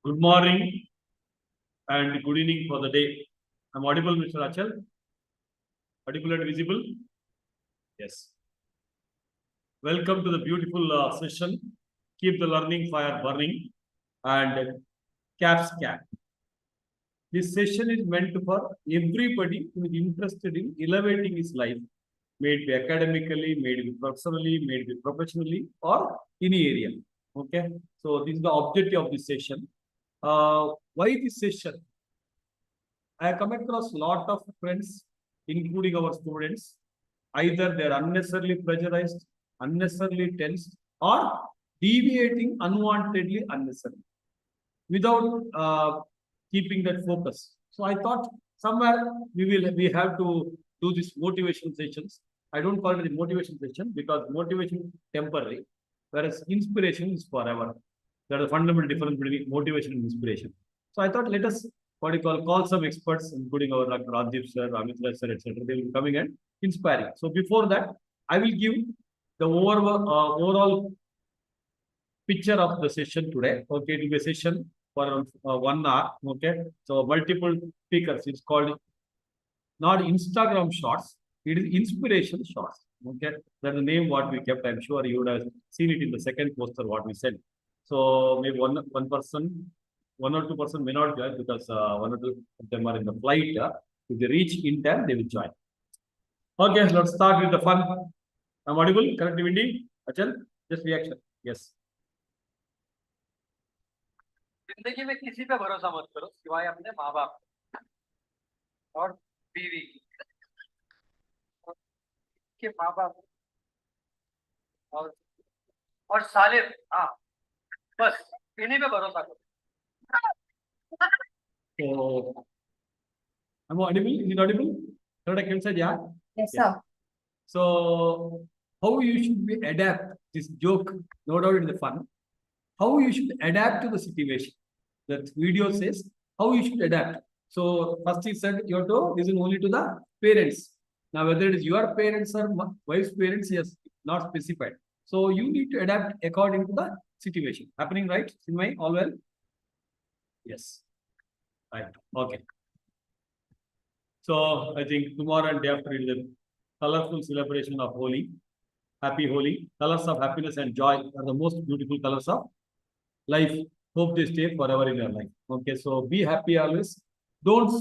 Good morning and good evening for the day. I'm audible, Mr. Achal? Audible and visible? Yes. Welcome to the beautiful session. Keep the learning fire burning and caps cap. This session is meant for everybody who is interested in elevating his life, may it be academically, may it be personally, may it be professionally, or any area. Okay. So this is the objective of this session. Why this session? I have come across a lot of friends, including our students. Either they are unnecessarily pressurized, unnecessarily tensed, or deviating unwantedly unnecessarily without keeping that focus. So I thought somewhere we have to do this motivation sessions. I don't call it a motivation session because motivation is temporary, whereas inspiration is forever. There is a fundamental difference between motivation and inspiration. So I thought let us what you call some experts, including our Dr. Radhip sir, Amitra sir, etc. They will be coming and inspiring. So before that, I will give the overall picture of the session today. Okay, it will be a session for 1 hour. Okay, so multiple speakers. It's called not Instagram Shorts. It is Inspiration Shorts. Okay, that's the name what we kept. I'm sure you would have seen it in the second poster what we said. So maybe one person, 1 or 2% may not join because 1 or 2 of them are in the flight. If they reach in time, they will join. Okay, let's start with the fun. I'm audible, correct, Windy? Achal, just reaction. Yes. जिंदगी में किसी पे भरोसा मत करो सिवाय अपने माँ बाप और बीवी के माँ बाप और साले हाँ बस इन्हीं पे भरोसा करो. So, I'm audible? Is it audible? Correct, I can say, yeah? Yes, sir. So, how you should be adapt this joke, no doubt in the fun. How you should adapt to the situation. That video says how you should adapt. So, first he said you have to listen only to the parents. Now, whether it is your parents or wife's parents, yes, not specified. So, you need to adapt according to the situation. Happening, right? Sinmay, all well? Yes. Right. Okay. So, I think tomorrow and day after is a colorful celebration of Holi. Happy Holi. Colors of happiness and joy are the most beautiful colors of life. Hope they stay forever in your life. Okay, so be happy always. Don't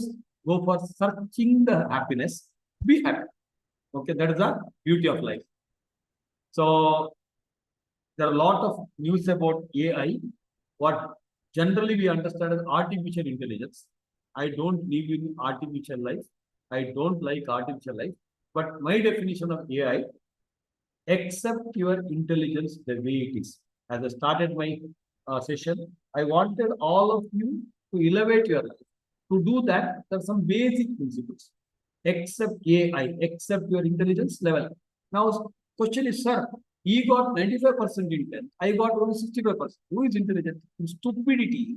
go for searching the happiness. Be happy. Okay, that is the beauty of life. So there are a lot of news about AI. What generally we understand as artificial intelligence. I don't live in artificial life. I don't like artificial life. But my definition of AI, accept your intelligence the way it is. As I started my session, I wanted all of you to elevate your life. To do that, there are some basic principles. Accept AI, accept your intelligence level. Now, question is, sir, he got 95% in 10, I got only 65%. Who is intelligent? Stupidity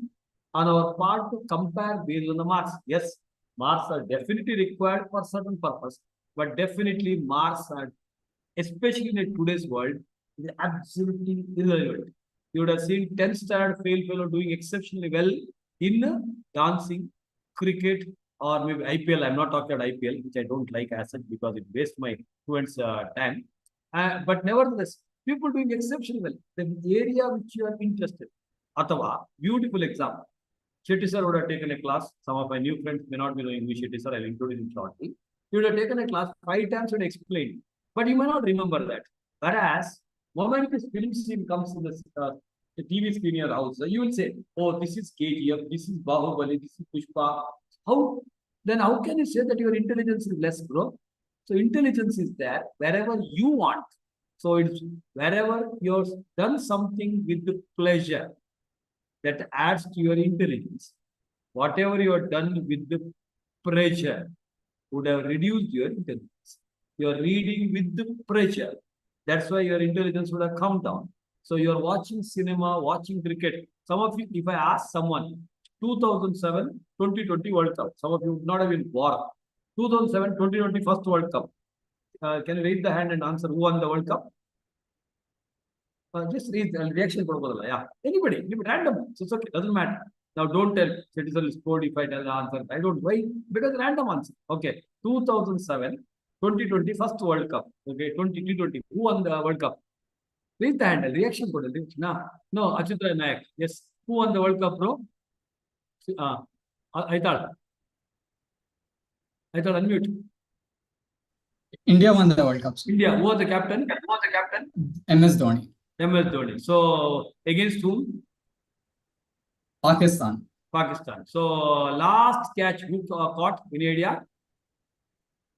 on our part to compare based on the marks. Yes, marks are definitely required for certain purpose, but definitely marks are, especially in today's world, is absolutely irrelevant. You would have seen 10th standard fail fellow doing exceptionally well in dancing, cricket, or maybe IPL. I'm not talking about IPL, which I don't like as such because it wastes my students' time. But nevertheless, people doing exceptionally well. The area which you are interested. Atava, beautiful example. Shetty sir would have taken a class. Some of my new friends may not be knowing who Shetty sir. I'll introduce him shortly. He would have taken a class 5 times and explained. But you may not remember that. Whereas, moment this film scene comes in the TV screen in your house, you will say, oh, this is KGF, this is Bahubali, this is Pushpa. How can you say that your intelligence is less, bro? So intelligence is there wherever you want. So it's wherever you've done something with the pleasure that adds to your intelligence. Whatever you have done with the pressure would have reduced your intelligence. You're reading with the pressure. That's why your intelligence would have come down. So you're watching cinema, watching cricket. Some of you, if I ask someone, 2007, 2020 World Cup, some of you would not have been born. 2007, 2020 first World Cup. Can you raise the hand and answer who won the World Cup? Just read the reaction. Yeah. Anybody, random. So it's okay, doesn't matter. Now don't tell citizen is code if I tell the answer. I don't. Why? Because random answer. Okay. 2007, 2020 first World Cup. Okay. 2020. Who won the World Cup? Raise the hand. Reaction code. No. Achitra Nayak. Yes. Who won the World Cup, bro? I thought unmute. India won the World Cup. India. Who was the captain? MS Dhoni. MS Dhoni. So against whom? Pakistan. Pakistan. So last catch who caught in India?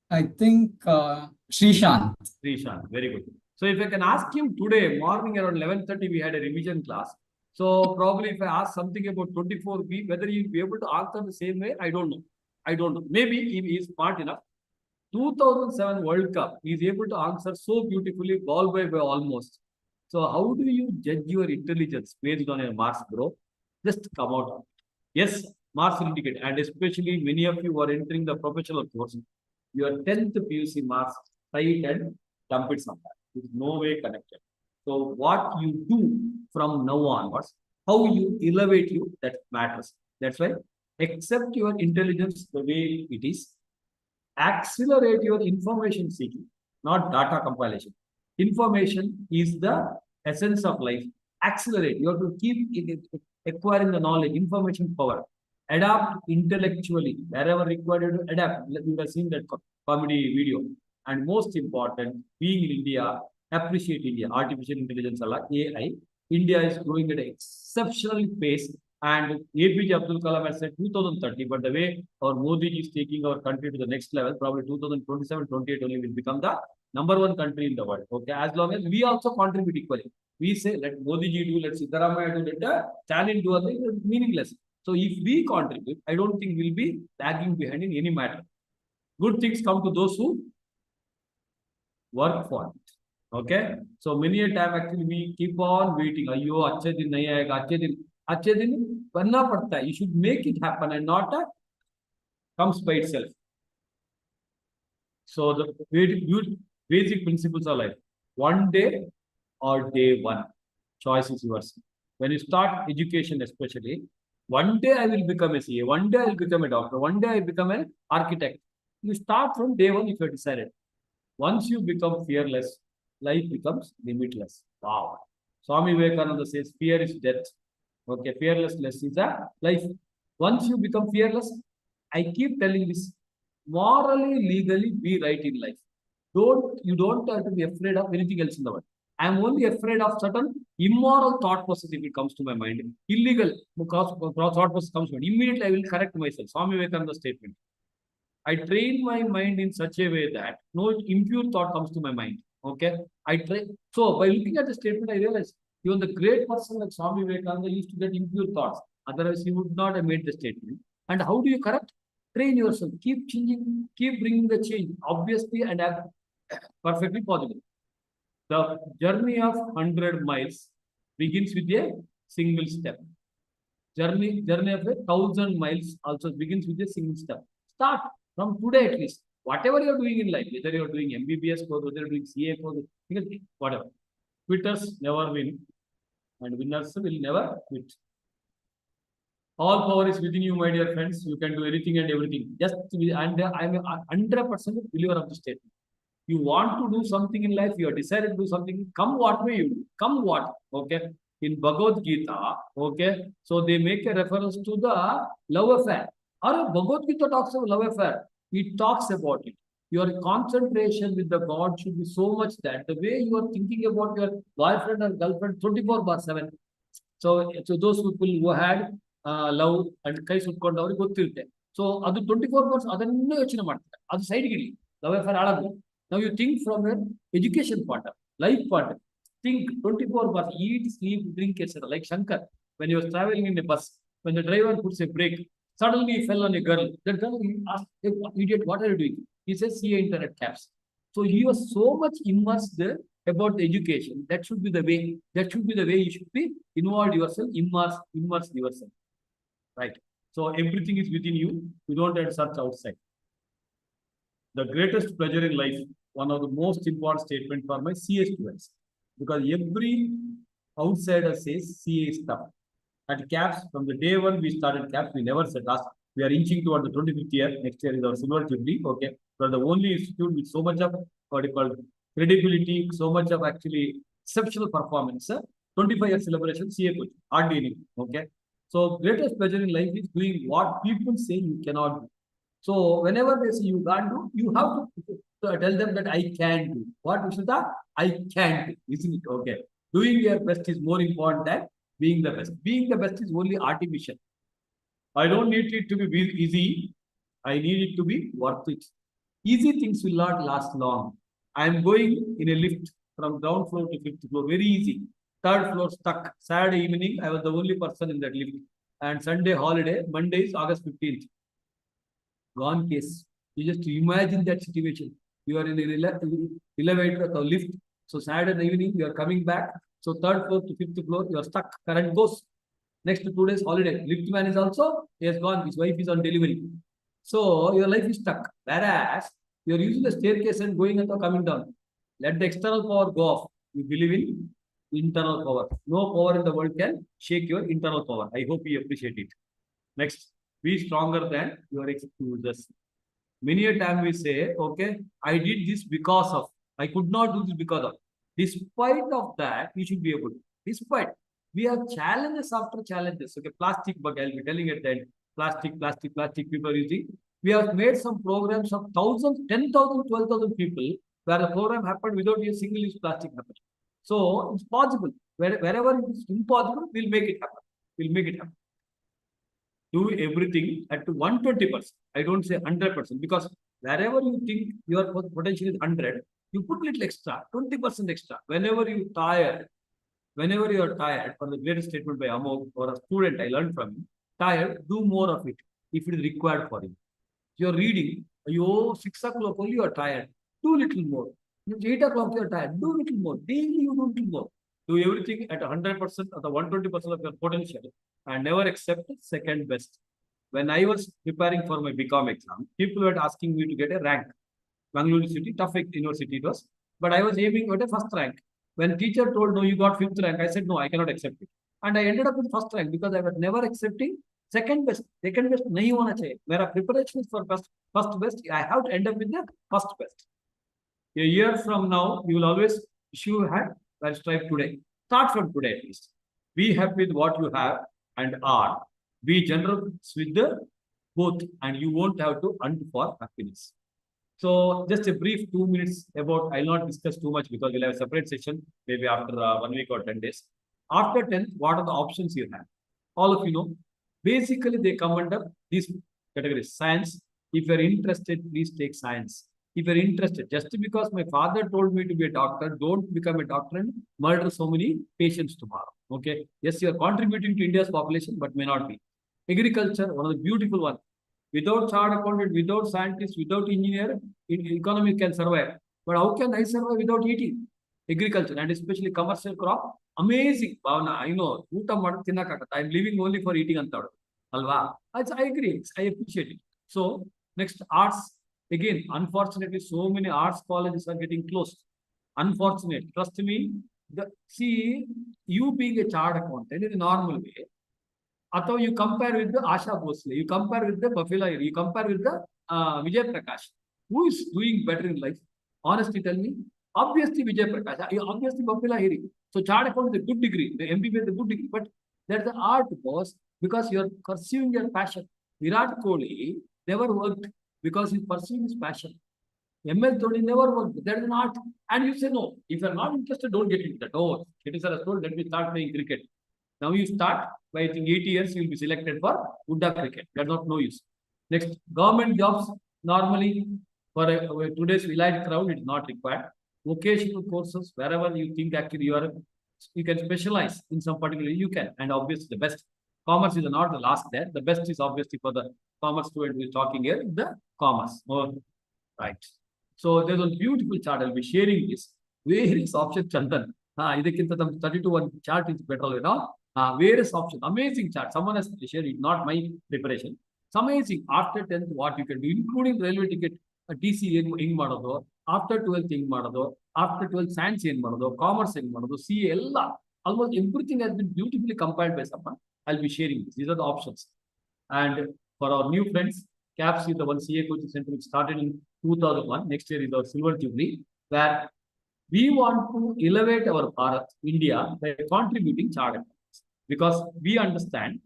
I think Srishant. Srishant. Very good. So if I can ask him today morning around 11:30, we had a revision class. So probably if I ask something about 24B, whether he'll be able to answer the same way, I don't know. Maybe he is smart enough. 2007 World Cup, he is able to answer so beautifully, ball by almost. So how do you judge your intelligence based on your marks, bro? Just come out. Yes, marks will indicate, and especially many of you are entering the professional course. Your 10th PUC marks, write and dump it somewhere. It is no way connected. So what you do from now onwards, how you elevate you, that matters. That's why accept your intelligence the way it is. Accelerate your information seeking, not data compilation. Information is the essence of life. Accelerate. You have to keep acquiring the knowledge, information power. Adapt intellectually. Wherever required, adapt. You have seen that comedy video. And most important, being in India, appreciate India. Artificial intelligence, AI. India is growing at an exceptional pace. And APJ Abdul Kalam has said 2030, but the way our Modi is taking our country to the next level, probably 2027, 28 only will become the #1 country in the world. Okay, as long as we also contribute equally. We say, let Modi ji do, let Siddaramaiah do, let Stalin do, it's meaningless. So if we contribute, I don't think we'll be lagging behind in any matter. Good things come to those who work for it. Okay, so many a time actually we keep on waiting. Ayyo, achhe din nahi aayega, achhe din banna padta hai. You should make it happen and not comes by itself. So the basic principles of life: one day or day one, choice is yours. When you start education, especially, one day I will become a CA, one day I will become a doctor, one day I become an architect. You start from day one if you have decided. Once you become fearless, life becomes limitless. Wow. Swami Vivekananda says, fear is death. Okay, fearlessness is a life. Once you become fearless, I keep telling this, morally, legally, be right in life. You don't have to be afraid of anything else in the world. I am only afraid of certain immoral thought process if it comes to my mind. Illegal thought process comes to mind. Immediately I will correct myself. Swami Vivekananda statement. I train my mind in such a way that no impure thought comes to my mind. Okay. So by looking at the statement, I realized even the great person like Swami Vivekananda used to get impure thoughts. Otherwise, he would not have made the statement. And how do you correct? Train yourself. Keep changing. Keep bringing the change. Obviously and perfectly possible. The journey of 100 miles begins with a single step. Journey of 1,000 miles also begins with a single step. Start from today at least. Whatever you are doing in life, whether you are doing MBBS course, whether you are doing CA course, whatever. Quitters never win, and winners will never quit. All power is within you, my dear friends. You can do anything and everything. And I am a 100% believer of the statement. You want to do something in life, you have decided to do something, come what may you do, come what, okay? In Bhagavad Gita, okay, so they make a reference to the love affair. Or Bhagavad Gita talks about love affair. It talks about it. Your concentration with the God should be so much that the way you are thinking about your boyfriend or girlfriend 24/7. So those people who had love and kai sutkondu avರಿಗೆ ಗೊತ್ತಿರುತ್ತೆ. So ಅದು 24 hours ಅದನ್ನೇ ಯೋಚನೆ ಮಾಡ್ತಾರೆ. ಅದು ಸೈಡ್ಗೆ ಇಡಿ. Love affair ಆಳಾಗು. Now you think from an education part of life part. Think 24 hours, eat, sleep, drink, etc. Like Shankar, when he was traveling in a bus, when the driver puts a brake, suddenly he fell on a girl. The girl asked, hey, idiot, what are you doing? He says, see internet caps. So he was so much immersed about the education. That should be the way. That should be the way you should be. Involve yourself, immerse yourself. Right. So everything is within you. You don't have to search outside. The greatest pleasure in life, one of the most important statement for my CA students, because every outsider says CA is tough. At CAPS, from the day one we started CAPS, we never said last. We are inching toward the 25th year. Next year is our silver jubilee. Okay, we are the only institute with so much of what you call credibility, so much of actually exceptional performance. 25-year celebration, CA coach, hardly anything. Okay, so greatest pleasure in life is doing what people say you cannot do. So whenever they say you can't do, you have to tell them that I can do. What, Vishnuta? I can do, isn't it? Okay. Doing your best is more important than being the best. Being the best is only artificial. I don't need it to be easy. I need it to be worth it. Easy things will not last long. I am going in a lift from ground floor to 5th floor, very easy. 3rd floor stuck. Saturday evening, I was the only person in that lift. And Sunday holiday, Monday is August 15th. Gone case. You just imagine that situation. You are in an elevator or lift. So Saturday evening, you are coming back. So 3rd floor to 5th floor, you are stuck. Current goes. Next 2 days holiday. Lift man is also, he has gone. His wife is on delivery. So your life is stuck. Whereas you are using the staircase and going up or coming down. Let the external power go off. You believe in internal power. No power in the world can shake your internal power. I hope you appreciate it. Next, be stronger than your excuses. Many a time we say, okay, I did this because of, I could not do this because of. Despite of that, we should be able to. Despite, we have challenges after challenges. Okay, plastic bug, I'll be telling it that plastic people are using. We have made some programs of 1,000, 10,000, 12,000 people where the program happened without a single use plastic happening. So it's possible. Wherever it is impossible, we'll make it happen. We'll make it happen. Do everything at 120%. I don't say 100% because wherever you think your potential is 100, you put little extra, 20% extra. Whenever you are tired, for the greatest statement by Amok or a student I learned from him, tired, do more of it if it is required for you. You're reading, 6 o'clock only you are tired, do little more. 8 o'clock you are tired, do little more. Daily you do little more. Do everything at 100% or the 120% of your potential and never accept second best. When I was preparing for my BCom exam, people were asking me to get a rank. Bangalore University, tough university it was, but I was aiming at a first rank. When teacher told, no, you got 5th rank, I said, no, I cannot accept it. And I ended up with first rank because I was never accepting second best. Second best, nahi hona chahiye. Mera preparation is for first best. I have to end up with the first best. A year from now, you will always issue a hat while strive today. Start from today at least. Be happy with what you have and are. Be generous with the both, and you won't have to hunt for happiness. So just a brief 2 minutes about, I'll not discuss too much because we'll have a separate session maybe after 1 week or 10 days. After 10th, what are the options you have? All of you know. Basically, they come under these categories. Science. If you're interested, please take science. If you're interested, just because my father told me to be a doctor, don't become a doctor and murder so many patients tomorrow. Okay. Yes, you're contributing to India's population, but may not be. Agriculture, one of the beautiful ones. Without chartered accountant, without scientist, without engineer, economy can survive. But how can I survive without eating? Agriculture and especially commercial crop, amazing. Bhavana, I know. I'm living only for eating and third. Alva. I agree. I appreciate it. So next, arts. Again, unfortunately, so many arts colleges are getting closed. Unfortunate. Trust me. See, you being a chartered accountant in a normal way. Or you compare with the Asha Bhosle, you compare with the Buffalo, you compare with the Vijay Prakash. Who is doing better in life? Honestly, tell me. Obviously, Vijay Prakash. Obviously, Buffalo Hiri. So, chartered accountant is a good degree. The MBA is a good degree. But that's the art boss because you're pursuing your passion. Virat Kohli never worked because he's pursuing his passion. MS Dhoni never worked. That is an art. And you say, no, if you're not interested, don't get into that. Oh, it is a told, let me start playing cricket. Now you start, by I think 8 years, you will be selected for Udda cricket. That's not no use. Next, government jobs, normally, for today's elite crowd, it is not required. Vocational courses, wherever you think actually you can specialize in some particular, you can. And obviously, the best. Commerce is not the last there. The best is obviously for the commerce student who is talking here, the commerce. Oh, right. So there's a beautiful chart. I'll be sharing this. Various options, Chandan. 32-1 chart is better, you know. Various options. Amazing chart. Someone has shared it, not my preparation. It's amazing. After 10th, what you can do, including railway ticket, TC ing ಮಾಡೋದು, after 12th ing ಮಾಡೋದು, after 12th science ing ಮಾಡೋದು, commerce ing ಮಾಡೋದು, CA, almost everything has been beautifully compiled by someone. I'll be sharing this. These are the options. And for our new friends, CAPS is the one CA coaching center which started in 2001. Next year is our silver jubilee, where we want to elevate our Bharat, India, by contributing chartered accountants. Because we understand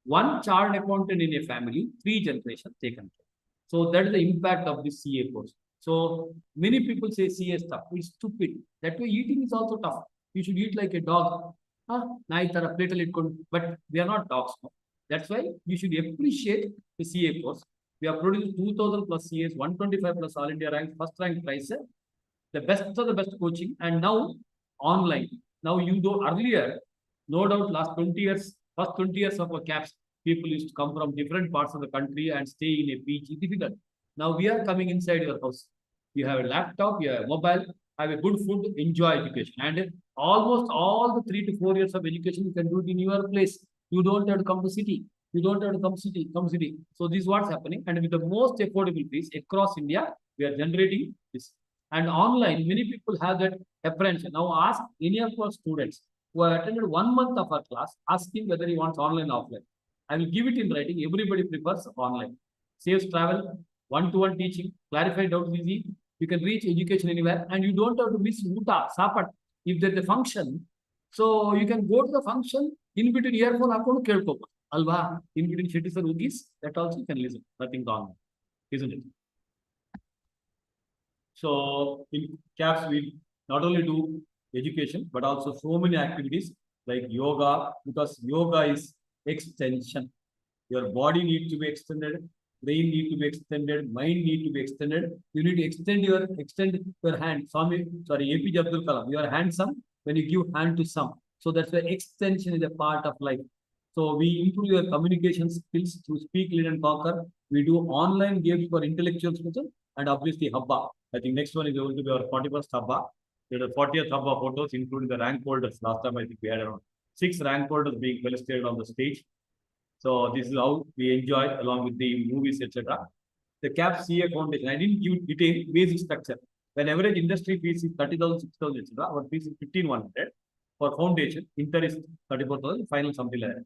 one chartered accountant in a family, 3 generations taken care. So that is the impact of this CA course. So many people say CA is tough. It's stupid. That way eating is also tough. You should eat like a dog. But we are not dogs. No? That's why you should appreciate the CA course. We have produced 2000 plus CAs, 125 plus All India rank, first rank prize, the best of the best coaching, and now online. Now you know earlier, no doubt last 20 years, first 20 years of our CAPS, people used to come from different parts of the country and stay in a PG, difficult. Now we are coming inside your house. You have a laptop, you have a mobile, have a good food, enjoy education. And almost all the 3 to 4 years of education, you can do it in your place. You don't have to come to city. You don't have to come city. So this is what's happening. And with the most affordable fees across India, we are generating this. And online, many people have that apprehension. Now ask any of our students who have attended 1 month of our class, ask him whether he wants online or offline. I will give it in writing. Everybody prefers online. Saves travel, one-to-one teaching, clarify doubts easy. You can reach education anywhere, and you don't have to miss Uta, Sapat. If there's a function, so you can go to the function, in between earphone, Alva, in between Shetty sir Ugis, that also you can listen. Nothing wrong, isn't it? So in CAPS, we not only do education, but also so many activities like yoga, because yoga is extension. Your body needs to be extended, brain need to be extended, mind need to be extended. You need to extend your hand. APJ Abdul Kalam, you are handsome when you give hand to some. So that's why extension is a part of life. So we improve your communication skills through Speak, Lead and Conquer. We do online games for intellectuals and obviously Habba. I think next one is going to be our 41st Habba. There are 40th Habba photos, including the rank holders. Last time I think we had around 6 rank holders being felicitated on the stage. So this is how we enjoy along with the movies, etc. The CAPS CA Foundation, I didn't give detail, basic structure. When average industry fees is 30,000, 6,000, etc., our fees is 15,100. For foundation, inter is 34,000, final something like that.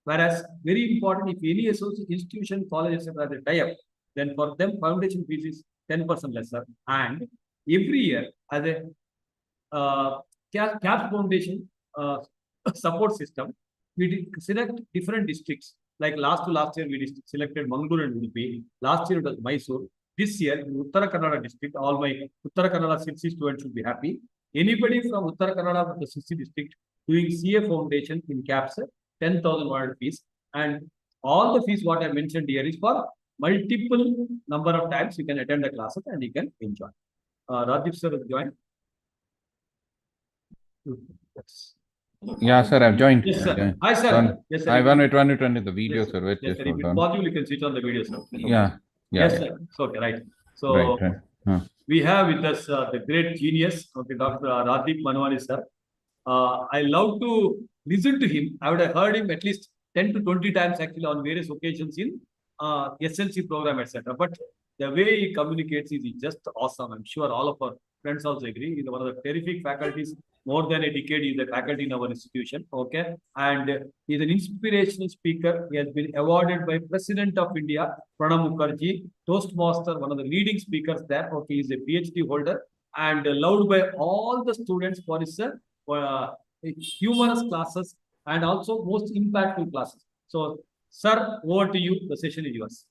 Whereas, very important, if any associate institution, college, etc., they tie up, then for them, foundation fees is 10% lesser. And every year, as a CAPS Foundation support system, we select different districts. Like last year, we selected Mangalore and Udupi. Last year, it was Mysore. This year, in Uttara Kannada district, all my Uttara Kannada 60 students should be happy. Anybody from Uttara Kannada of the 60 district doing CA Foundation in CAPS, 10,000 word fees. And all the fees what I mentioned here is for multiple number of times you can attend the classes and you can enjoy. Radip sir has joined. Yes. Yeah, sir, I've joined. Yes, sir. I've joined. Hi, sir. Done. Yes, sir. I want to turn the video, Yes, sir. Wait, yes, just sir. If hold it's on. possible, you can switch on the video, sir. Yeah. Yes, sir. It's okay, right. So Right. we have with us the great genius, okay, Dr. Radip Manwani, sir. I love to listen to him. I would have heard him at least 10 to 20 times actually on various occasions in SLC program, etc. But the way he communicates is just awesome. I'm sure all of our friends also agree. He's one of the terrific faculties. More than a decade, he's a faculty in our institution. Okay. And he's an inspirational speaker. He has been awarded by President of India, Pranab Mukherjee, Toastmaster, one of the leading speakers there. Okay. He's a PhD holder and loved by all the students for his humorous classes and also most impactful classes. So, sir, over to you. The session is yours.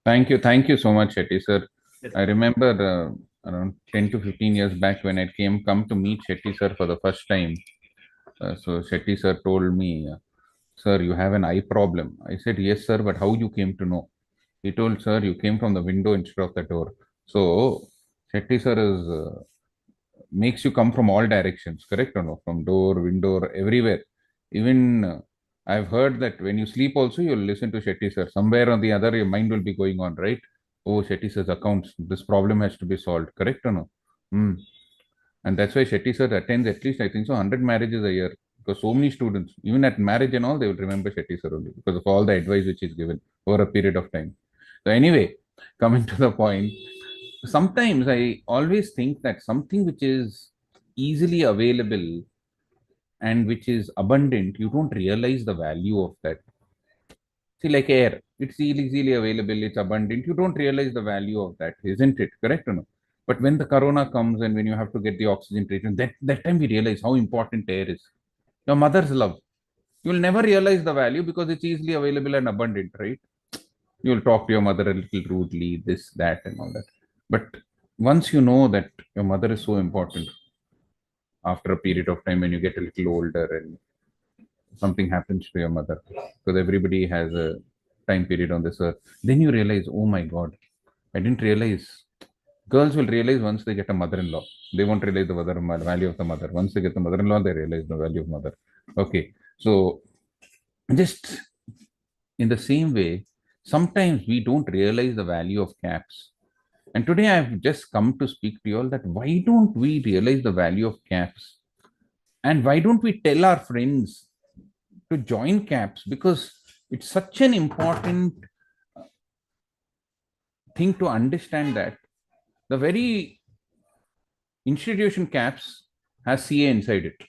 Thank you so much, Shetty sir. Yes. I remember around 10 to 15 years back when I come to meet Shetty sir for the first time. So Shetty sir told me, sir, you have an eye problem. I said, yes, sir, but how you came to know? He told, sir, you came from the window instead of the door. So Shetty sir is makes you come from all directions, correct or no? From door, window, everywhere. Even I've heard that when you sleep also, you'll listen to Shetty sir. Somewhere or the other, your mind will be going on, right? Oh, Shetty sir's accounts, this problem has to be solved, correct or no? And that's why Shetty sir attends at least, I think so, 100 marriages a year. Because so many students, even at marriage and all, they will remember Shetty sir only because of all the advice which is given over a period of time. So anyway, coming to the point, sometimes I always think that something which is easily available and which is abundant, you don't realize the value of that. See, like air, it's easily available, it's abundant. You don't realize the value of that, isn't it? Correct or no? But when the corona comes and when you have to get the oxygen treatment, that time we realize how important air is. Your mother's love. You'll never realize the value because it's easily available and abundant, right? You'll talk to your mother a little rudely, this, that, and all that. But once you know that your mother is so important, after a period of time when you get a little older and something happens to your mother, because everybody has a time period on this earth, then you realize, oh my God, I didn't realize. Girls will realize once they get a mother-in-law. They won't realize the value of the mother. Once they get the mother-in-law, they realize the value of mother. Okay, so just in the same way, sometimes we don't realize the value of caps. And today I've just come to speak to you all that why don't we realize the value of caps? And why don't we tell our friends to join caps? Because it's such an important thing to understand that the very institution caps has CA inside it.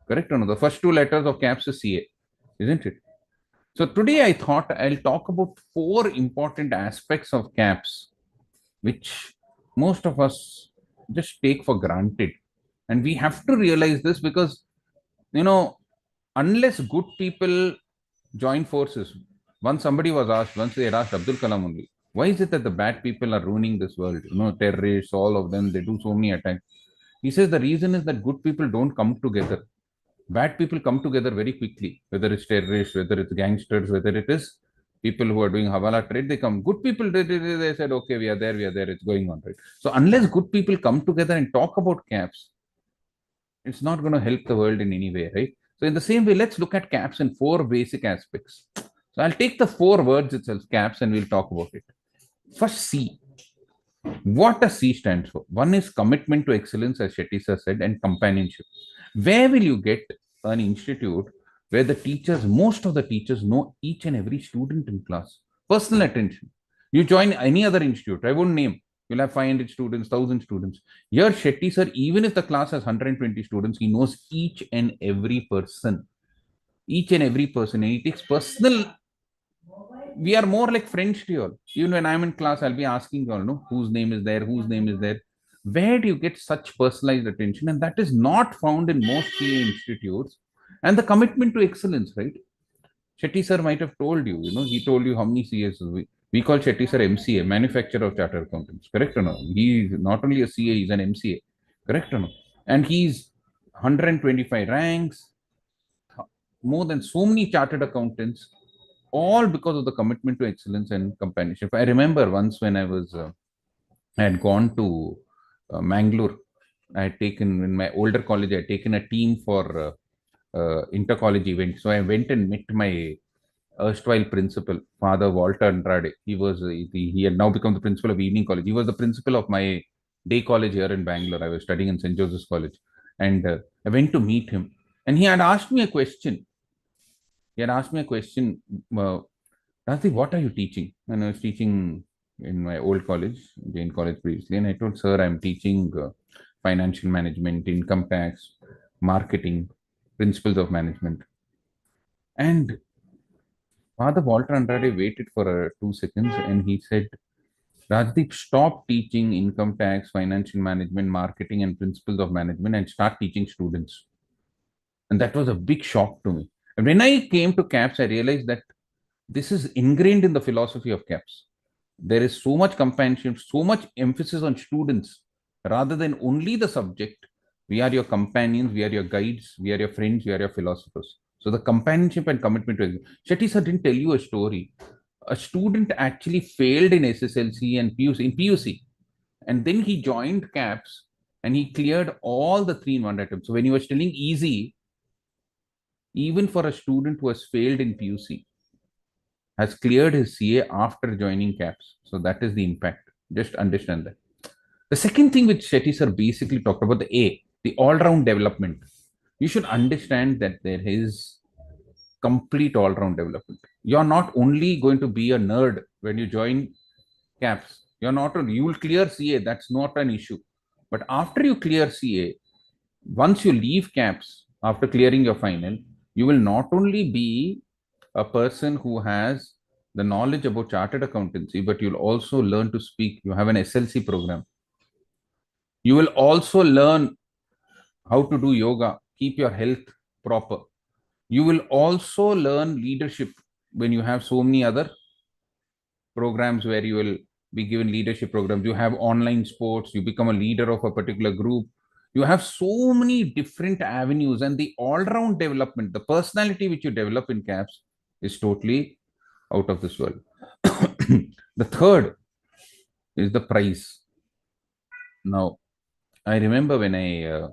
Correct or no? The first two letters of caps is CA, isn't it? So today I thought I'll talk about 4 important aspects of caps, which most of us just take for granted. And we have to realize this because, unless good people join forces, once they had asked Abdul Kalam only, why is it that the bad people are ruining this world? Terrorists, all of them, they do so many attacks. He says the reason is that good people don't come together. Bad people come together very quickly, whether it's terrorists, whether it's gangsters, whether it is people who are doing Hawala trade, they come. Good people, they said, okay, we are there, it's going on, right? So unless good people come together and talk about caps, it's not going to help the world in any way, right? So in the same way, let's look at caps in 4 basic aspects. So I'll take the 4 words itself, caps, and we'll talk about it. First, C. What does C stands for? One is commitment to excellence, as Shetty sir said, and companionship. Where will you get an institute where most of the teachers know each and every student in class? Personal attention. You join any other institute, I won't name. You'll have 500 students, 1,000 students. Here, Shetty sir, even if the class has 120 students, he knows each and every person. Each and every person. And he takes personal. We are more like friends to you all. Even when I'm in class, I'll be asking you all, no, whose name is there, whose name is there. Where do you get such personalized attention? And that is not found in most CA institutes. And the commitment to excellence, right? Shetty sir might have told you, he told you how many CAs we call Shetty sir MCA, Manufacturer of Chartered Accountants, correct or no? He's not only a CA, he's an MCA, correct or no? And he's 125 ranks, more than so many chartered accountants, all because of the commitment to excellence and companionship. I remember once when I had gone to Mangalore. I had taken, in my older college, I had taken a team for inter-college event. So I went and met my erstwhile principal, Father Walter Andrade. He had now become the principal of evening college. He was the principal of my day college here in Bangalore. I was studying in St. Joseph's College. And I went to meet him. And he had asked me a question. Rathi, what are you teaching? And I was teaching in my old college, Jain College previously. And I told, sir, I'm teaching financial management, income tax, marketing, principles of management. And Father Walter Andrade waited for 2 seconds and he said, Rajdeep, stop teaching income tax, financial management, marketing, and principles of management and start teaching students. And that was a big shock to me. And when I came to CAPS, I realized that this is ingrained in the philosophy of CAPS. There is so much companionship, so much emphasis on students rather than only the subject. We are your companions, we are your guides, we are your friends, we are your philosophers. So the companionship and commitment to Shetty sir didn't tell you a story. A student actually failed in SSLC and PUC, and then he joined CAPS and he cleared all the 3 in 1 attempts. So when he was telling easy, even for a student who has failed in PUC, has cleared his CA after joining CAPS. So that is the impact. Just understand that. The second thing which Shetty sir basically talked about, the all-round development. You should understand that there is complete all-round development. You're not only going to be a nerd when you join CAPS. You will clear CA. That's not an issue. But after you clear CA, once you leave CAPS, after clearing your final, you will not only be a person who has the knowledge about chartered accountancy, but you'll also learn to speak. You have an SLC program. You will also learn how to do yoga, keep your health proper. You will also learn leadership when you have so many other programs where you will be given leadership programs. You have online sports, you become a leader of a particular group. You have so many different avenues, and the all-round development, the personality which you develop in CAPS is totally out of this world. The third is the price. Now, I remember when I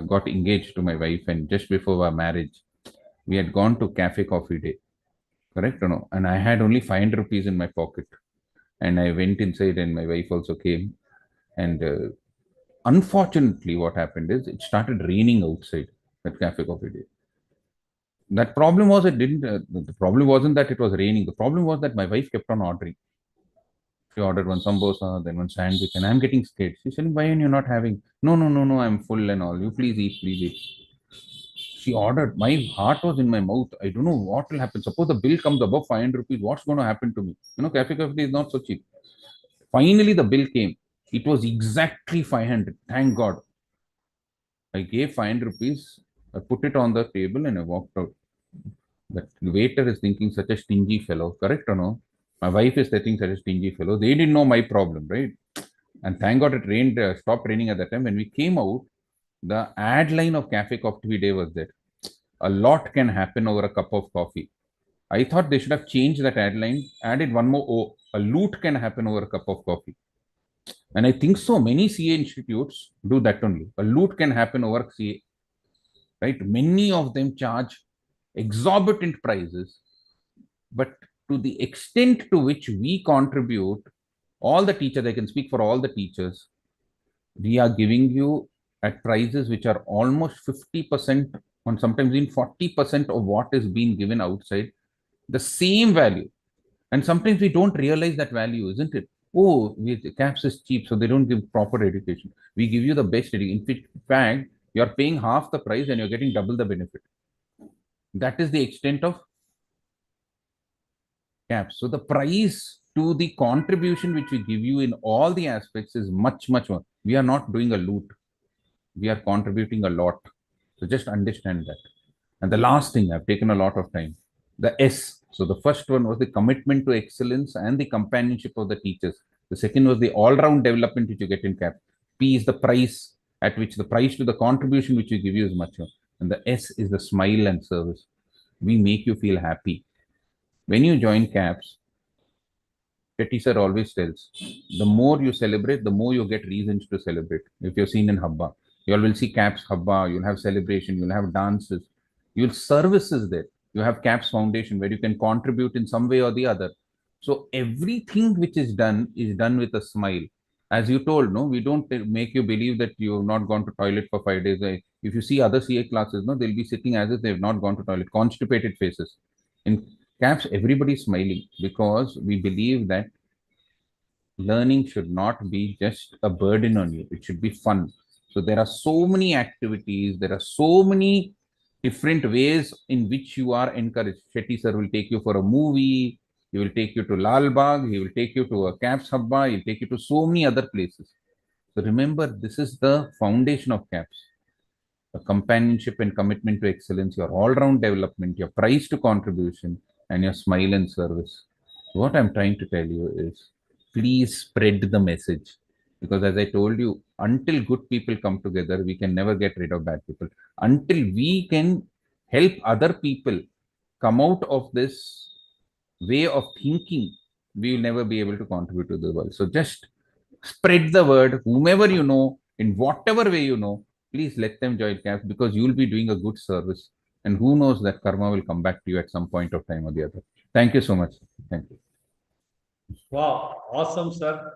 got engaged to my wife, and just before our marriage, we had gone to Cafe Coffee Day, correct or no? And I had only 500 rupees in my pocket. And I went inside, and my wife also came. And unfortunately, what happened is it started raining outside at Cafe Coffee Day. That problem was it didn't. The problem wasn't that it was raining. The problem was that my wife kept on ordering. She ordered one sambosa, then one sandwich, and I'm getting scared. She said, "Why are you not having?" No, no, no, no. I'm full and all. You please eat, please eat. She ordered. My heart was in my mouth. I don't know what will happen. Suppose the bill comes above 500 rupees. What's going to happen to me? Cafe Coffee is not so cheap. Finally, the bill came. It was exactly 500. Thank God. I gave 500 rupees. I put it on the table and I walked out. The waiter is thinking such a stingy fellow, correct or no? My wife is thinking such a stingy fellow. They didn't know my problem, right? And thank God it rained, stopped raining at that time. When we came out, the ad line of Cafe Coffee Day was there. A lot can happen over a cup of coffee. I thought they should have changed that ad line, added one more O. A loot can happen over a cup of coffee. And I think so many CA institutes do that only. A loot can happen over CA. Right? Many of them charge exorbitant prices, but to the extent to which we contribute, all the teachers, I can speak for all the teachers, we are giving you at prices which are almost 50% or sometimes even 40% of what is being given outside, the same value. And sometimes we don't realize that value, isn't it? Oh, CAPS is cheap, so they don't give proper education. We give you the best education. In fact, you're paying half the price and you're getting double the benefit. That is the extent of CAPS. So the price to the contribution which we give you in all the aspects is much, much more. We are not doing a loot. We are contributing a lot. So just understand that. And the last thing, I've taken a lot of time, the S. So the first one was the commitment to excellence and the companionship of the teachers. The second was the all-round development which you get in CAP. P is the price at which the price to the contribution which we give you is much more. And the S is the smile and service. We make you feel happy. When you join CAPS, Shetty sir always tells, the more you celebrate, the more you get reasons to celebrate. If you're seen in Habba, you all will see CAPS Habba, you'll have celebration, you'll have dances, you'll services there. You have CAPS Foundation where you can contribute in some way or the other. So everything which is done with a smile. As you told, no, we don't make you believe that you have not gone to toilet for 5 days. If you see other CA classes, no, they'll be sitting as if they have not gone to toilet, constipated faces. In CAPS, everybody is smiling because we believe that learning should not be just a burden on you. It should be fun. So there are so many activities. There are so many different ways in which you are encouraged. Shetty sir will take you for a movie. He will take you to Lal Bagh. He will take you to a CAPS Habba. He'll take you to so many other places. So remember, this is the foundation of CAPS. The companionship and commitment to excellence, your all-round development, your price to contribution, and your smile and service. What I'm trying to tell you is, please spread the message. Because as I told you, until good people come together, we can never get rid of bad people. Until we can help other people come out of this way of thinking, we will never be able to contribute to the world. So just spread the word, whomever you know, in whatever way you know, please let them join CAPS because you will be doing a good service. And who knows that karma will come back to you at some point of time or the other. Thank you so much. Thank you. Wow, awesome, sir.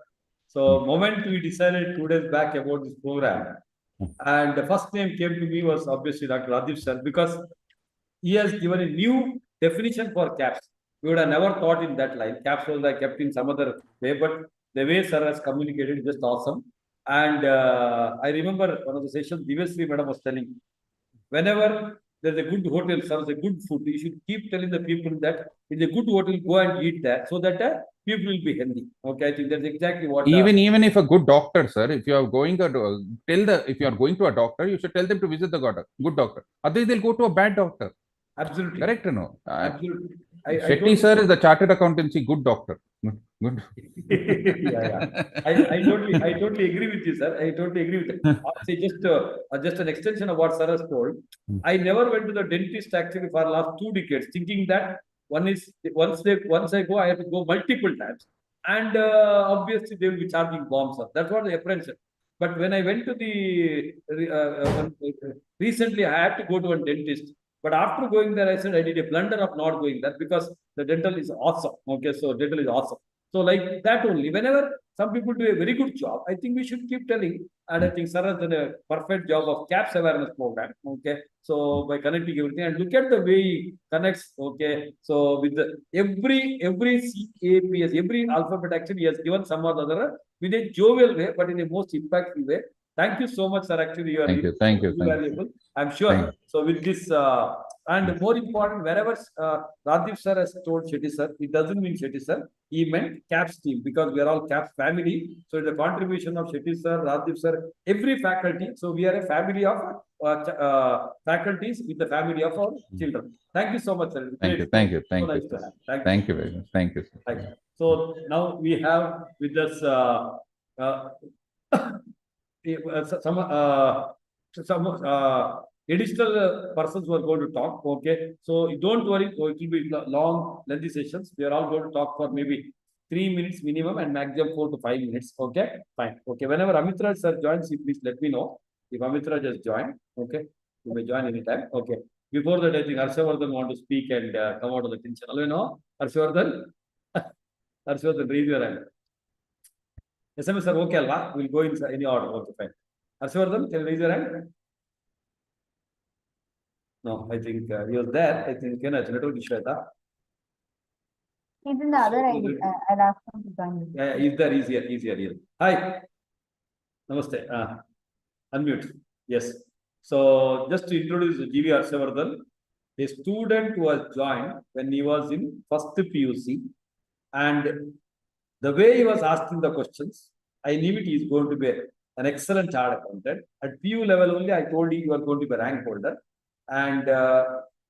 So, moment we decided 2 days back about this program, and the first name came to me was obviously Dr. Radif sir, because he has given a new definition for CAPS. We would have never thought in that line. CAPS was like kept in some other way, but the way sir has communicated is just awesome. And I remember one of the sessions, Divasri madam was telling, whenever there's a good hotel, serves a good food. You should keep telling the people that in a good hotel, go and eat there so that people will be healthy. Okay, I think that's exactly what. Even if a good doctor, sir, if you are going to if you are going to a doctor, you should tell them to visit the good doctor. Otherwise, they'll go to a bad doctor. Absolutely. Correct or no? Absolutely. Shetty sir is the chartered accountancy good doctor. Good. I totally agree with you, sir. I totally agree with you. Say just an extension of what sir has told. I never went to the dentist actually for last 2 decades, thinking that once I go, I have to go multiple times, and obviously they will be charging bombs. That's what the apprehension. But when I went to the recently, I had to go to a dentist. But after going there, I said I did a blunder of not going there because the dental is awesome. Okay, so dental is awesome. So like that only. Whenever some people do a very good job, I think we should keep telling. And I think Sir has done a perfect job of CAPS awareness program. Okay, so by connecting everything and look at the way he connects. Okay, so with the every CAPS, every alphabet actually he has given some or the other with a jovial way, but in a most impactful way. Thank you so much, sir. Actually, you are Thank you. valuable. I'm sure. So with this, and more important, wherever Radhip sir has told Shetty sir, it doesn't mean Shetty sir. He meant CAPS team because we are all CAPS family. So the contribution of Shetty sir, Radhip sir, every faculty. So we are a family of faculties with the family of our children. Thank you so much, sir. Thank you. Nice to have. Thank you very much. Thank you, sir. Thank you. So now we have with us some additional persons who are going to talk. Okay, so don't worry, it will be long, lengthy sessions. We are all going to talk for maybe 3 minutes minimum and maximum 4 to 5 minutes. Okay, fine. Okay, whenever Amit Raj sir joins, please let me know. If Amit Raj has joined, okay, you may join anytime. Okay. Before that, I think Harshavardhan want to speak and come out of the tension. Hello, no? Harshavardhan? Harshavardhan, raise your hand. SMS sir, okay, alva? We'll go in any order. Okay, fine. Harshavardhan, can you raise your hand? No, I think he was there. I think network issue. He's in the other ID. I'll ask him to join. Yeah, he's there. He's here. Hi. Namaste. Unmute. Yes. So just to introduce GV Harshavardhan, a student who was joined when he was in first PUC, and the way he was asking the questions, I knew he is going to be an excellent chartered accountant. At PU level only, I told you are going to be a rank holder, and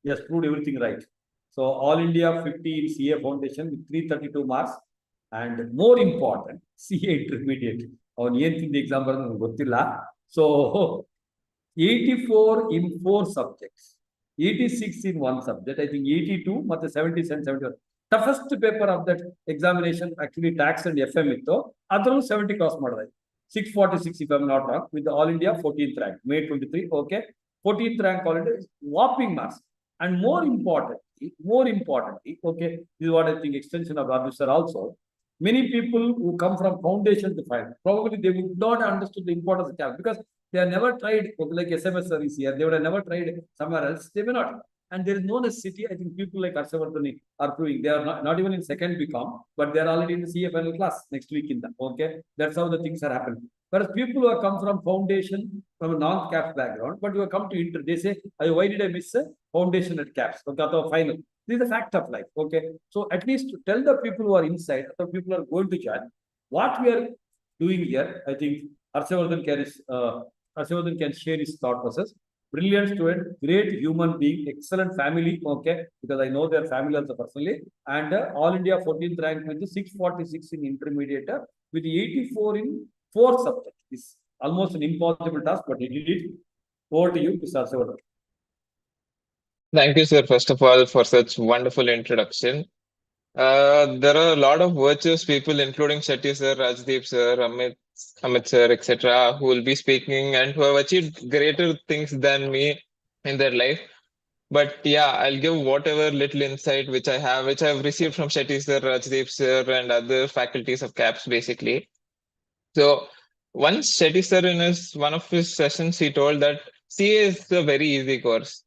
he has proved everything right. So All India 50 in CA Foundation with 332 marks, and more important, CA Intermediate. On the exam, so 84 in 4 subjects, 86 in 1 subject. I think 82, but 70 and 71. Toughest paper of that examination actually tax and FM itto. Other 70 cross model. 646 if I'm not wrong, with the All India 14th rank, May 23. Okay, 14th rank All India is whopping marks. And more importantly, okay, this is what I think extension of Radhip sir also. Many people who come from foundation to find, probably they would not understood the importance of CAPS because they have never tried, like SMS service here, they would have never tried somewhere else, they may not. And there is no necessity. I think people like Harshavardhan are proving they are not even in second BCom, but they are already in the CA final class next week in the, okay. That's how the things are happening. Whereas people who have come from foundation, from a non-CAPS background, but who have come to inter, they say, why did I miss a foundation at CAPS? Okay, final. This is a fact of life. Okay. So at least to tell the people who are inside, the people who are going to join, what we are doing here, I think Harshavardhan can share his thought process. Brilliant student, great human being, excellent family. Okay, because I know their family also personally. And All India 14th rank with 646 in intermediate with 84 in 4 subjects. It's almost an impossible task, but he did it. Over to you, Mr. Harshavardhan. Thank you, sir, first of all, for such wonderful introduction. There are a lot of virtuous people, including Shetty sir, Rajdeep sir, Amit sir, etc., who will be speaking and who have achieved greater things than me in their life. But yeah, I'll give whatever little insight which I have, which I've received from Shetty sir, Rajdeep sir, and other faculties of CAPS, basically. So once Shetty sir, in one of his sessions, he told that CA is a very easy course.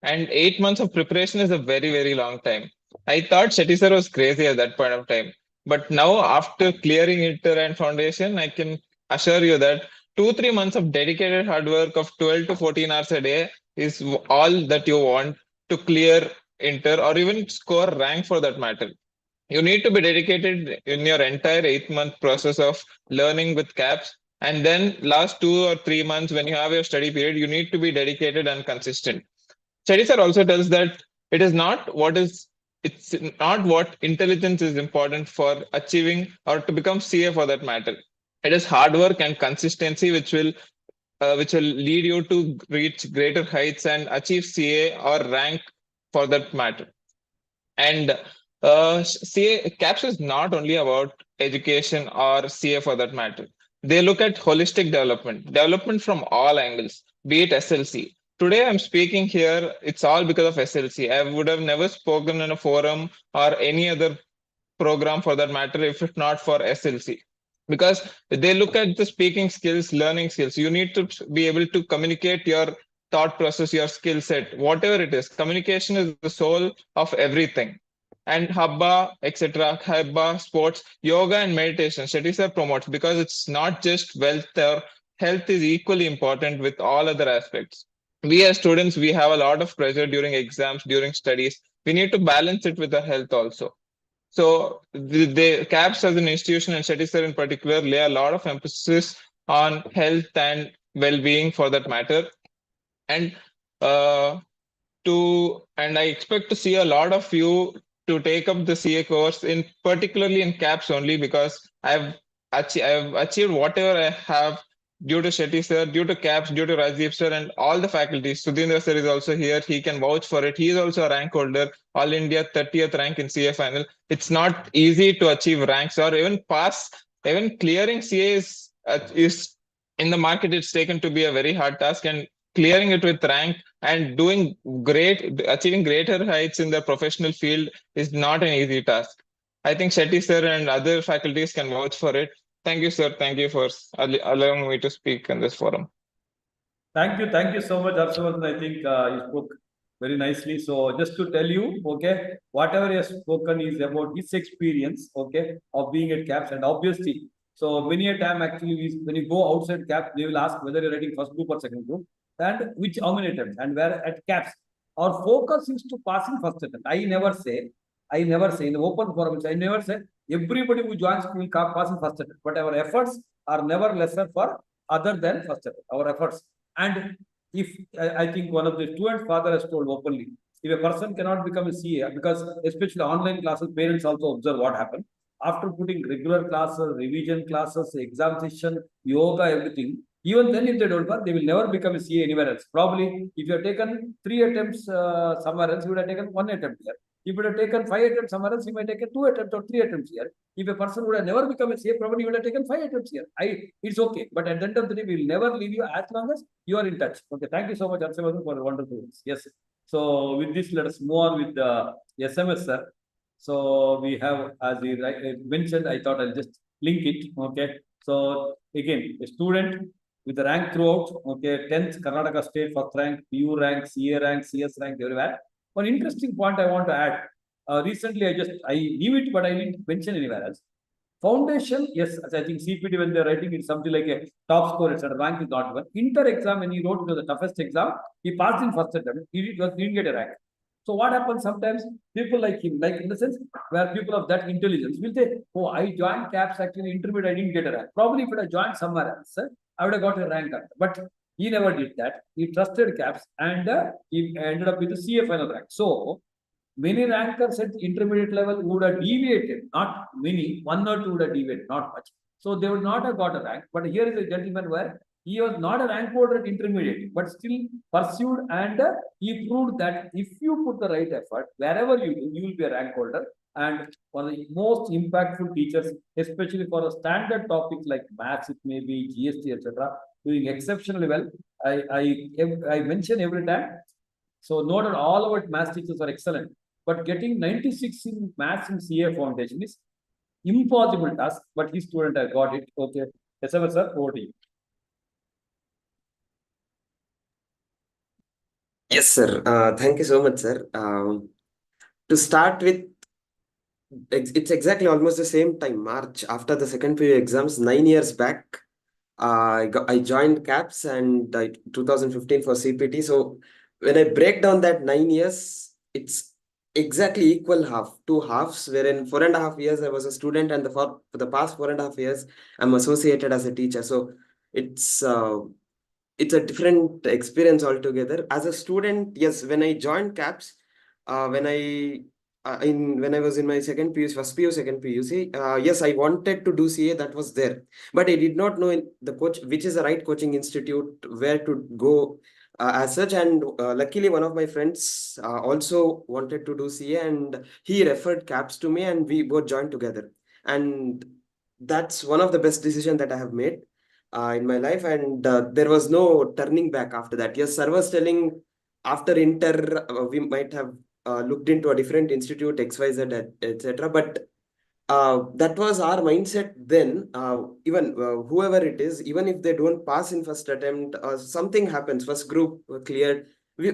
And 8 months of preparation is a very, very long time. I thought Shetty sir was crazy at that point of time. But now, after clearing inter and foundation, I can assure you that 2-3 months of dedicated hard work of 12 to 14 hours a day is all that you want to clear inter or even score rank for that matter. You need to be dedicated in your entire 8-month process of learning with CAPS. And then last 2 or 3 months, when you have your study period, you need to be dedicated and consistent. Chetty sir also tells that it's not what intelligence is important for achieving or to become CA for that matter. It is hard work and consistency which will lead you to reach greater heights and achieve CA or rank for that matter. And CA CAPS is not only about education or CA for that matter. They look at holistic development from all angles, be it SLC. Today I'm speaking here, it's all because of SLC. I would have never spoken in a forum or any other program for that matter if it's not for SLC. Because they look at the speaking skills, learning skills. You need to be able to communicate your thought process, your skill set, whatever it is. Communication is the soul of everything. And Habba, etc., Habba, sports, yoga and meditation, Shetty sir promotes because it's not just wealth or health is equally important with all other aspects. We as students, we have a lot of pressure during exams, during studies. We need to balance it with our health also. So the CAPS as an institution and Shetty sir in particular lay a lot of emphasis on health and well-being for that matter. And I expect to see a lot of you to take up the CA course particularly in CAPS only because I've achieved whatever I have due to Shetty sir, due to CAPS, due to Rajdeep sir and all the faculties. Sudhindra sir is also here. He can vouch for it. He is also a rank holder, All India 30th rank in CA final. It's not easy to achieve ranks or even pass. Even clearing CA is in the market, it's taken to be a very hard task, and clearing it with rank and achieving greater heights in the professional field is not an easy task. I think Shetty sir and other faculties can vouch for it. Thank you, sir. Thank you for allowing me to speak in this forum. Thank you so much, Harshvardhan. I think you spoke very nicely. So just to tell you, okay, whatever you have spoken is about his experience, okay, of being at CAPS, and obviously, so many a time actually when you go outside CAPS, they will ask whether you're writing first group or second group, and how many attempts, and where at CAPS, our focus is to passing first attempt. I never say in the open forum, I never say everybody who joins will pass in first attempt, but our efforts are never lesser for other than first attempt, our efforts. And if I think one of the students' father has told openly, if a person cannot become a CA, because especially online classes, parents also observe what happened. After putting regular classes, revision classes, exam session, yoga, everything, even then if they don't work, they will never become a CA anywhere else. Probably if you have taken 3 attempts somewhere else, you would have taken 1 attempt here. If you would have taken 5 attempts somewhere else, you might take 2 attempts or 3 attempts here. If a person would have never become a CA, probably you would have taken 5 attempts here. It's okay. But at the end of the day, we will never leave you as long as you are in touch. Okay. Thank you so much, Harshvardhan, for the wonderful words. Yes. So with this, let us move on with the SMS, sir. So we have, as he mentioned, I thought I'll just link it. Okay. So again, a student with the rank throughout, okay, 10th Karnataka State, first rank, PU rank, CA rank, CS rank, everywhere. One interesting point I want to add. Recently, I knew it, but I didn't mention anywhere else. Foundation, yes, I think CPT, when they're writing, it's something like a top score, etc. Rank is not given. Inter exam, when he wrote the toughest exam, he passed in first attempt. He didn't get a rank. So what happens sometimes, people like him, like in the sense where people of that intelligence will say, oh, I joined CAPS actually intermediate, I didn't get a rank. Probably if I joined somewhere else, I would have got a rank. But he never did that. He trusted CAPS and he ended up with a CA final rank. So many rankers at intermediate level would have deviated, not many, 1 or 2 would have deviated, not much. So they would not have got a rank. But here is a gentleman where he was not a rank holder at intermediate, but still pursued, and he proved that if you put the right effort, wherever you do, you will be a rank holder. And one of the most impactful teachers, especially for a standard topics like maths, it may be GST, etc., doing exceptionally well. I mention every time. So note that all our maths teachers are excellent, but getting 96 in maths in CA foundation is impossible task. But his student has got it. Okay, SMS sir, over to you. Yes, sir. Thank you so much, sir. To start with, it's exactly almost the same time, March, after the second PU exams, 9 years back. I joined CAPS and 2015 for CPT. So when I break down that 9 years, it's exactly equal half, two halves, wherein 4.5 years I was a student, and for the past 4.5 years I'm associated as a teacher. So it's it's a different experience altogether. As a student, yes, when I joined CAPS, when I was in my second PUC, first PU, second PUC, yes, I wanted to do CA. That was there, but I did not know in the coach which is the right coaching institute, where to go as such. And luckily, one of my friends also wanted to do CA, and he referred CAPS to me, and we both joined together. And that's one of the best decisions that I have made in my life, and there was no turning back after that. Yes, sir was telling after inter we might have looked into a different institute, XYZ, etc. But that was our mindset then. Even whoever it is, even if they don't pass in first attempt, something happens, first group cleared. We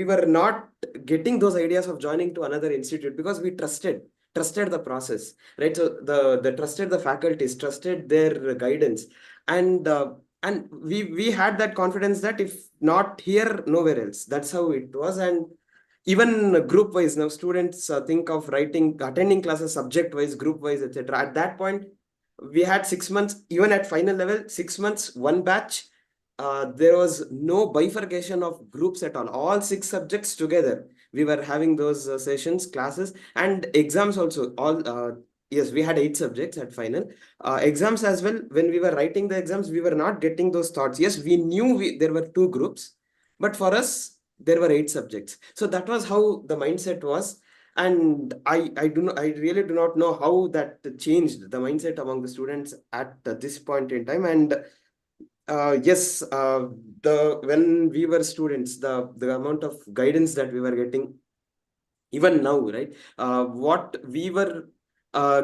were not getting those ideas of joining to another institute because we trusted the process, right? So the trusted the faculties, trusted their guidance, and we had that confidence that if not here, nowhere else. That's how it was. And even group wise, now students think of attending classes subject wise, group wise, etc. At that point, we had 6 months, even at final level, 6 months, one batch. There was no bifurcation of groups at all 6 subjects together. We were having those sessions, classes, and exams also. Yes, we had 8 subjects at final. Exams as well. When we were writing the exams, we were not getting those thoughts. Yes, we knew there were 2 groups, but for us, there were 8 subjects. So that was how the mindset was. And I really do not know how that changed the mindset among the students at this point in time. And yes, when we were students, the amount of guidance that we were getting, even now, right? What we were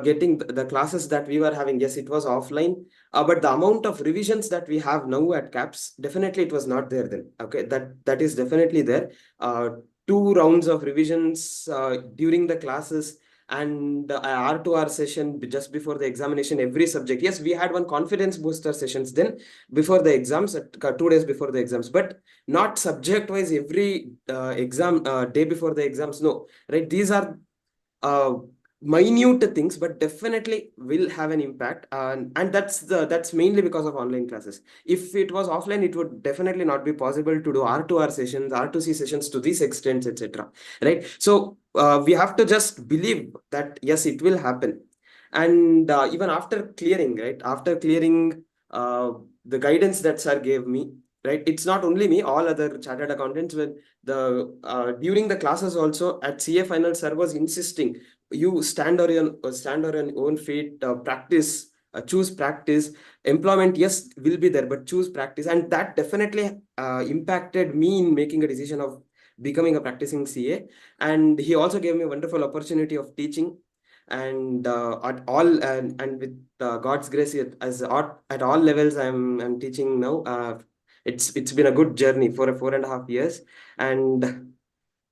getting, the classes that we were having, yes, it was offline, but the amount of revisions that we have now at CAPS, definitely it was not there then. Okay, that is definitely there. 2 rounds of revisions during the classes, and R2R session just before the examination, every subject. Yes, we had one confidence booster sessions then before the exams, 2 days before the exams, but not subject wise every exam day before the exams. No, right? These are minute things, but definitely will have an impact. And that's mainly because of online classes. If it was offline, it would definitely not be possible to do R2R sessions, R2C sessions to this extent, etc. Right? So we have to just believe that yes, it will happen. And even after clearing, right? After clearing the guidance that sir gave me, right? It's not only me, all other chartered accountants, when during the classes also at CA final, sir was insisting, you stand on your own feet, practice, choose practice. Employment, yes, will be there, but choose practice. And that definitely impacted me in making a decision of becoming a practicing CA. And he also gave me a wonderful opportunity of teaching. And at all, and with God's grace, at all levels, I'm teaching now. It's been a good journey for 4.5 years. And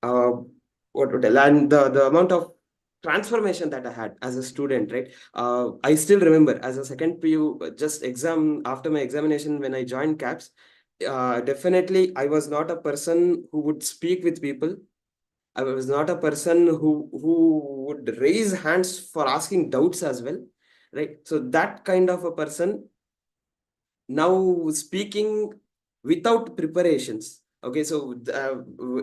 what would I, and the amount of transformation that I had as a student, right? I still remember as a second PU, just after my examination, when I joined CAPS, definitely I was not a person who would speak with people. I was not a person who would raise hands for asking doubts as well, right? So that kind of a person, now speaking without preparations. Okay, so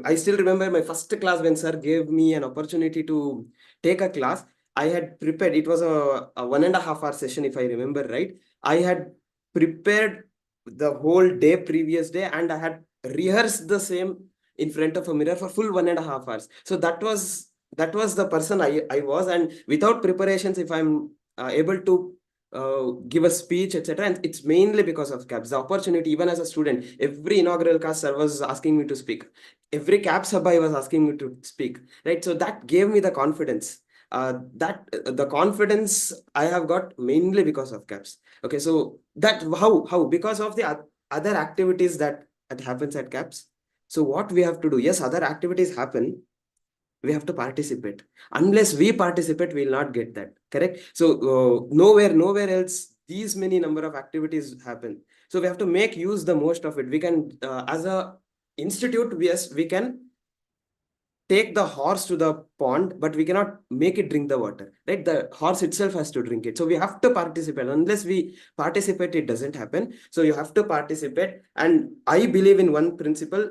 I still remember my first class when sir gave me an opportunity to take a class. I had prepared, it was a 1.5 hour session, if I remember right. I had prepared the whole day, previous day, and I had rehearsed the same in front of a mirror for full 1.5 hours. So that was the person I was. And without preparations, if I'm able to give a speech, etc. And it's mainly because of CAPS. The opportunity, even as a student, every inaugural class, sir was asking me to speak. Every CAPS Sabha was asking me to speak, right? So that gave me the confidence. The confidence I have got mainly because of CAPS. Okay, so that how because of the other activities that happens at CAPS. So what we have to do? Yes, other activities happen. We have to participate. Unless we participate, we will not get that. Correct? So nowhere else these many number of activities happen. So we have to make use the most of it. We can, as a institute, yes, we can take the horse to the pond, but we cannot make it drink the water, right? The horse itself has to drink it. So we have to participate. Unless we participate, it doesn't happen. So you have to participate. And I believe in one principle: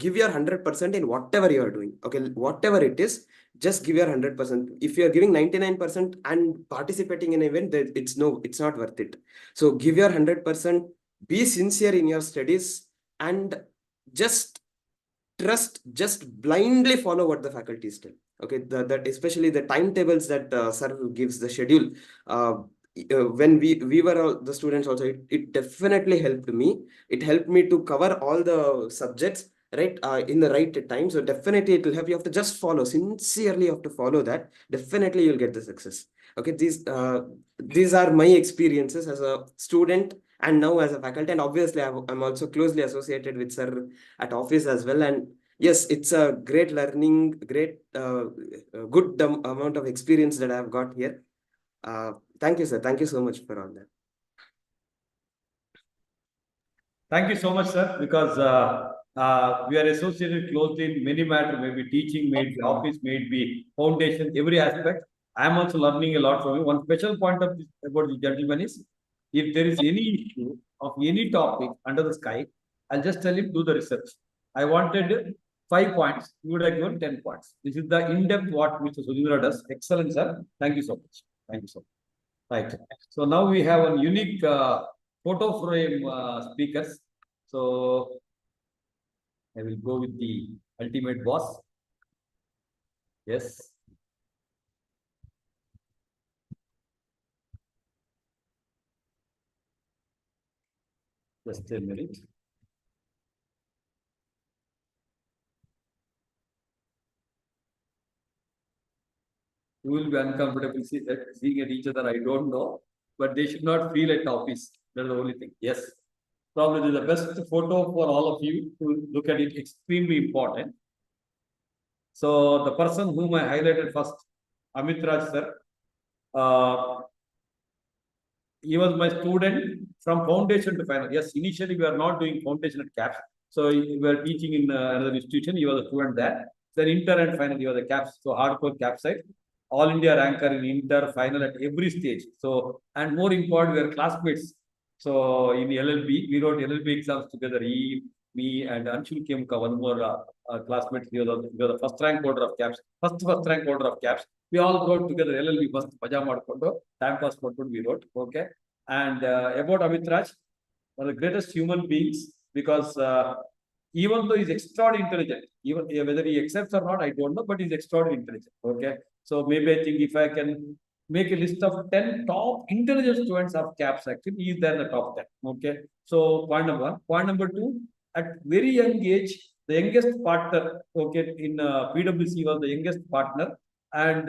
give your 100% in whatever you are doing. Okay, whatever it is, just give your 100%. If you are giving 99% and participating in an event, then it's not worth it. So give your 100%. Be sincere in your studies and just blindly follow what the faculties tell. Okay, that especially the timetables that sir gives, the schedule. When we were all the students also, it definitely helped me. It helped me to cover all the subjects right in the right time. So definitely it will help. You have to just follow sincerely. You have to follow that. Definitely you'll get the success. Okay, these are my experiences as a student and now as a faculty, and obviously I'm also closely associated with sir at office as well. And yes, it's a great learning, great good amount of experience that I've got here. Thank you, sir. Thank you so much for all that. Thank you so much, sir, because we are associated closely in many matters, maybe teaching, maybe office, maybe foundation, every aspect. I am also learning a lot from you. One special point of this about the gentleman is, if there is any issue of any topic under the sky, I'll just tell him, do the research. I wanted 5 points, you would have given 10 points. This is the in-depth what Mr. Sudhindra does. Excellent, sir. Thank you so much. Thank you so much. Right. So now we have a unique photo frame speakers. So I will go with the ultimate boss. Yes. Just a minute. You will be uncomfortable seeing at each other. I don't know, but they should not feel at office. That's the only thing. Yes. Probably the best photo for all of you to look at it. Extremely important. So the person whom I highlighted first, Amit Raj sir, he was my student from foundation to final. Yes, initially we are not doing foundation at CAPS. So we were teaching in another institution. He was a student there. Then inter and final, he was a CAPS. So hardcore CAPS side. All India ranker in inter, final at every stage. So, and more important, we are classmates. So in LLB, we wrote LLB exams together. He, me, and Anshul Kemka, one more classmate. He was the first rank holder of CAPS. First rank holder of CAPS. We all wrote together LLB first. Pajama time pass we wrote. Okay. And about Amit Raj, one of the greatest human beings, because even though he's extraordinarily intelligent, even whether he accepts or not, I don't know, but he's extraordinarily intelligent. Okay. So maybe I think if I can make a list of 10 top intelligent students of CAPS, actually, he is there in the top 10. Okay. So point number one. Point number two, at very young age, the youngest partner, okay, in PwC was the youngest partner. And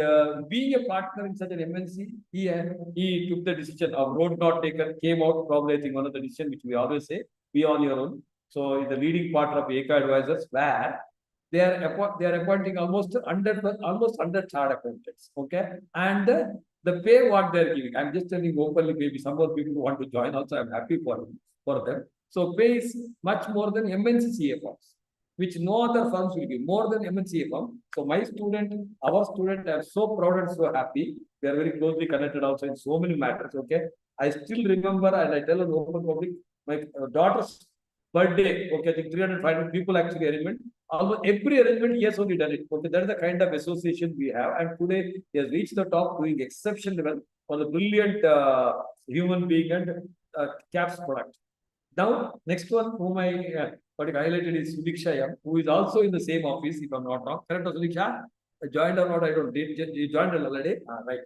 being a partner in such an MNC, he took the decision of road not taken, came out, probably I think one of the decisions which we always say, be on your own. So in the leading partner of Eka Advisors, where they are appointing almost 100 chartered accountants. Okay. And the pay what they are giving, I'm just telling openly, maybe some more people who want to join also, I'm happy for them. So pay is much more than MNC CA firms, which no other firms will give, more than MNC firm. So my student, our student, I'm so proud and so happy. We are very closely connected also in so many matters. Okay. I still remember, and I tell an open public, my daughter's birthday, okay, I think 300-500 people actually arrangement. Almost every arrangement he has only done it. Okay, that is the kind of association we have. And today he has reached the top, doing exceptionally well for the brilliant human being and CAPS product. Now, next one whom I highlighted is Sudiksha, who is also in the same office, if I'm not wrong. Correct, Sudiksha? Joined or not, I don't know. You joined already? Right.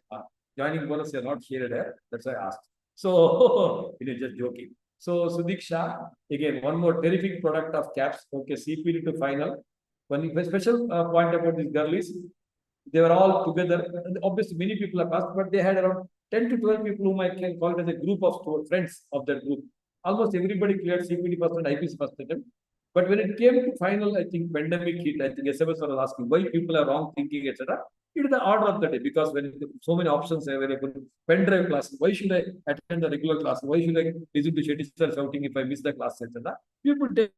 Joining bonus, you're not shared there. That's why I asked. So, it is just joking. So, Sudiksha, again, one more terrific product of CAPS. Okay, CPD to final. One special point about this girl is, they were all together. And obviously, many people have asked, but they had around 10 to 12 people whom I can call it as a group of friends of that group. Almost everybody cleared CPD first and IPC first attempt. But when it came to final, I think pandemic hit. I think SMS was asking why people are wrong thinking, etc. It is the order of the day, because when so many options are available, pen drive class, why should I attend the regular class? Why should I listen to Shetty sir shouting if I miss the class, etc.? People take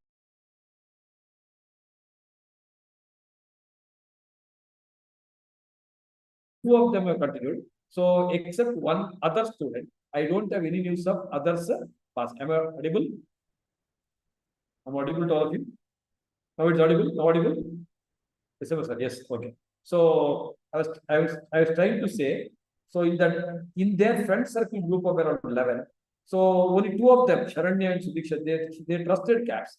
two of them have continued. So except one other student, I don't have any news of others pass. Am I audible? I'm audible to all of you. Now it's audible. Now audible. Yes, sir. Yes. Okay. So I was trying to say. So in their friend circle group of around 11. So only two of them, Sharanya and Sudiksha, they trusted CAPS.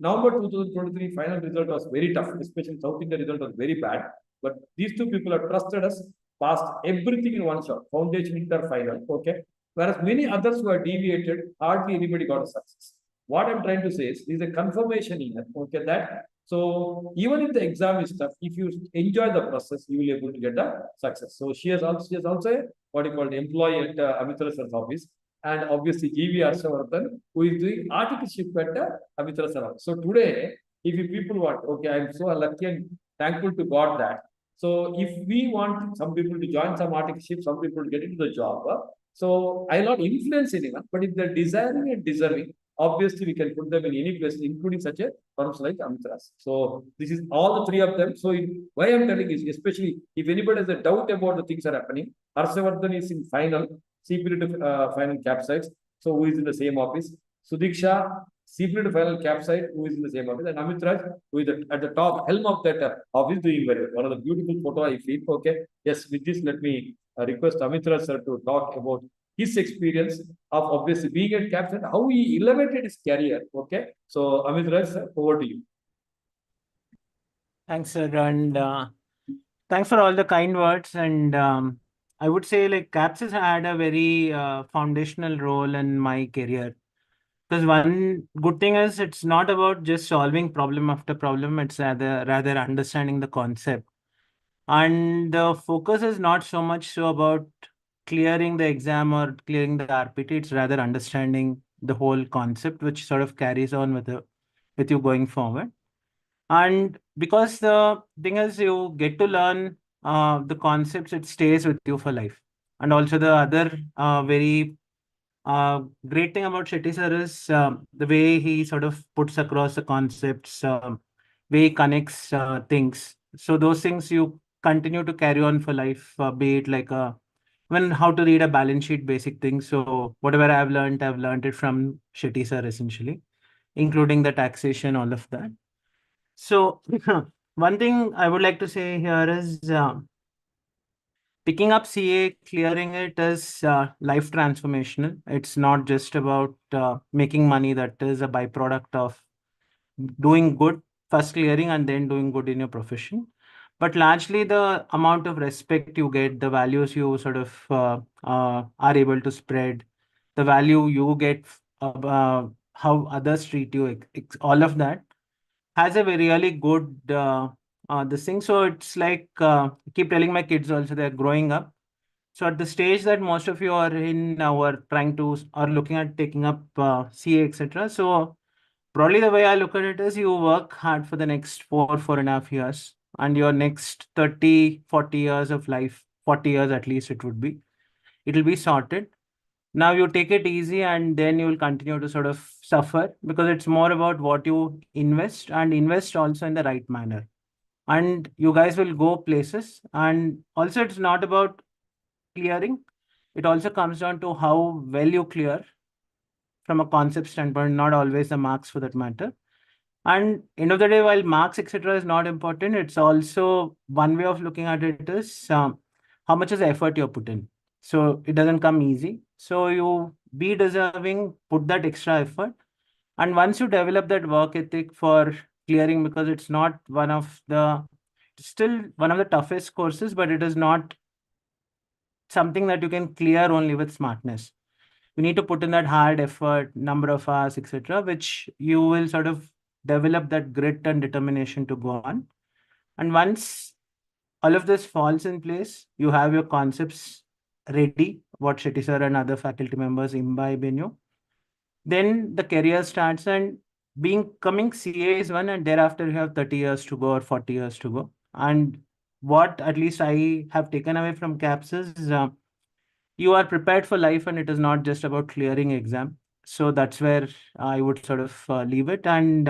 November 2023 final result was very tough, especially South India result was very bad. But these two people have trusted us, passed everything in one shot, foundation, inter, final. Okay. Whereas many others who have deviated, hardly anybody got a success. What I'm trying to say is a confirmation here. Okay, that so even if the exam is tough, if you enjoy the process, you will be able to get a success. So she has also a, what you call the employee at Amitra sir's office, and obviously GV Arshavardhan, who is doing articleship at Amitra sir. So today, if you people want, okay, I'm so lucky and thankful to God that. So if we want some people to join some articleship, some people to get into the job. So I'll not influence anyone, but if they're desiring and deserving, obviously we can put them in any place, including such a firms like Amitras. So this is all the three of them. So why I'm telling is, especially if anybody has a doubt about the things are happening, Harshavardhan is in final, CPD to final capsites, so who is in the same office. Sudiksha, CPD to final capsite, who is in the same office, and Amitraj, who is at the top helm of that office, doing very well. One of the beautiful photo I feel. Okay, yes, with this, let me request Amitraj sir to talk about his experience of obviously being at CAPS and how he elevated his career. Okay, so Amitraj sir, over to you. Thanks, sir, and thanks for all the kind words. And I would say like CAPS has had a very foundational role in my career. Because one good thing is it's not about just solving problem after problem, it's rather understanding the concept. And the focus is not so much so about clearing the exam or clearing the RPT, it's rather understanding the whole concept, which sort of carries on with you going forward. And because the thing is you get to learn the concepts, it stays with you for life. And also the other very great thing about Shetty sir is the way he sort of puts across the concepts, way he connects things. So those things you continue to carry on for life, be it like when how to read a balance sheet, basic things. So whatever I've learned it from Shetty sir essentially, including the taxation, all of that. So one thing I would like to say here is picking up CA, clearing it is life transformational. It's not just about making money. That is a byproduct of doing good, first clearing and then doing good in your profession. But largely the amount of respect you get, the values you sort of are able to spread, the value you get, how others treat you, all of that has a very really good this thing. So it's like keep telling my kids also they're growing up. So at the stage that most of you are in now are trying to or looking at taking up CA, etc. So broadly the way I look at it is you work hard for the next 4.5 years and your next 30-40 years of life, 40 years at least it'll be sorted. Now you take it easy and then you will continue to sort of suffer because it's more about what you invest and invest also in the right manner. And you guys will go places. And also it's not about clearing. It also comes down to how well you clear from a concept standpoint, not always the marks for that matter. And end of the day, while marks, etc. is not important, it's also one way of looking at it is how much is the effort you put in. So it doesn't come easy. So you be deserving, put that extra effort. And once you develop that work ethic for clearing, because it's not still one of the toughest courses, but it is not something that you can clear only with smartness. You need to put in that hard effort, number of hours, etc., which you will sort of develop that grit and determination to go on. And once all of this falls in place, you have your concepts ready, what Shetty sir and other faculty members imbibe in you. Then the career starts, and coming CA is one, and thereafter you have 30 years to go or 40 years to go. And what at least I have taken away from CAPS is you are prepared for life and it is not just about clearing exam. So that's where I would sort of leave it. And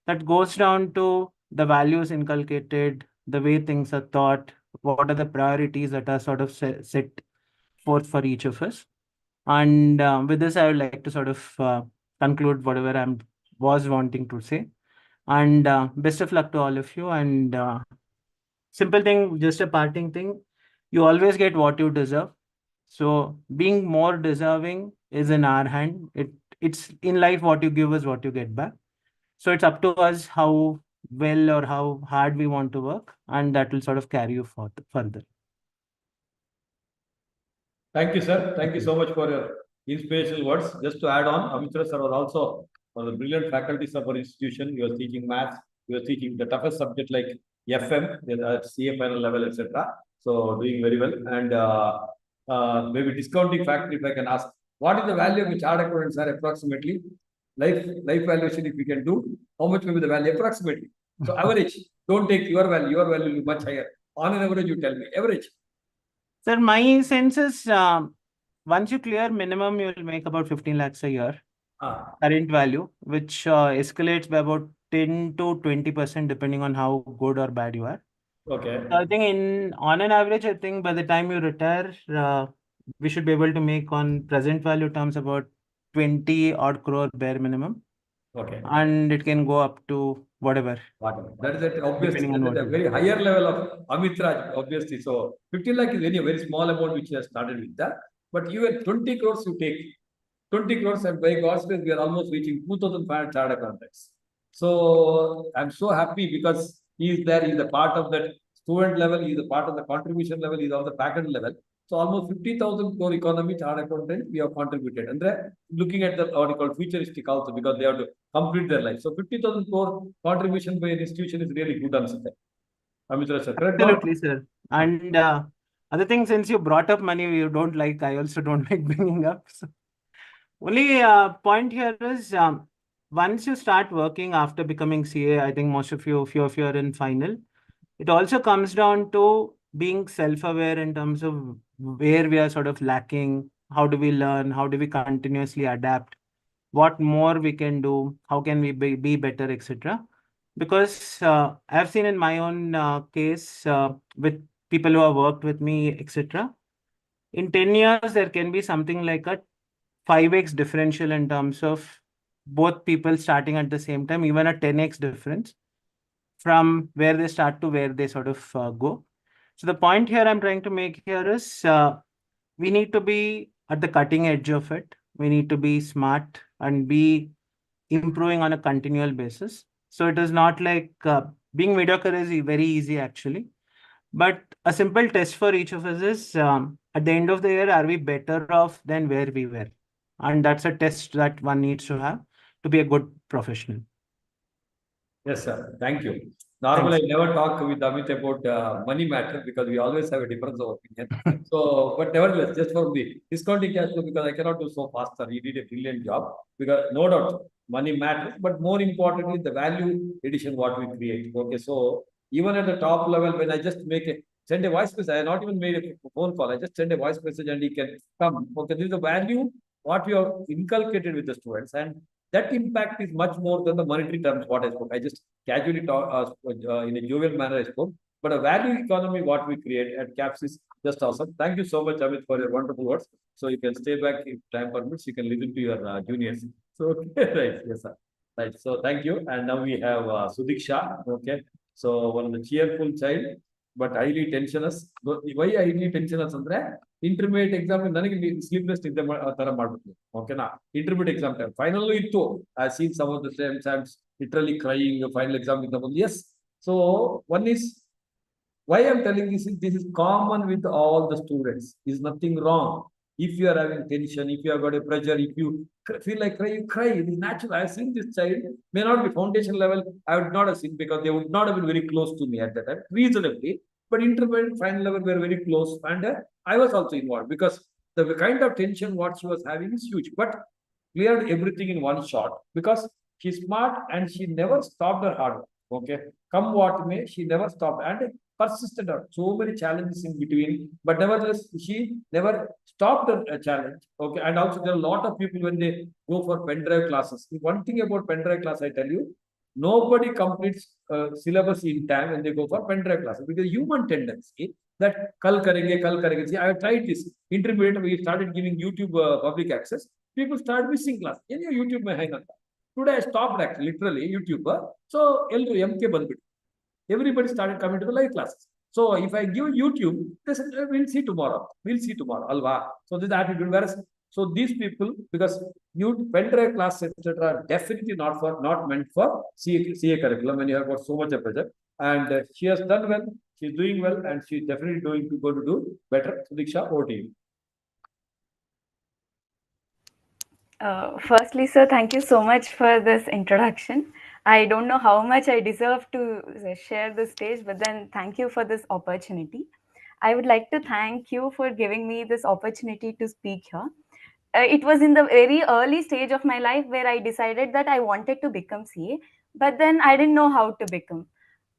that goes down to the values inculcated, the way things are taught, what are the priorities that are sort of set forth for each of us. And with this, I would like to sort of conclude whatever I was wanting to say. And best of luck to all of you. And simple thing, just a parting thing, you always get what you deserve. So being more deserving is in our hand. It's in life, what you give is what you get back. So it's up to us how well or how hard we want to work, and that will sort of carry you further. Thank you, sir. Thank you so much for your inspirational words. Just to add on, Amitra sir was also one of the brilliant faculties of our institution. He was teaching maths. He was teaching the toughest subject like FM, CA final level, etc. So doing very well. And maybe discounting factor, if I can ask, what is the value of a chartered accountant, sir, approximately? Life valuation, if we can do, how much will be the value approximately? So average, don't take your value will be much higher. On an average, you tell me, average. Sir, my sense is once you clear minimum, you will make about 15 lakhs a year. Current value, which escalates by about 10 to 20% depending on how good or bad you are. Okay. So I think on an average, I think by the time you retire, we should be able to make on present value terms about 20 odd crore bare minimum. Okay. And it can go up to whatever. That is it, obviously, Depending on that is a what very higher level of Amit Raj, obviously. So 15 lakh is a very small amount which has started with that. But even 20 crores you take, 20 crores, and by God's grace, we are almost reaching 2,500 chartered accountants. So I'm so happy because he is there, he is a part of that student level, he is a part of the contribution level, he is on the faculty level. So almost 50,000 crore economy chartered accountant we have contributed. And looking at the what you call futuristic also, because they have to complete their life. So 50,000 crore contribution by an institution is really good answer. Amitra sir, correct? Absolutely, sir. And other thing, since you brought up money, you don't like, I also don't like bringing up. So only point here is once you start working after becoming CA, I think most of you, few of you are in final. It also comes down to being self-aware in terms of where we are sort of lacking, how do we learn, how do we continuously adapt, what more we can do, how can we be better, etc. Because I've seen in my own case with people who have worked with me, etc. In 10 years, there can be something like a 5x differential in terms of both people starting at the same time, even a 10x difference from where they start to where they sort of go. So the point here I'm trying to make here is we need to be at the cutting edge of it. We need to be smart and be improving on a continual basis. So it is not like being mediocre is very easy actually. But a simple test for each of us is at the end of the year, are we better off than where we were? And that's a test that one needs to have to be a good professional. Yes, sir. Thank you. Normally, I never talk with Amit about money matter because we always have a difference of opinion. So, but nevertheless, just for the discounting cash flow, because I cannot do so fast, sir. He did a brilliant job because no doubt money matters, but more importantly, the value addition what we create. Okay, so even at the top level, when I just send a voice message, I have not even made a phone call. I just send a voice message and he can come. Okay, this is the value what we have inculcated with the students, and that impact is much more than the monetary terms what I spoke. I just casually talk in a jovial manner I spoke, but a value economy what we create at CAPS is just awesome. Thank you so much, Amit, for your wonderful words. So you can stay back if time permits. You can listen to your juniors. So right, yes, sir. Right. So thank you. And now we have Sudiksha. Okay. So one of the cheerful child, but highly tensionous. Why highly tensionous andre intermediate exam ನನಗೆ sleepless ನಿದ್ದೆ ತರ ಮಾಡ್ಬಿಡ್ತೀನಿ. ಓಕೆನಾ? Intermediate exam time. Final ಇತ್ತು. I seen some of the times literally crying final exam ಇಂದ ಬಂದು. Yes. So one is why I'm telling this is common with all the students. Is nothing wrong. If you are having tension, if you have got a pressure, if you feel like cry, you cry. It is natural. I have seen this child, may not be foundation level. I would not have seen because they would not have been very close to me at that time, reasonably. But intermediate, final level were very close. And I was also involved because the kind of tension what she was having is huge. But cleared everything in one shot because she's smart and she never stopped her hard work. Okay. Come what may, she never stopped. And persistent on so many challenges in between, but nevertheless, she never stopped her challenge. Okay, and also there are a lot of people when they go for pen drive classes. One thing about pen drive class, I tell you, nobody completes syllabus in time when they go for pen drive classes because human tendency that kal karenge. See, I have tried this. Intermediate, we started giving YouTube public access. People start missing class. Any YouTube may hang on. Today I stopped actually, literally YouTube. So MK bandit. Everybody started coming to the live classes. So if I give YouTube, they said, we'll see tomorrow. We'll see tomorrow. Alva. So this attitude. Whereas, so these people, because you pen drive class, etc., are definitely not meant for CA curriculum when you have got so much of pressure. And she has done well. She's doing well, and she's definitely going to do better. Sudiksha, over to you. Firstly, sir, thank you so much for this introduction. I don't know how much I deserve to share the stage, but then thank you for this opportunity. I would like to thank you for giving me this opportunity to speak here. It was in the very early stage of my life where I decided that I wanted to become CA, but then I didn't know how to become.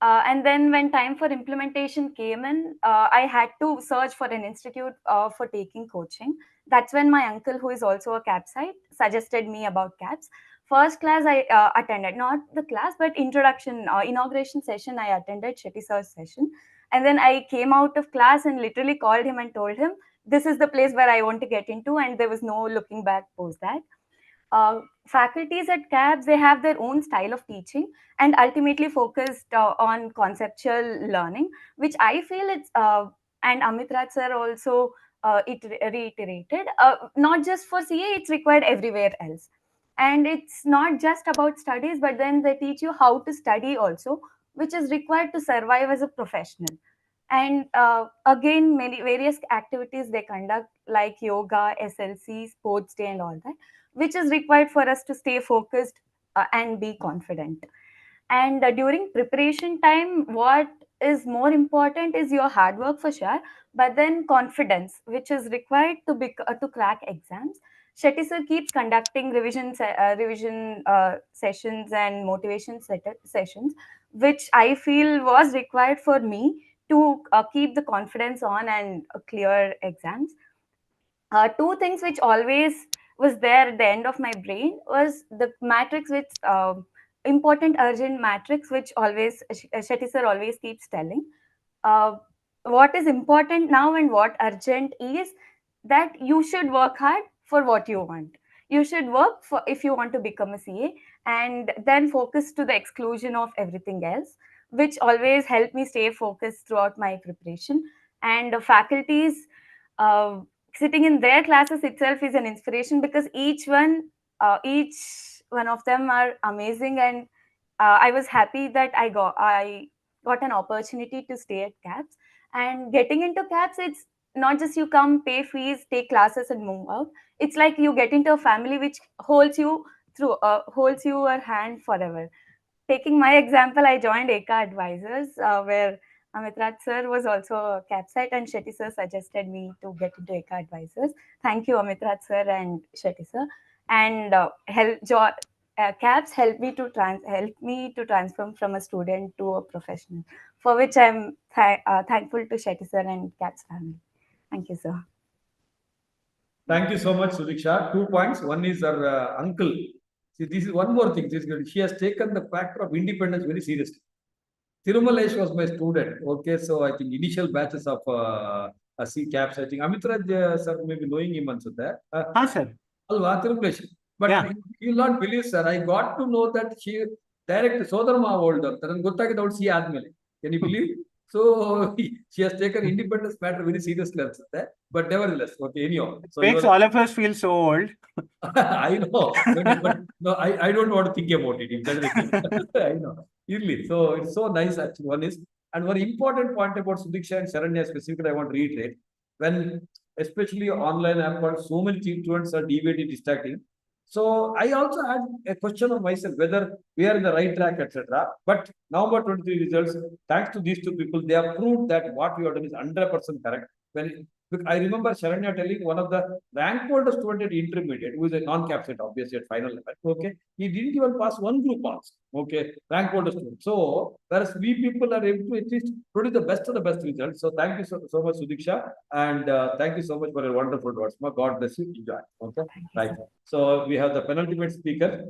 And then when time for implementation came in, I had to search for an institute for taking coaching. That's when my uncle, who is also a CAPsite, suggested me about CAPS. First class I attended, not the class, but inauguration session, I attended Shetty sir's session. And then I came out of class and literally called him and told him, this is the place where I want to get into, and there was no looking back post that. Faculties at CAPS, they have their own style of teaching and ultimately focused on conceptual learning, which I feel it's, and Amit Raj sir also it reiterated, not just for CA, it's required everywhere else. And it's not just about studies, but then they teach you how to study also, which is required to survive as a professional. And again, various activities they conduct like yoga, SLC, sports day and all that, which is required for us to stay focused and be confident. And during preparation time, what is more important is your hard work for sure, but then confidence, which is required to crack exams. Shetty sir keeps conducting revision sessions and motivation sessions, which I feel was required for me to keep the confidence on and clear exams. Two things which always was there at the end of my brain was the matrix, which important urgent matrix, which always Shetty sir always keeps telling. What is important now and what urgent is that you should work hard for what you want. You should work for if you want to become a CA, and then focus to the exclusion of everything else, which always helped me stay focused throughout my preparation. And the faculties sitting in their classes itself is an inspiration, because each one of them are amazing, and I was happy that I got an opportunity to stay at CAPS. And getting into CAPS, it's not just you come, pay fees, take classes and move out. It's like you get into a family which holds you your hand forever. Taking my example, I joined Eka Advisors, where Amit Raj sir was also a CAPsite, and Shetty sir suggested me to get into Eka Advisors. Thank you, Amit Raj sir and Shetty sir. And CAPS helped me to transform from a student to a professional, for which I'm thankful to Shetty sir and CAPS family. Thank you, sir. Thank you so much, Sudiksha. 2 points. One is her uncle. See, this is one more thing. She has taken the factor of independence very seriously. Tirumalesh was my student. Okay, so I think initial batches of CAPS, I think Amit Raj sir may be knowing him also there. Sir. Alva, Tirumalesh. But Yeah. you will not believe, sir. I got to know that she direct Sodarma older. Can you believe? So she has taken independence matter very seriously, but nevertheless, okay, anyhow. So Makes all of us feel so old. I know, but no, I don't want to think about it. I know, really. So it's so nice actually. One important point about Sudiksha and Sharanya specifically, I want to reiterate. When especially online, I've got so many students are deviating, distracting. So I also had a question of myself whether we are in the right track, etc. But November 23 results, thanks to these two people, they have proved that what we have done is 100% correct. I remember Sharanya telling one of the rank holder student at intermediate, who is a non-capsate, obviously at final level. Okay, he didn't even pass one group also. Okay, rank holder student. So whereas we people are able to at least produce the best of the best results. So thank you so much, Sudiksha, and thank you so much for your wonderful words. God bless you. Enjoy. Okay, right. So we have the penultimate speaker.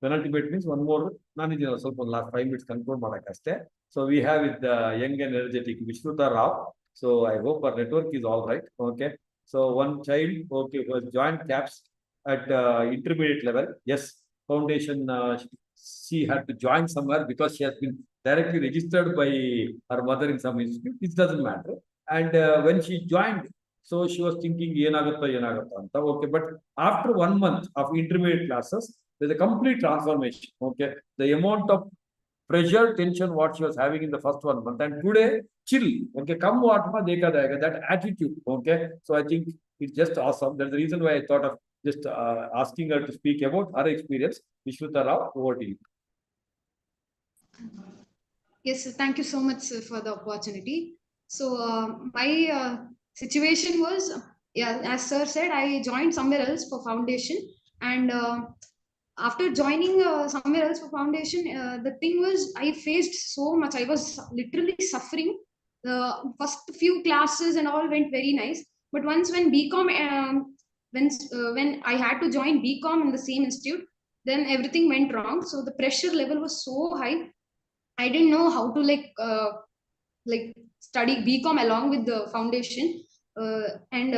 Penultimate means one more. So for last 5 minutes conclude Madagaste. So we have with the young and energetic Vishnuta Rao. So I hope our network is all right. Okay. So one child, okay, who has joined CAPS at intermediate level. Yes, foundation. She had to join somewhere because she has been directly registered by her mother in some institute. It doesn't matter. And when she joined, so she was thinking, Yenagata. Okay, but after 1 month of intermediate classes, there's a complete transformation. Okay, the amount of pressure, tension, what she was having in the first 1 month, and today, chill. Okay, come what ma dekha jayega, that attitude. Okay, so I think it's just awesome. That's the reason why I thought of just asking her to speak about her experience. Vishnuta Rao, over to you. Yes, sir. Thank you so much, sir, for the opportunity. So my situation was, yeah, as sir said, I joined somewhere else for foundation, and after joining somewhere else for foundation, the thing was I faced so much. I was literally suffering. The first few classes and all went very nice, but once when BCom, when I had to join BCom in the same institute, then everything went wrong. So the pressure level was so high. I didn't know how to like study BCom along with the foundation, and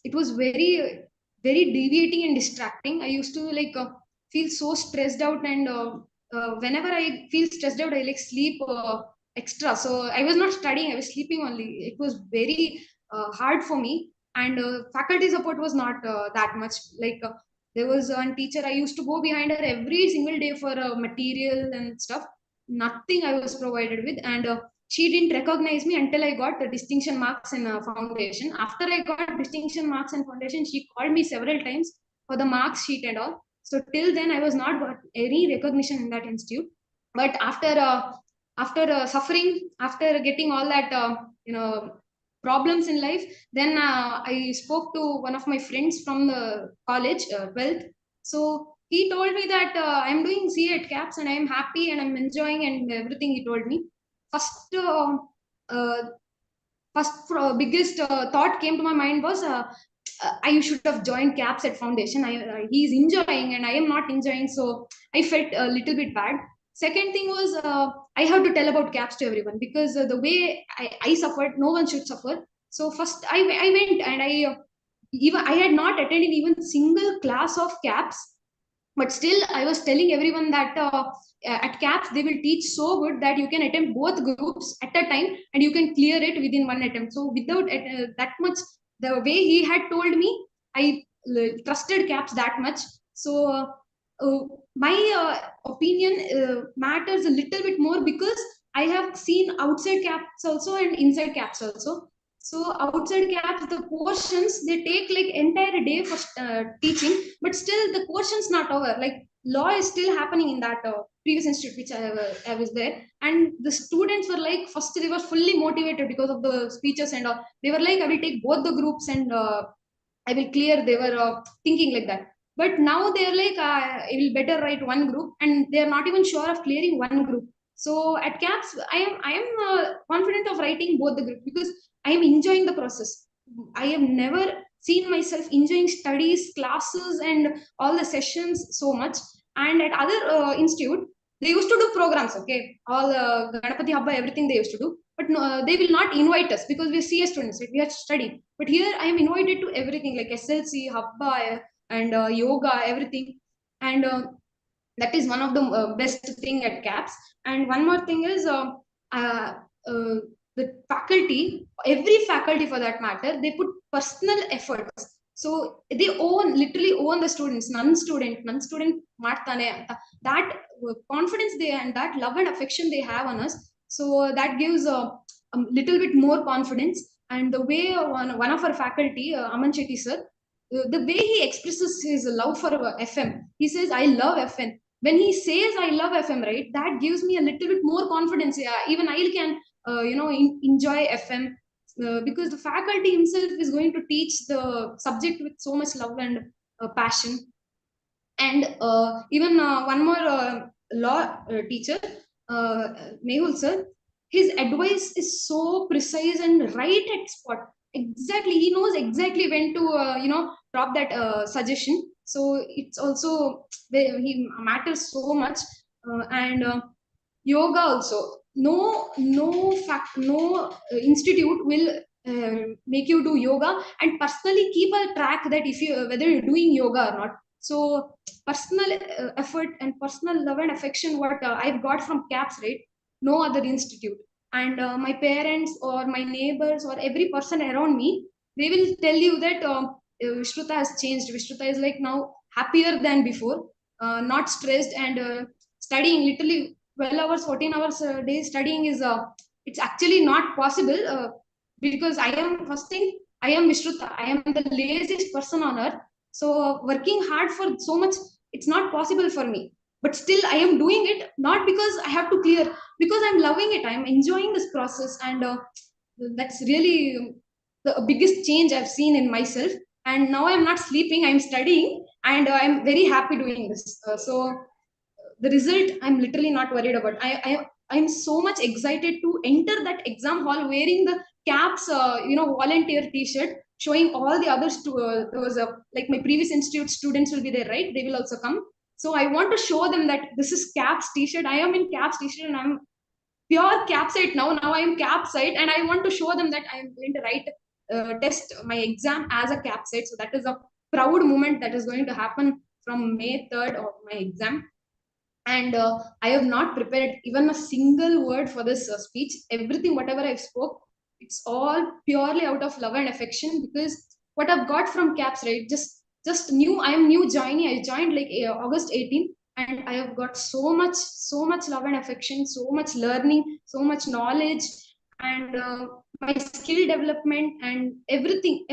it was very deviating and distracting. I used to feel so stressed out, and whenever I feel stressed out, I sleep extra. So I was not studying; I was sleeping only. It was very hard for me, and faculty support was not that much. There was one teacher I used to go behind her every single day for material and stuff. Nothing I was provided with, and she didn't recognize me until I got the distinction marks in foundation. After I got distinction marks in foundation, she called me several times for the marks sheet and all. So till then, I was not got any recognition in that institute. But after suffering, after getting all that problems in life, then I spoke to one of my friends from the college, 12th. So he told me that I'm doing CA at CAPS and I'm happy and I'm enjoying and everything. He told me. First biggest thought came to my mind was I should have joined CAPS at foundation. He's enjoying and I am not enjoying, so I felt a little bit bad. Second thing was I have to tell about CAPS to everyone, because the way I suffered, no one should suffer. So first I went, and I had not attended even single class of CAPS, but still I was telling everyone that at CAPS they will teach so good that you can attempt both groups at a time and you can clear it within one attempt. So without that much, the way he had told me, I trusted CAPS that much. So my opinion matters a little bit more, because I have seen outside CAPS also and inside CAPS also. So outside CAPS, the portions, they take entire day for teaching, but still the portion's not over. Law is still happening in that previous institute which I was there, and the students were first they were fully motivated because of the speeches and all. They were I will take both the groups and I will clear. They were thinking like that. But now they're I will better write one group, and they're not even sure of clearing one group. So at CAPS, I am confident of writing both the groups, because I am enjoying the process. I have never seen myself enjoying studies, classes, and all the sessions so much. And at other institute, they used to do programs, okay? All Ganapati Habba, everything they used to do. But no, they will not invite us because we are CS students, right? We have to study. But here I am invited to everything like SLC, Habba, and yoga, everything. And that is one of the best thing at CAPS. And one more thing is the faculty, every faculty for that matter, they put personal efforts. So they literally own the students, non-student ಮಾಡ್ತಾನೆ. That confidence they and that love and affection they have on us. So that gives a little bit more confidence. And the way one of our faculty, Aman Chetty sir, the way he expresses his love for FM, he says, I love FM. When he says I love FM, right, that gives me a little bit more confidence. Yeah, even I can enjoy FM. because the faculty himself is going to teach the subject with so much love and passion. And even one more law teacher, Mehul sir, his advice is so precise and right at spot. Exactly, he knows exactly when to drop that suggestion. So it's also he matters so much. And yoga also, no institute will make you do yoga and personally keep a track that if you whether you're doing yoga or not. So personal effort and personal love and affection what I've got from CAPS, right? No other institute. And my parents or my neighbors or every person around me, they will tell you that Vishruta has changed. Vishruta is like now happier than before, not stressed, and studying literally 12 hours, 14 hours a day studying is it's actually not possible because I am first thing, I am Vishruta. I am the laziest person on earth. So working hard for so much, it's not possible for me. But still, I am doing it not because I have to clear, because I'm loving it. I'm enjoying this process, and that's really the biggest change I've seen in myself. And now I'm not sleeping; I'm studying, and I'm very happy doing this. So the result, I'm literally not worried about. I'm so much excited to enter that exam hall wearing the CAPS, volunteer T-shirt, showing all the others to those like my previous institute students will be there, right? They will also come. So I want to show them that this is CAPS T-shirt. I am in CAPS T-shirt, and I'm pure CAPSite now. Now I am CAPSite, and I want to show them that I am going to write test my exam as a CAPSite. So that is a proud moment that is going to happen from May 3rd of my exam. And I have not prepared even a single word for this speech. Everything, whatever I've spoke, it's all purely out of love and affection, because what I've got from CAPS, right? Just new. I am new joining. I joined like August 18th, and I have got so much love and affection, so much learning, so much knowledge, and my skill development and everything.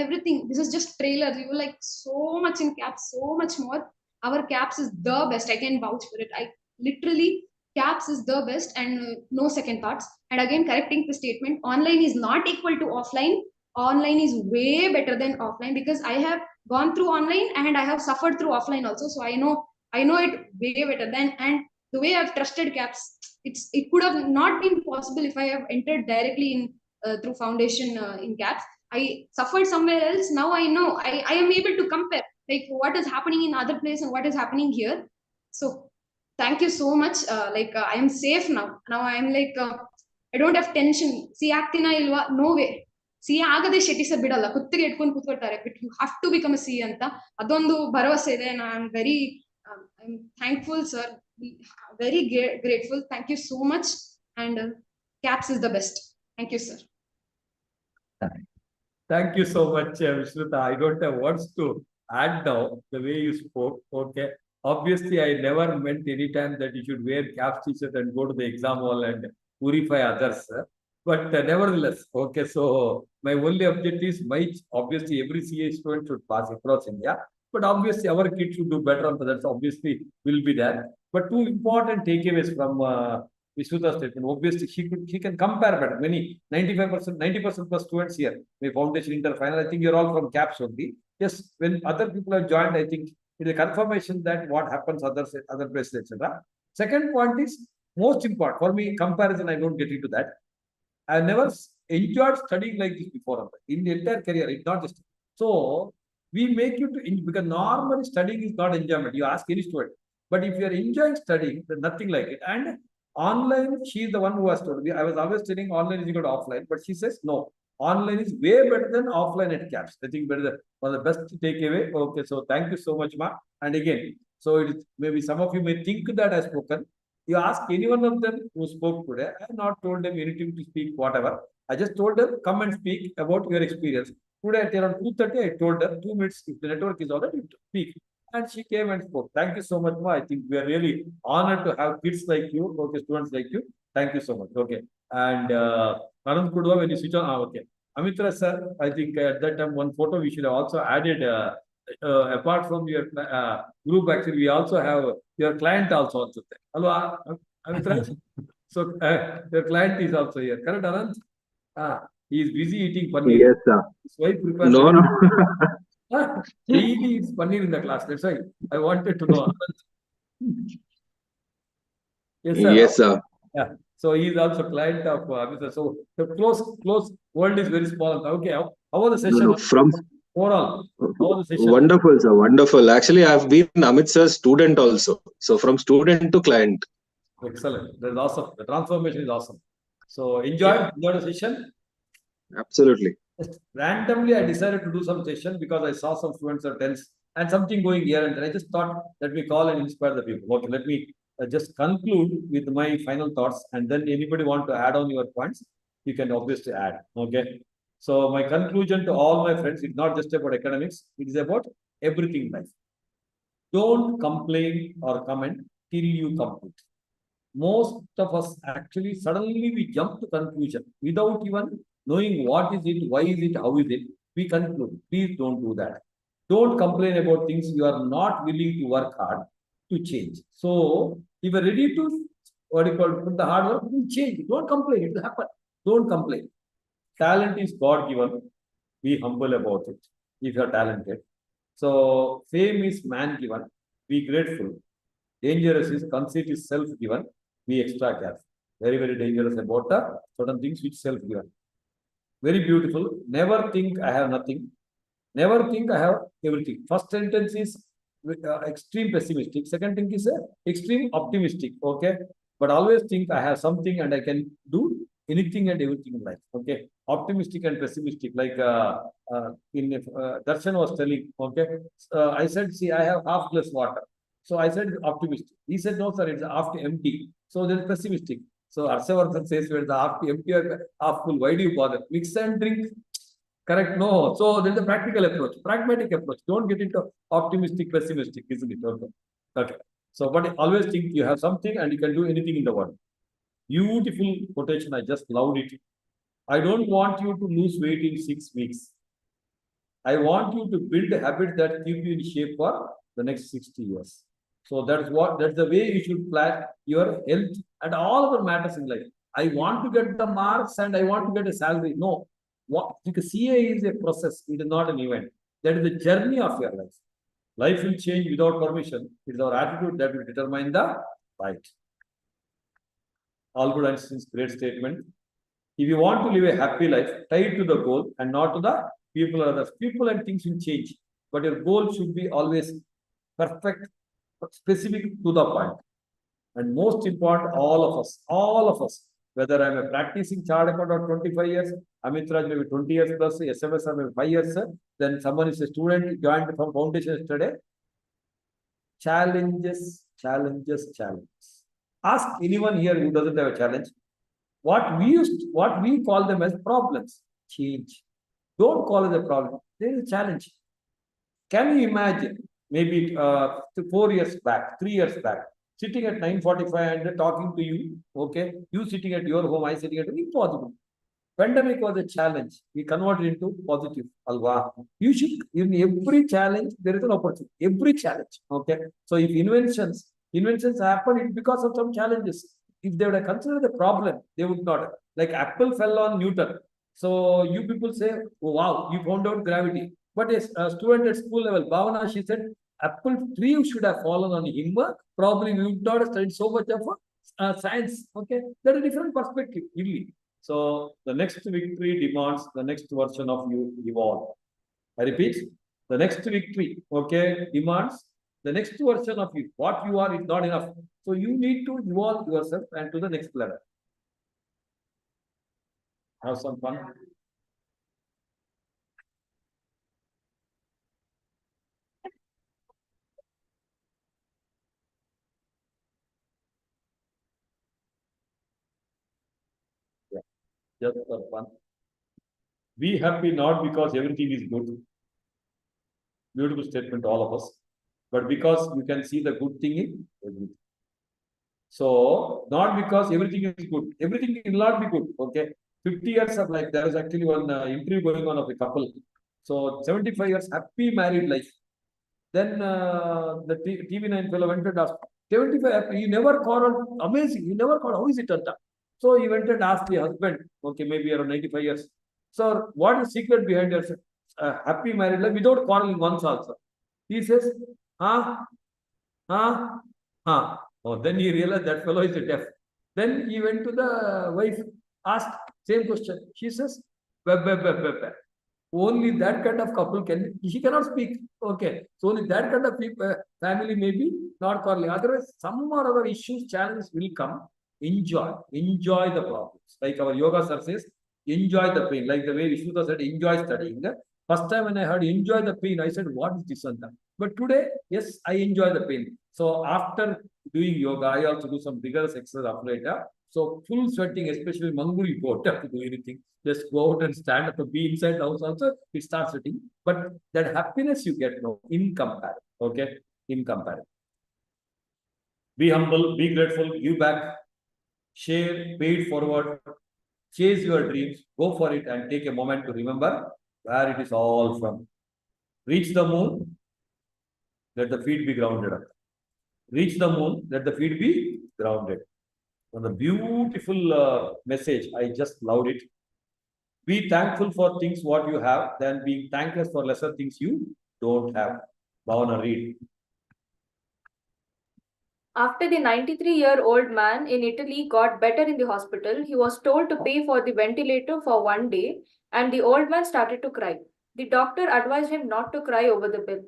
This is just trailer. You like so much in CAPS, so much more. Our CAPS is the best. I can vouch for it. I literally, CAPS is the best, and no second thoughts. And again, correcting the statement, online is not equal to offline. Online is way better than offline, because I have gone through online and I have suffered through offline also. So I know it way better than. And the way I've trusted CAPS, it could have not been possible if I have entered directly in through foundation in CAPS. I suffered somewhere else. Now I know I am able to compare like what is happening in other place and what is happening here. So thank you so much. I am safe now. Now I am like I don't have tension. See, actina ilva? No way. C ಆಗದೆ Shetty sir ಬಿಡಲ್ಲ, ಕುತ್ತಿಗೆ ಇಟ್ಕೊಂಡು ಕೂತ್ಕೊಳ್ತಾರೆ. But you have to become a C ಅಂತ ಅದೊಂದು ಭರವಸೆ ಇದೆ. I am very thankful sir, very grateful. Thank you so much. And CAPS is the best. Thank you, sir. Thank you so much, Vishruta. I don't have words to add now, the way you spoke. Okay. Obviously, I never meant any time that you should wear CAPS T-shirt and go to the exam hall and purify others. But nevertheless, okay, so my only objective is obviously every CA student should pass across India. But obviously, our kids should do better on that. Obviously, will be there. But two important takeaways from Vishruta's statement. Obviously, she can compare better. Many 95%, 90% plus students here, my foundation inter final. I think you're all from CAPS only. Yes, when other people have joined, I think it is a confirmation that what happens other places, etc. Second point is most important for me. Comparison, I don't get into that. I never enjoyed studying like this before in the entire career. It's not just so we make you to because normally studying is not enjoyment. You ask any student, but if you are enjoying studying, there's nothing like it. And online, she is the one who has told me. I was always telling online is equal to offline, but she says no. Online is way better than offline at CAPS. I think better one of the best takeaway. Okay, so thank you so much, Ma. And again, so it is, maybe some of you may think that I have spoken. You ask any one of them who spoke today, I have not told them anything to speak, whatever. I just told them, come and speak about your experience. Today at around 2:30, I told her 2 minutes, if the network is already, to speak. And she came and spoke. Thank you so much, Ma. I think we are really honored to have kids like you, okay, students like you. Thank you so much. Okay. And Anand Kudwa, when you switch on, okay. Amitra sir, I think at that time, one photo we should have also added, apart from your group, actually, we also have your client also. Hello, Amitra. So your client is also here. Correct, Anand? He is busy eating paneer. Yes, sir. His wife prepares. No, no. Daily it's paneer in the class. That's why I wanted to know. Yes, sir. Yes, sir. Yeah. So he is also client of Mr. So the close world is very small. Okay. How was the No, session? no, from Overall, how was the session? wonderful, sir. Wonderful. Actually, I've been Amit sir's student also. So from student to client. Excellent. That's awesome. The transformation is awesome. So enjoy the session. Absolutely. Just randomly, I decided to do some session because I saw some students are tense and something going here, and then I just thought, let me call and inspire the people. Okay, let me just conclude with my final thoughts, and then anybody want to add on your points, you can obviously add. Okay. So my conclusion to all my friends, it's not just about academics, it is about everything in life. Don't complain or comment till you complete. Most of us actually suddenly we jump to conclusion without even knowing what is it, why is it, how is it. We conclude. Please don't do that. Don't complain about things you are not willing to work hard to change. So if you're ready to put the hard work, will change. Don't complain. It will happen. Don't complain. Talent is God given. Be humble about it if you are talented. So fame is man given. Be grateful. Dangerous is conceit is self given. Be extra careful. Very, very dangerous about certain things which self given. Very beautiful. Never think I have nothing. Never think I have everything. First sentence is extreme pessimistic. Second thing is extreme optimistic. Okay. But always think I have something and I can do anything and everything in life. Okay. Optimistic and pessimistic. Like Darshan was telling. Okay. I said, see, I have half glass water. So I said optimistic. He said, no, sir, it's half empty. So there is pessimistic. So Harshavardhan says, when the half empty or half full, why do you bother? Mix and drink. Correct? No. So there's a practical approach, pragmatic approach. Don't get into optimistic, pessimistic, isn't it? Okay. Okay. So, but always think you have something and you can do anything in the world. Beautiful quotation. I just loved it. I don't want you to lose weight in 6 weeks. I want you to build a habit that keep you in shape for the next 60 years. So that's the way you should plan your health and all other matters in life. I want to get the marks and I want to get a salary. No. Because CA is a process, it is not an event. That is the journey of your life. Life will change without permission. It is our attitude that will determine the right. Albert Einstein's great statement. If you want to live a happy life, tie it to the goal and not to the people or others. People and things will change, but your goal should be always perfect, specific to the point. And most important, all of us, whether I'm a practicing chartered accountant for 25 years, Amit Raj maybe 20 years plus, SMS maybe 5 years, then someone is a student, joined from foundation yesterday. Challenges. Ask anyone here who doesn't have a challenge. What we call them as problems. Change. Don't call it a problem. There is a challenge. Can you imagine, maybe 4 years back, 3 years back, sitting at 9:45 and talking to you, okay? You sitting at your home, I sitting at home, impossible. Pandemic was a challenge. We converted into positive. Alva. You should, in every challenge, there is an opportunity. Every challenge. Okay. So if inventions happen, it's because of some challenges. If they would have considered the problem, they would not. Like Apple fell on Newton. So you people say, oh, wow, you found out gravity. But a student at school level, Bhavana, she said, apple tree should have fallen on him. Probably we would not have studied so much of science. Okay. That's a different perspective. Really. So the next victory demands the next version of you evolve. I repeat, the next victory, okay, demands the next version of you. What you are is not enough. So you need to evolve yourself and to the next level. Have some fun. Yeah, just for fun. Be happy not because everything is good. Beautiful statement, all of us. But because you can see the good thing in everything. So, not because everything is good. Everything will not be good. Okay. 50 years of life. There was actually one interview going on of a couple. So, 75 years, happy married life. Then the TV9 fellow went and asked, 75 happy, you never quarreled. Amazing. You never quarreled. How is it done? So, he went and asked the husband, okay, maybe around 95 years. Sir, what is secret behind your happy married life without quarreling once also? He says, huh? Oh, then he realized that fellow is a deaf. Then he went to the wife, asked same question. She says, only that kind of couple can, he cannot speak. Okay. So only that kind of people, family may be not quarreling. Otherwise, some or other issues, challenges will come. Enjoy the problems. Like our yoga sir says, enjoy the pain. Like the way Vishnuta said, enjoy studying. First time when I heard enjoy the pain, I said, what is this and that? But today, yes, I enjoy the pain. So after doing yoga, I also do some vigorous exercise after later. So full sweating, especially Mangu, you don't have to do anything. Just go out and stand up, be inside the house also, it starts sweating. But that happiness you get now, in comparison. Okay? In comparison. Be humble, be grateful, give back, share, pay it forward, chase your dreams, go for it and take a moment to remember where it is all from. Reach the moon, let the feet be grounded. Reach the moon, let the feet be grounded. And the beautiful message, I just loved it. Be thankful for things what you have, than being thankless for lesser things you don't have. Bhavana, read. After the 93-year-old man in Italy got better in the hospital, he was told to pay for the ventilator for 1 day, and the old man started to cry. The doctor advised him not to cry over the bill.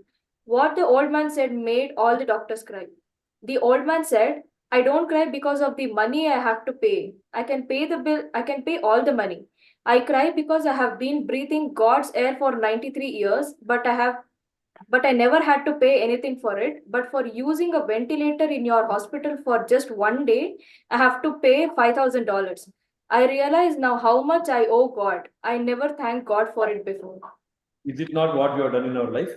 What the old man said made all the doctors cry. The old man said, I don't cry because of the money I have to pay. I can pay the bill, I can pay all the money. I cry because I have been breathing God's air for 93 years, but I never had to pay anything for it. But for using a ventilator in your hospital for just 1 day, I have to pay $5,000. I realize now how much I owe God. I never thanked God for it before. Is it not what we have done in our life?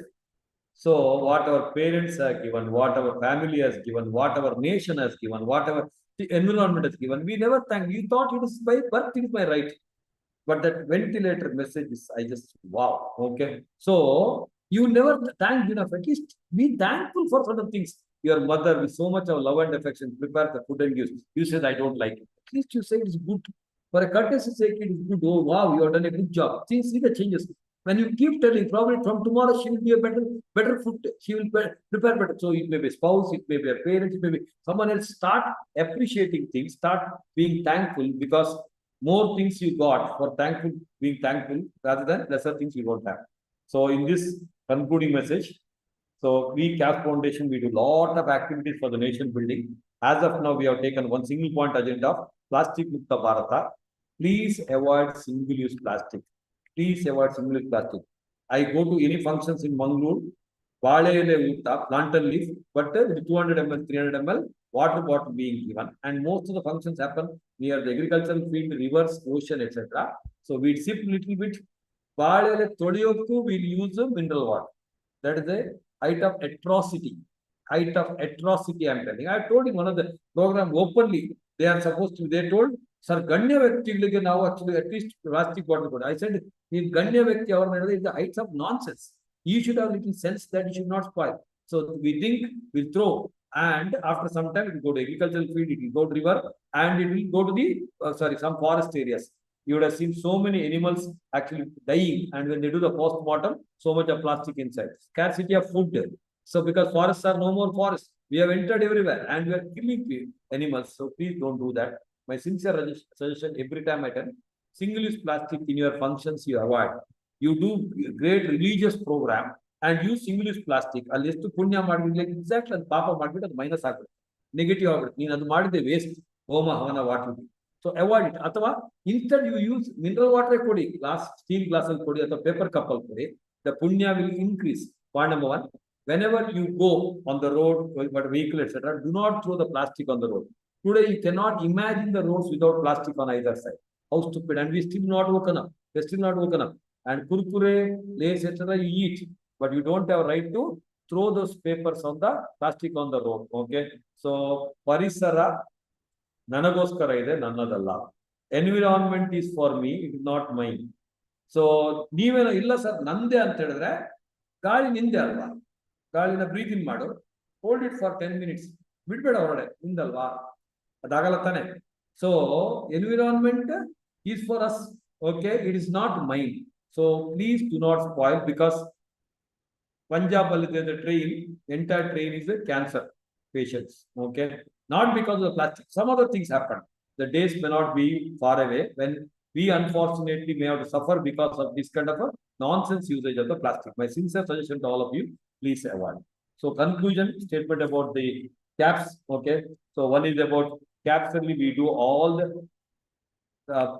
So what our parents have given, what our family has given, what our nation has given, whatever the environment has given, we never thank. You thought it is by birth, it is my right. But that ventilator message is, I just, wow. Okay. So you never thank enough. At least be thankful for certain things. Your mother, with so much of love and affection, prepares the food and gives. You said, I don't like it. At least you say it's good. For a courtesy sake, it is good. Oh, wow, you have done a good job. See the changes. When you keep telling, probably from tomorrow she will be a better food. She will prepare better. So it may be a spouse, it may be a parent, it may be someone else. Start appreciating things. Start being thankful, because more things you got for being thankful rather than lesser things you don't have. So in this concluding message, so we CAS Foundation, we do a lot of activities for the nation building. As of now, we have taken one single point agenda of Plastic Mukta Bharata. Please avoid single-use plastic. Please avoid single-use plastic. I go to any functions in Mangalore, plantain leaf, but with 200 ml, 300 ml, water bottle being given. And most of the functions happen near the agricultural field, rivers, ocean, etc. So we sip little bit. We'll use mineral water. That is the height of atrocity. Height of atrocity, I'm telling. I told in one of the program openly, they are supposed to, they told, Sir, Ganya Vyakti now actually at least plastic bottle. I said, in Ganya Vyakti, is the heights of nonsense. You should have little sense that you should not spoil. So we think we'll throw, and after some time it will go to agricultural field, it will go to river, and it will go to the some forest areas. You would have seen so many animals actually dying, and when they do the post-mortem, so much of plastic inside. Scarcity of food. So because forests are no more forests, we have entered everywhere and we are killing animals. So please don't do that. My sincere suggestion, every time I can, single-use plastic in your functions you avoid. You do great religious program and use single-use plastic. I'll just punya like exactly and papa minus negative. Waste. Water. So avoid it. Instead you use mineral water glass, steel glass or paper cup. The punya will increase. Point number one. Whenever you go on the road, vehicle, etc., do not throw the plastic on the road. Today, you cannot imagine the roads without plastic on either side. How stupid. And we still not woken up. We're still not woken up. And kurkure, lace, etc., you eat. But you don't have a right to throw those papers on the plastic on the road. Okay. So, parisara, nanagoskara ide, nannadalla. Environment is for me, it is not mine. So, neevena illa sir, nande antedre, gali ninde alva. Galina breathe in mado, hold it for 10 minutes. Bidbeda horade, indalva. So, environment is for us. Okay, it is not mine. So please do not spoil because Punjab, the train, entire train is a cancer patients. Okay, not because of the plastic. Some other things happen. The days may not be far away when we unfortunately may have to suffer because of this kind of a nonsense usage of the plastic. My sincere suggestion to all of you, please avoid. So conclusion statement about the caps. Okay, so one is about caps. Only we do all the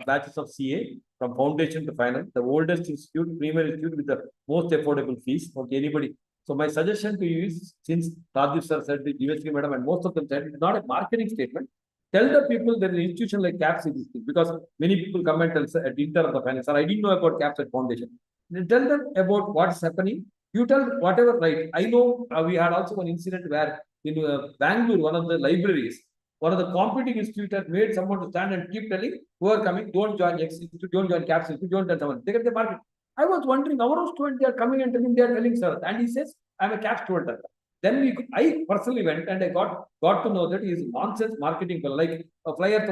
batches of CA from foundation to final, the oldest institute, premier institute with the most affordable fees. Okay, anybody. So my suggestion to you is, since Rajiv sir said, the GST madam and most of them said, it's not a marketing statement. Tell the people that an institution like CAPS exists, because many people come and tell at the inter of the finance, sir, I didn't know about CAPS at foundation. Then tell them about what's happening. You tell whatever, right? I know we had also one incident where in Bangalore, one of the libraries, one of the competing institute had made someone to stand and keep telling, who are coming, don't join X institute, don't join CAPS institute, don't tell someone. They get the market. I was wondering, our students, they are coming and telling, they are telling, sir. And he says, I'm a CAPS student. Then I personally went and I got to know that he is nonsense marketing fellow, like a flyer.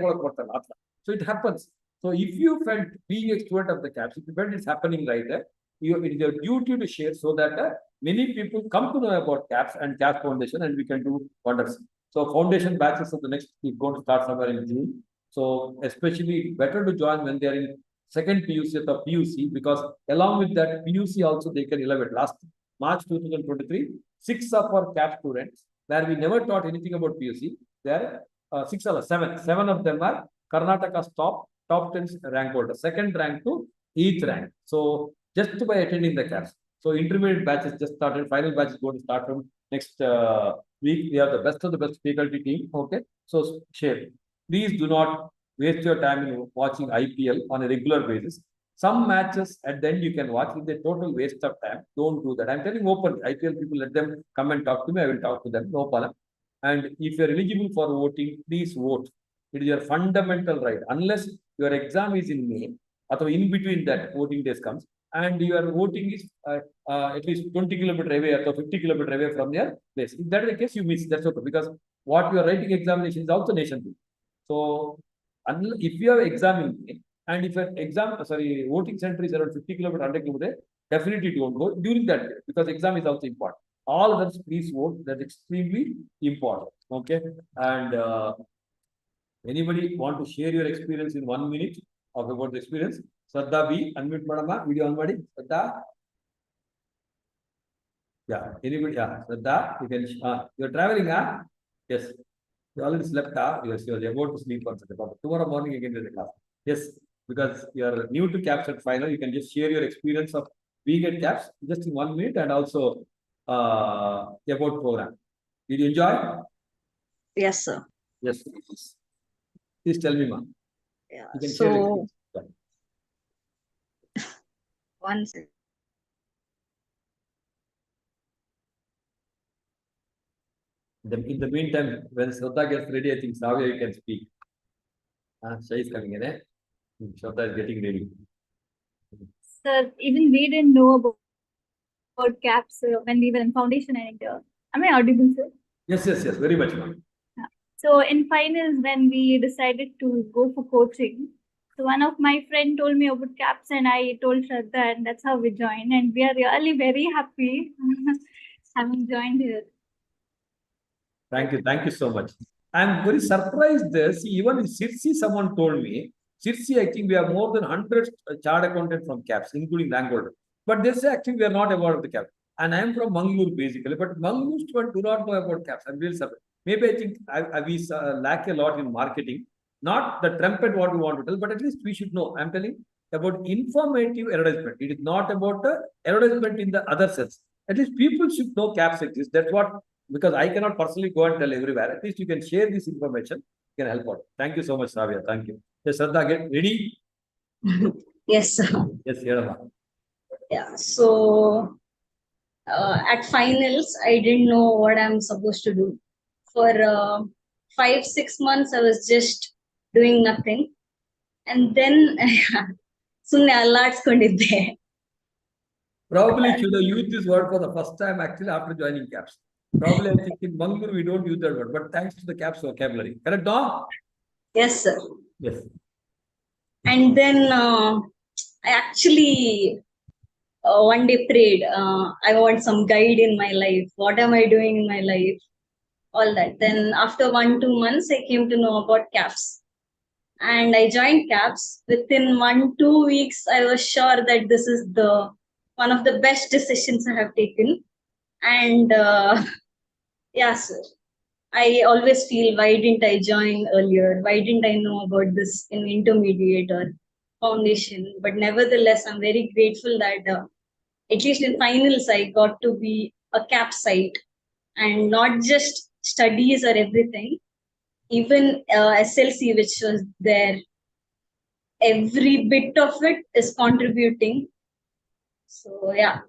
So it happens. So if you felt being a student of the CAPS, if you felt it's happening right there, it is your duty to share so that many people come to know about CAPS and CAPS Foundation, and we can do wonders. So foundation batches of the next is going to start somewhere in June. So especially better to join when they are in second PUC or PUC, because along with that PUC also they can elevate. Last March 2023, 6 of our CAPS students, where we never taught anything about PUC, there are 6 or 7. 7 of them are Karnataka's top 10 rank holder, second rank to 8th rank. So just by attending the CAPS. So intermediate batches just started, final batch is going to start from next week. We have the best of the best faculty team. Okay, so share. Please do not waste your time in watching IPL on a regular basis. Some matches at the end you can watch. It's a total waste of time. Don't do that. I'm telling open. IPL people, let them come and talk to me. I will talk to them. No problem. And if you're eligible for voting, please vote. It is your fundamental right. Unless your exam is in May, or in between that voting days comes, and your voting is at least 20 kilometers away or 50 kilometers away from your place. If that is the case, you miss. That's okay. Because what you are writing examination is also nation. So if you have exam in May, and if your voting center is around 50 kilometers, 100 kilometers, definitely don't go during that day, because exam is also important. All of us, please vote. That's extremely important. Okay. And anybody want to share your experience in 1 minute of about the experience? Shraddha B, unmute madam, video on body. Shraddha. Yeah, anybody? Yeah, Shraddha, you can. You're traveling, huh? Yes. You already slept, huh? Yes, you're about to sleep on Saturday. Tomorrow morning again there's a class. Yes, because you're new to CAPS at final, you can just share your experience of being at CAPS just in 1 minute, and also about program. Did you enjoy? Yes, sir. Yes. Please tell me, ma'am. Yeah. You can share So, it. one second. In the meantime, when Shraddha gets ready, I think Savya you can speak. Shai is coming in, eh? Shraddha is getting ready. Sir, even we didn't know about CAPS when we were in foundation, and am I audible, sir? Yes, very much, ma'am. So in finals, when we decided to go for coaching, so one of my friend told me about CAPS, and I told Shraddha, and that's how we joined. And we are really very happy having joined here. Thank you so much. I'm very surprised there. See, even in Sirsi, someone told me, Sirsi, I think we have more than 100 chartered accountants from CAPS, including rank holder. But they say actually we are not aware of the CAPS. And I am from Mangalore basically, but Mangalore students do not know about CAPS. I'm really surprised. Maybe I think we lack a lot in marketing. Not the trumpet what we want to tell, but at least we should know. I'm telling about informative advertisement. It is not about the advertisement in the other sense. At least people should know CAPS exists. That's what, because I cannot personally go and tell everywhere. At least you can share this information. You can help out. Thank you so much, Savya. Thank you. Yes, Shraddha, get ready. Yes, sir. Yes, Yadama. Yeah. So, at finals, I didn't know what I'm supposed to do. For 5-6 months, I was just doing nothing. And then, sunne alladskondidde. Probably should have used this word for the first time actually after joining CAPS. Probably I think in Mangalore we don't use that word, but thanks to the CAPS vocabulary. Correct, Don? Yes, sir. Yes. And then I actually one day prayed, I want some guide in my life. What am I doing in my life? All that. Then after 1-2 months, I came to know about CAPS. And I joined CAPS. Within 1-2 weeks, I was sure that this is the one of the best decisions I have taken. And yeah, sir. I always feel, why didn't I join earlier? Why didn't I know about this in intermediate or foundation? But nevertheless, I'm very grateful that at least in finals, I got to be a CAPS site, and not just studies or everything. Even SLC, which was there, every bit of it is contributing. So yeah,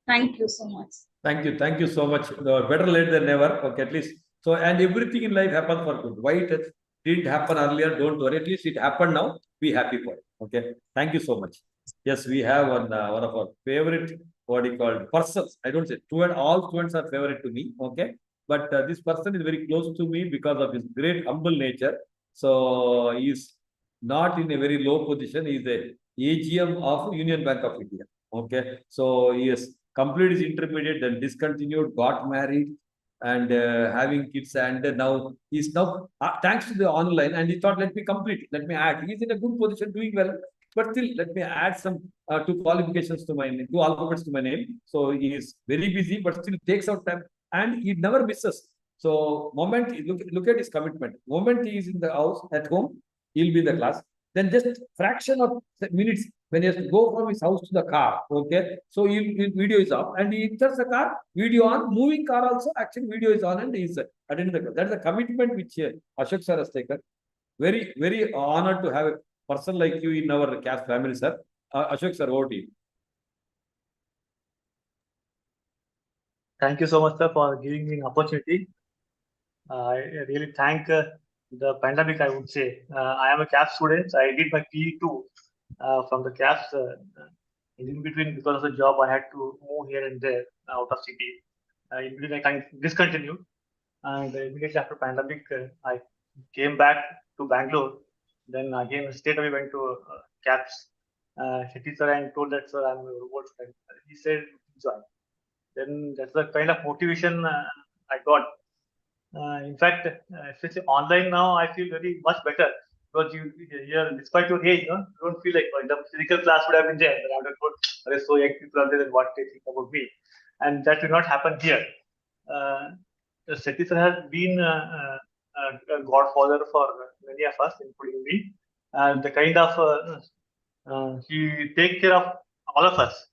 thank you so much. Thank you. Thank you so much. Better late than never. Okay, at least. So, and everything in life happens for good. Why it didn't happen earlier, don't worry. At least it happened now. Be happy for it. Okay. Thank you so much. Yes, we have one of our favorite, what do you call it, persons. I don't say all students are favorite to me. Okay. But this person is very close to me because of his great humble nature. So he is not in a very low position. He is a AGM of Union Bank of India. Okay. So he has completed his intermediate, then discontinued, got married, and having kids, and now he's now thanks to the online, and he thought, let me complete, let me add. He's in a good position, doing well, but still let me add some 2 qualifications to my name, 2 alphabets to my name. So he is very busy, but still takes out time, and he never misses. So moment, look at his commitment. Moment he is in the house at home, he'll be in the class. Then just fraction of minutes when he has to go from his house to the car, okay? So video is off, and he enters the car, video on, moving car also, actually video is on, and he is attending the class. That's the commitment which Ashok sir has taken. Very, very honored to have a person like you in our CAPS family, sir. Ashok sir, over to you. Thank you so much, sir, for giving me an opportunity. I really thank the pandemic, I would say. I am a CAPS student. I did my PE too from the CAPS. In between, because of the job, I had to move here and there out of city. In between, I discontinued. And immediately after pandemic, I came back to Bangalore. Then again, straight away went to CAPS. Shetty sir, and told that, sir, I'm a robot student. He said, join. Then that's the kind of motivation I got. In fact, especially online now, I feel very much better, because you here, despite your age, you don't feel like the physical class would have been there. I would have thought, there are so young people are there, and what they think about me, and that will not happen here. Shetty sir has been a godfather for many of us, including me, and the kind of he takes care of all of us.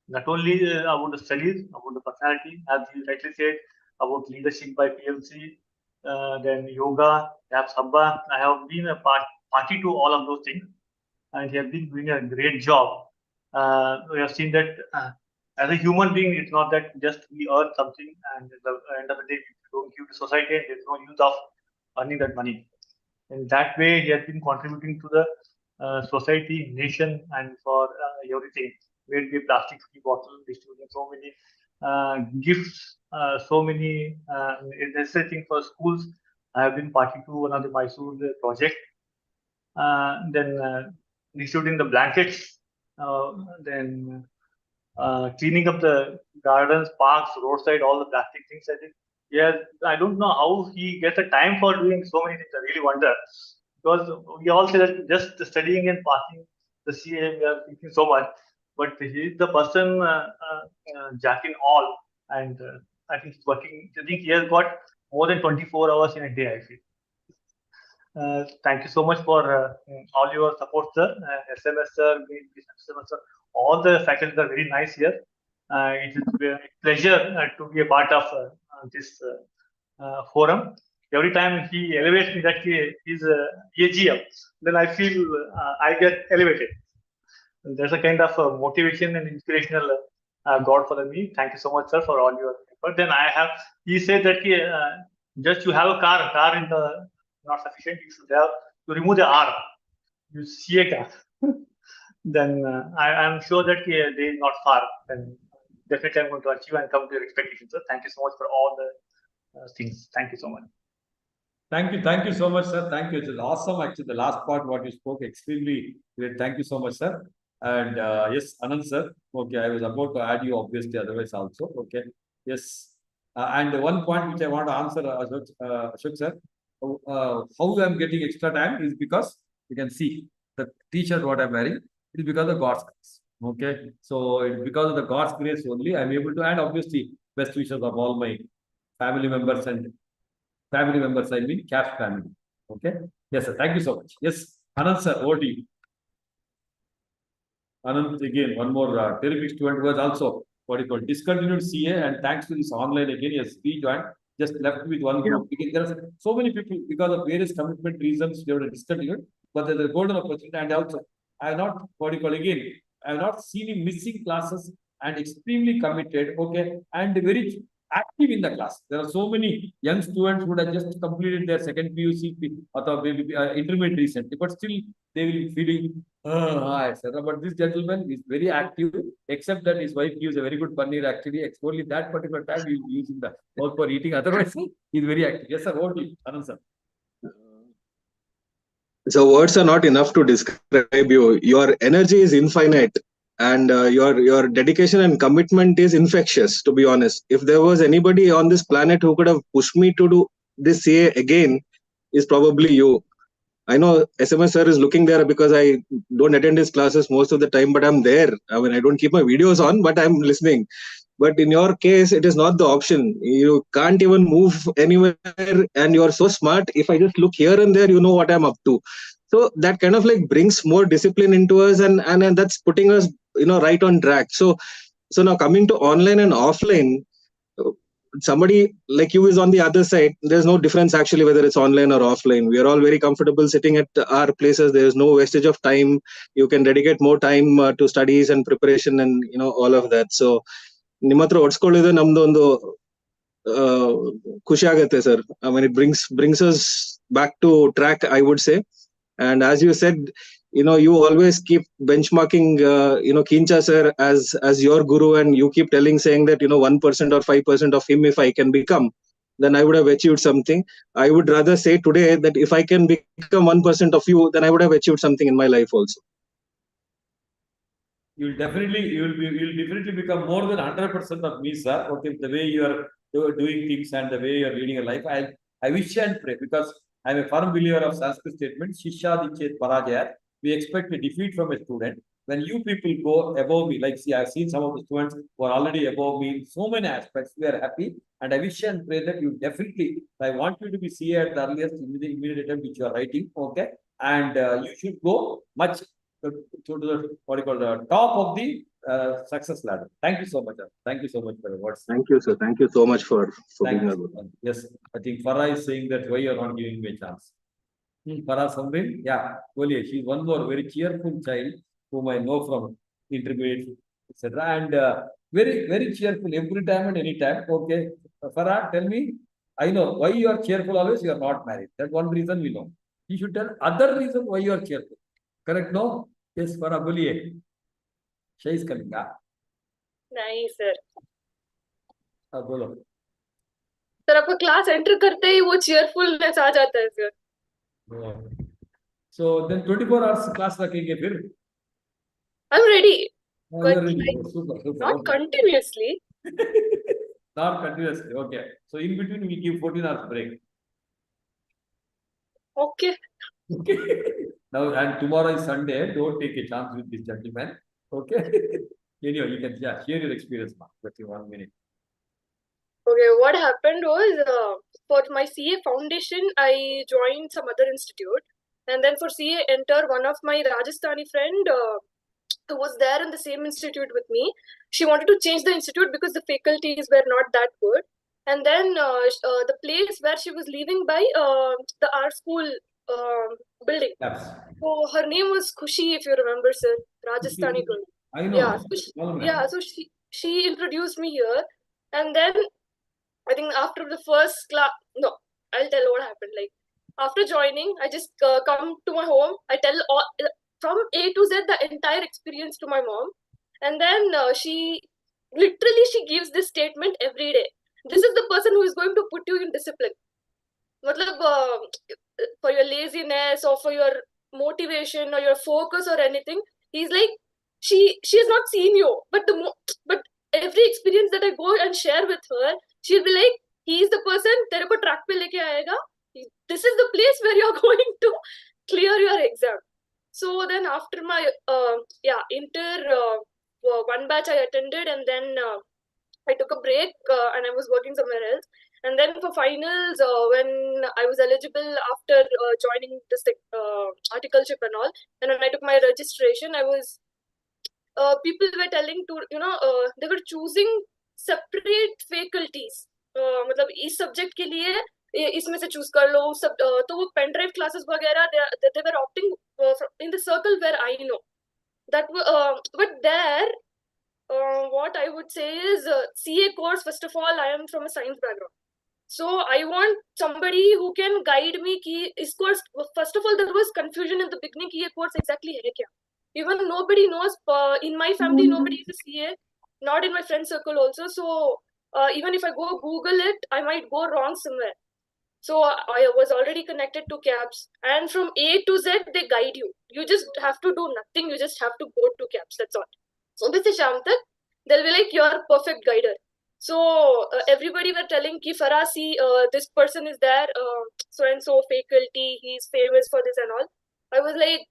Not only about the studies, about the personality, as you rightly said, about leadership by PLC, then yoga, CAPS Habba. I have been a party to all of those things, and he has been doing a great job. We have seen that as a human being, it's not that just we earn something, and at the end of the day, we don't give to society, and there's no use of earning that money. In that way, he has been contributing to the society, nation, and for everything. Where the plastic free bottle, distributing so many gifts, so many necessary things for schools. I have been party to one of the Mysore project. Then distributing the blankets, then cleaning up the gardens, parks, roadside, all the plastic things. I think, yeah, I don't know how he gets the time for doing so many things. I really wonder, because we all say that just studying and passing the CA, we are thinking so much. But he is the person jack in all, and I think he's working. I think he has got more than 24 hours in a day, I feel. Thank you so much for all your support, sir. SMS sir, SMS sir, all the faculty are very nice here. It is a pleasure to be a part of this forum. Every time he elevates me that he is AGM, then I feel I get elevated. There's a kind of motivation and inspirational God for me. Thank you so much, sir, for all your effort. Then he said that just you have a car in the not sufficient. You should have to remove the R. You see a car. Then I'm sure that they is not far. Then definitely I'm going to achieve and come to your expectations, sir. Thank you so much for all the things. Thank you so much. Thank you so much, sir. Thank you. It is awesome. Actually, the last part what you spoke, extremely great. Thank you so much, sir. And yes, Anand sir. Okay, I was about to add you obviously, otherwise also. Okay, yes. And one point which I want to answer, Ashok sir, how I am getting extra time is because you can see the t-shirt what I'm wearing. It is because of God's grace. Okay, so it's because of the God's grace only I'm able to, and obviously best wishes of all my family members and family members. I mean, CAPS family. Okay. Yes, sir. Thank you so much. Yes, Anand sir, over to you. Anand, again, one more terrific student was also what you call discontinued CA, and thanks to this online again, yes, he joined, just left with one group. Because there are so many people because of various commitment reasons they were discontinued, but there's a golden opportunity. And also, I have not what you call again, I have not seen him missing classes and extremely committed, okay, and very active in the class. There are so many young students who have just completed their second PUC or maybe intermediate recently, but still they will be feeling etc. But this gentleman is very active, except that his wife gives a very good paneer actually. Only that particular time he will be using the mouth for eating. Otherwise, he is very active. Yes, sir. Over to you, Anand sir. So words are not enough to describe you. Your energy is infinite, and your dedication and commitment is infectious. To be honest, if there was anybody on this planet who could have pushed me to do this CA again, is probably you. I know SMS sir is looking there because I don't attend his classes most of the time, but I'm there. I mean, I don't keep my videos on, but I'm listening. But in your case, it is not the option. You can't even move anywhere, and you're so smart. If I just look here and there, you know what I'm up to. So that kind of like brings more discipline into us, and that's putting us, right on track. So now coming to online and offline, somebody like you is on the other side. There's no difference actually whether it's online or offline. We are all very comfortable sitting at our places. There is no wastage of time. You can dedicate more time to studies and preparation and all of that. So ನಿಮ್ಮ ಹತ್ರ ಹೊಡ್ಸ್ಕೊಳ್ಳೋದು ನಮ್ದು ಒಂದು ಖುಷಿ ಆಗುತ್ತೆ sir. I mean, it brings us back to track, I would say. And as you said, you always keep benchmarking, Kincha sir as your guru, and you keep saying that 1% or 5% of him if I can become, then I would have achieved something. I would rather say today that if I can become 1% of you, then I would have achieved something in my life also. You'll definitely become more than 100% of me, sir. Okay, the way you are doing things and the way you are leading a life, I wish and pray, because I'm a firm believer of Sanskrit statement, Shishya Dichet Parajayat. We expect a defeat from a student. When you people go above me, like see, I've seen some of the students who are already above me in so many aspects. We are happy, and I wish and pray that you definitely, I want you to be CA at the earliest immediate attempt which you are writing, okay? And you should go much to the what you call the top of the success ladder. Thank you so much, sir. Thank you so much for your words. Thank you, sir. Thank you so much for being you. here. Yes, I think Farah is saying that why you're not giving me a chance. Farah something, yeah. Well, she's one more very cheerful child whom I know from intermediate, etc. And very, very cheerful every time and any time. Okay, Farah, tell me, I know why you are cheerful always. You are not married. That one reason we know. You should tell other reason why you are cheerful. Correct? No? Yes, Farah, boliye. She is coming. नहीं sir. बोलो. Sir आपका class enter करते ही वो cheerfulness आ जाता है sir. So then 24 hours class रखेंगे फिर. I'm ready. But like, super. Not continuously. Not continuously. Okay. So in between we give 14 hours break. Okay. Okay. Now and tomorrow is Sunday. Don't take a chance with this gentleman. Okay. Anyway, you can share your experience now. Just in 1 minute. Okay, what happened was for my CA foundation, I joined some other institute, and then for CA enter, one of my Rajasthani friend who was there in the same institute with me, she wanted to change the institute because the faculties were not that good, and then the place where she was living by the art school building. Yes. So her name was Khushi, if you remember, sir, Rajasthani girl. I know. Yeah, so she introduced me here, and then I think after the first class, no, I'll tell what happened. Like after joining, I just come to my home. I tell all from A to Z the entire experience to my mom, and then she gives this statement every day. This is the person who is going to put you in discipline. Matlab, for your laziness or for your motivation or your focus or anything, he's like, she has not seen you, but every experience that I go and share with her, she'll be like, he is the person तेरे को track पे लेके आएगा. This is the place where you're going to clear your exam. So then after my inter one batch I attended, and then I took a break and I was working somewhere else. And then for finals, when I was eligible after joining this articleship and all, and when I took my registration, I was people were telling to they were choosing separate faculties. मतलब इस subject के लिए इसमें से choose कर लो सब तो वो pen drive classes वगैरह they were opting in the circle where I know that but there what I would say is CA course. First of all, I am from a science background, so I want somebody who can guide me कि इस course. First of all, there was confusion in the beginning कि ये course exactly है क्या. Even nobody knows. In my family, nobody is a CA, not in my friend circle also. So even if I go Google it, I might go wrong somewhere. So I was already connected to CAPS, and from A to Z, they guide you. You just have to do nothing. You just have to go to CAPS. That's all. So this is Shamtak. They'll be like, you're a perfect guider. So everybody were telling ki Farah, see, this person is there, so and so faculty, he's famous for this and all. I was like,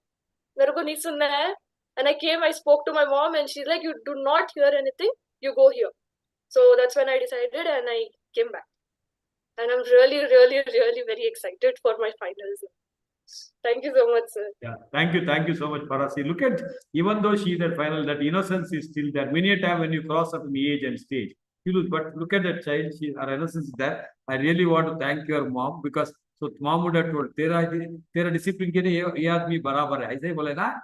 मेरे को नहीं सुनना है. And I came, I spoke to my mom, and she's like, you do not hear anything, you go here. So that's when I decided, and I came back. And I'm really, really, really very excited for my finals. Thank you so much, sir. Yeah, thank you so much, Parasi. Look at, even though she's at final, that innocence is still there. Many a time when you cross up in the age and stage, you look, but look at that child, her innocence is there. I really want to thank your mom, because so mom would have told, तेरा discipline के लिए ये आदमी बराबर है. ऐसे ही बोले ना.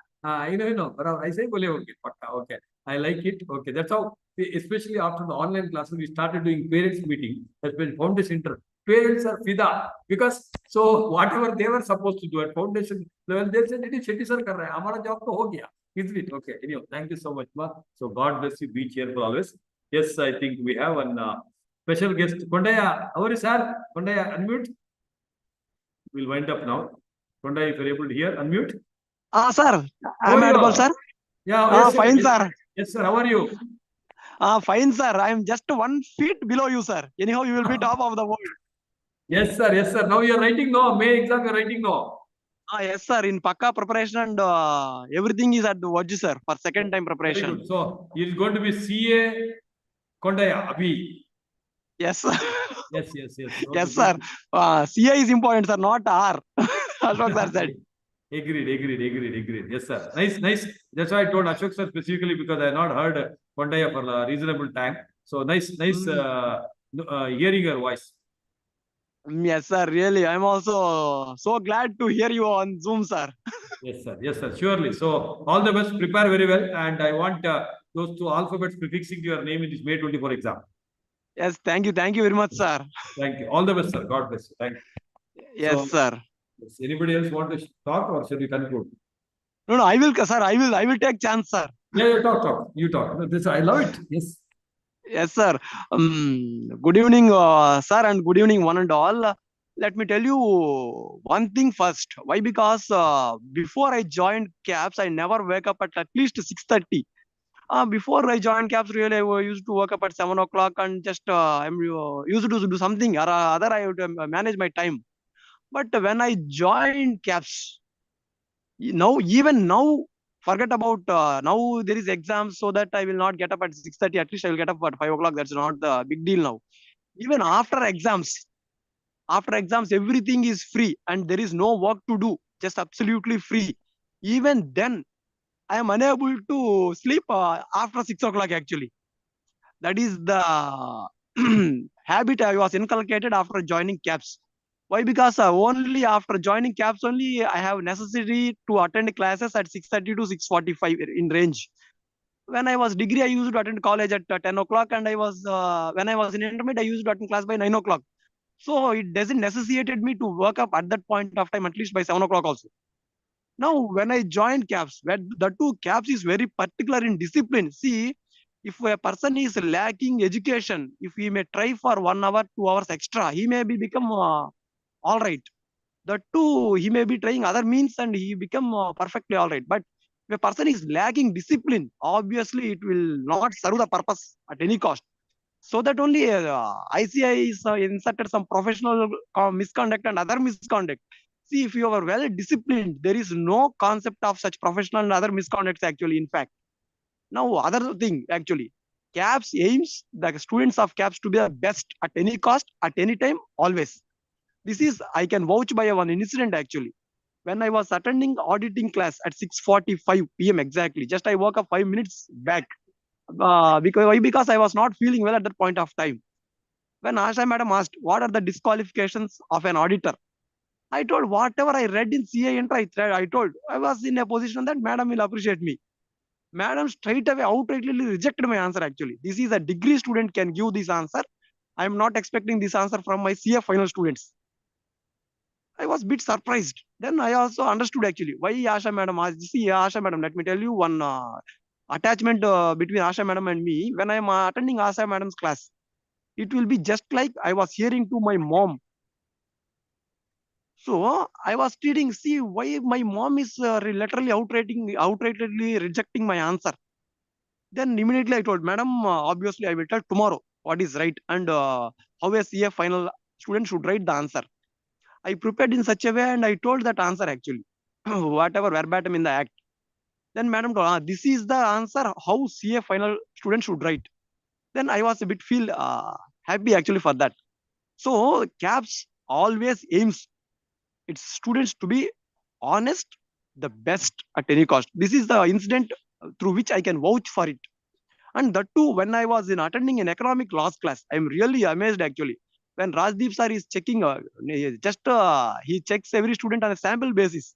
You know, बराबर ऐसे ही बोले होंगे. Okay, I like it. Okay, that's how. Especially after the online classes, we started doing parents meeting. That's when foundation inter. Parents are fida, because so whatever they were supposed to do at foundation level, they said it is Shetty sir kar rahe hai. Hamara job to ho gaya. Isn't it? Okay. Anyway, thank you so much, ma. So God bless you. Be cheerful always. Yes, I think we have an special guest. Kondaya, how are you, sir? Kondaya, unmute. We'll wind up now. Kondaya, if you're able to hear, unmute. Sir, I'm audible, sir. Yeah. Yes, Fine, yes, sir. Yes, sir. How are you? Fine, sir. I'm just 1 feet below you, sir. Anyhow, you will be top of the world. Yes, sir. Yes, sir. Now you're writing no. May exam you're writing no. Yes, sir. In Pakka preparation and everything is at the watch, sir, for second time Very preparation. good. So it is going to be CA Kondaya Abhi. Yes, sir. Yes. Okay, Yes, sir. good. CA is important, sir, not R. Ashok sir said. Agreed. Yes, sir. Nice. That's why I told Ashok sir specifically, because I had not heard Kondaya for a reasonable time. So nice hearing your voice. Yes, sir. Really, I'm also so glad to hear you on Zoom, sir. Yes, sir. Surely. So all the best. Prepare very well. And I want those two alphabets prefixing to your name in this May 24 exam. Yes, thank you very much, sir. Thank you. All the best, sir. God bless you. Thank you. Yes, So, sir. does anybody else want to talk, or shall we conclude? No, I will, sir. I will take chance, sir. Yeah, talk. You talk. No, I love it. Yes. Yes, sir. Good evening, sir, and good evening, one and all. Let me tell you one thing first. Why? Because before I joined CAPS, I never wake up at least 6:30. Before I joined CAPS, really, I used to wake up at 7 o'clock and just I'm used to do something or other. I would manage my time. But when I joined CAPS, even now, forget about now there is exams, so that I will not get up at 6:30. At least I will get up at 5 o'clock. That's not the big deal now. Even after exams, everything is free and there is no work to do, just absolutely free. Even then, I am unable to sleep after 6 o'clock actually. That is the habit I was inculcated after joining CAPS. Why? Because only after joining CAPS only I have necessity to attend classes at 6:30 to 6:45 in range. When I was degree, I used to attend college at 10 o'clock, and when I was in intermediate, I used to attend class by 9 o'clock. So it doesn't necessitated me to work up at that point of time, at least by 7 o'clock also. Now, when I joined CAPS, the two CAPS is very particular in discipline. See, if a person is lacking education, if he may try for 1 hour, 2 hours extra, he may become all right. The two, he may be trying other means and he become perfectly all right. But If a person is lacking discipline, obviously it will not serve the purpose at any cost. So that only ICI is inserted some professional misconduct and other misconduct. See, if you are well disciplined, there is no concept of such professional and other misconducts actually, in fact. Now, other thing actually, CAPS aims the students of CAPS to be the best at any cost, at any time, always. This is, I can vouch by one incident actually. When I was attending auditing class at 6:45 p.m. exactly, just I woke up 5 minutes back. Because I was not feeling well at that point of time. When Asha madam asked, what are the disqualifications of an auditor? I told whatever I read in CA entry, I told I was in a position that madam will appreciate me. Madam straight away outrightly rejected my answer actually. This is a degree student can give this answer. I am not expecting this answer from my CA final students. I was a bit surprised. Then I also understood actually why Asha madam asked. See, Asha madam, let me tell you one attachment between Asha madam and me. When I am attending Asha madam's class, it will be just like I was hearing to my mom. So I was treating, see why my mom is literally outrightly rejecting my answer. Then immediately I told, madam, obviously I will tell tomorrow what is right and how a CA final student should write the answer. I prepared in such a way and I told that answer actually, whatever verbatim in the act. Then madam told, this is the answer how CA final student should write. Then I was a bit feel happy actually for that. So CAPS always aims its students to be honest, the best at any cost. This is the incident through which I can vouch for it. And that too, when I was in attending an economic laws class, I'm really amazed actually. When Rajdeep sir is checking, he checks every student on a sample basis.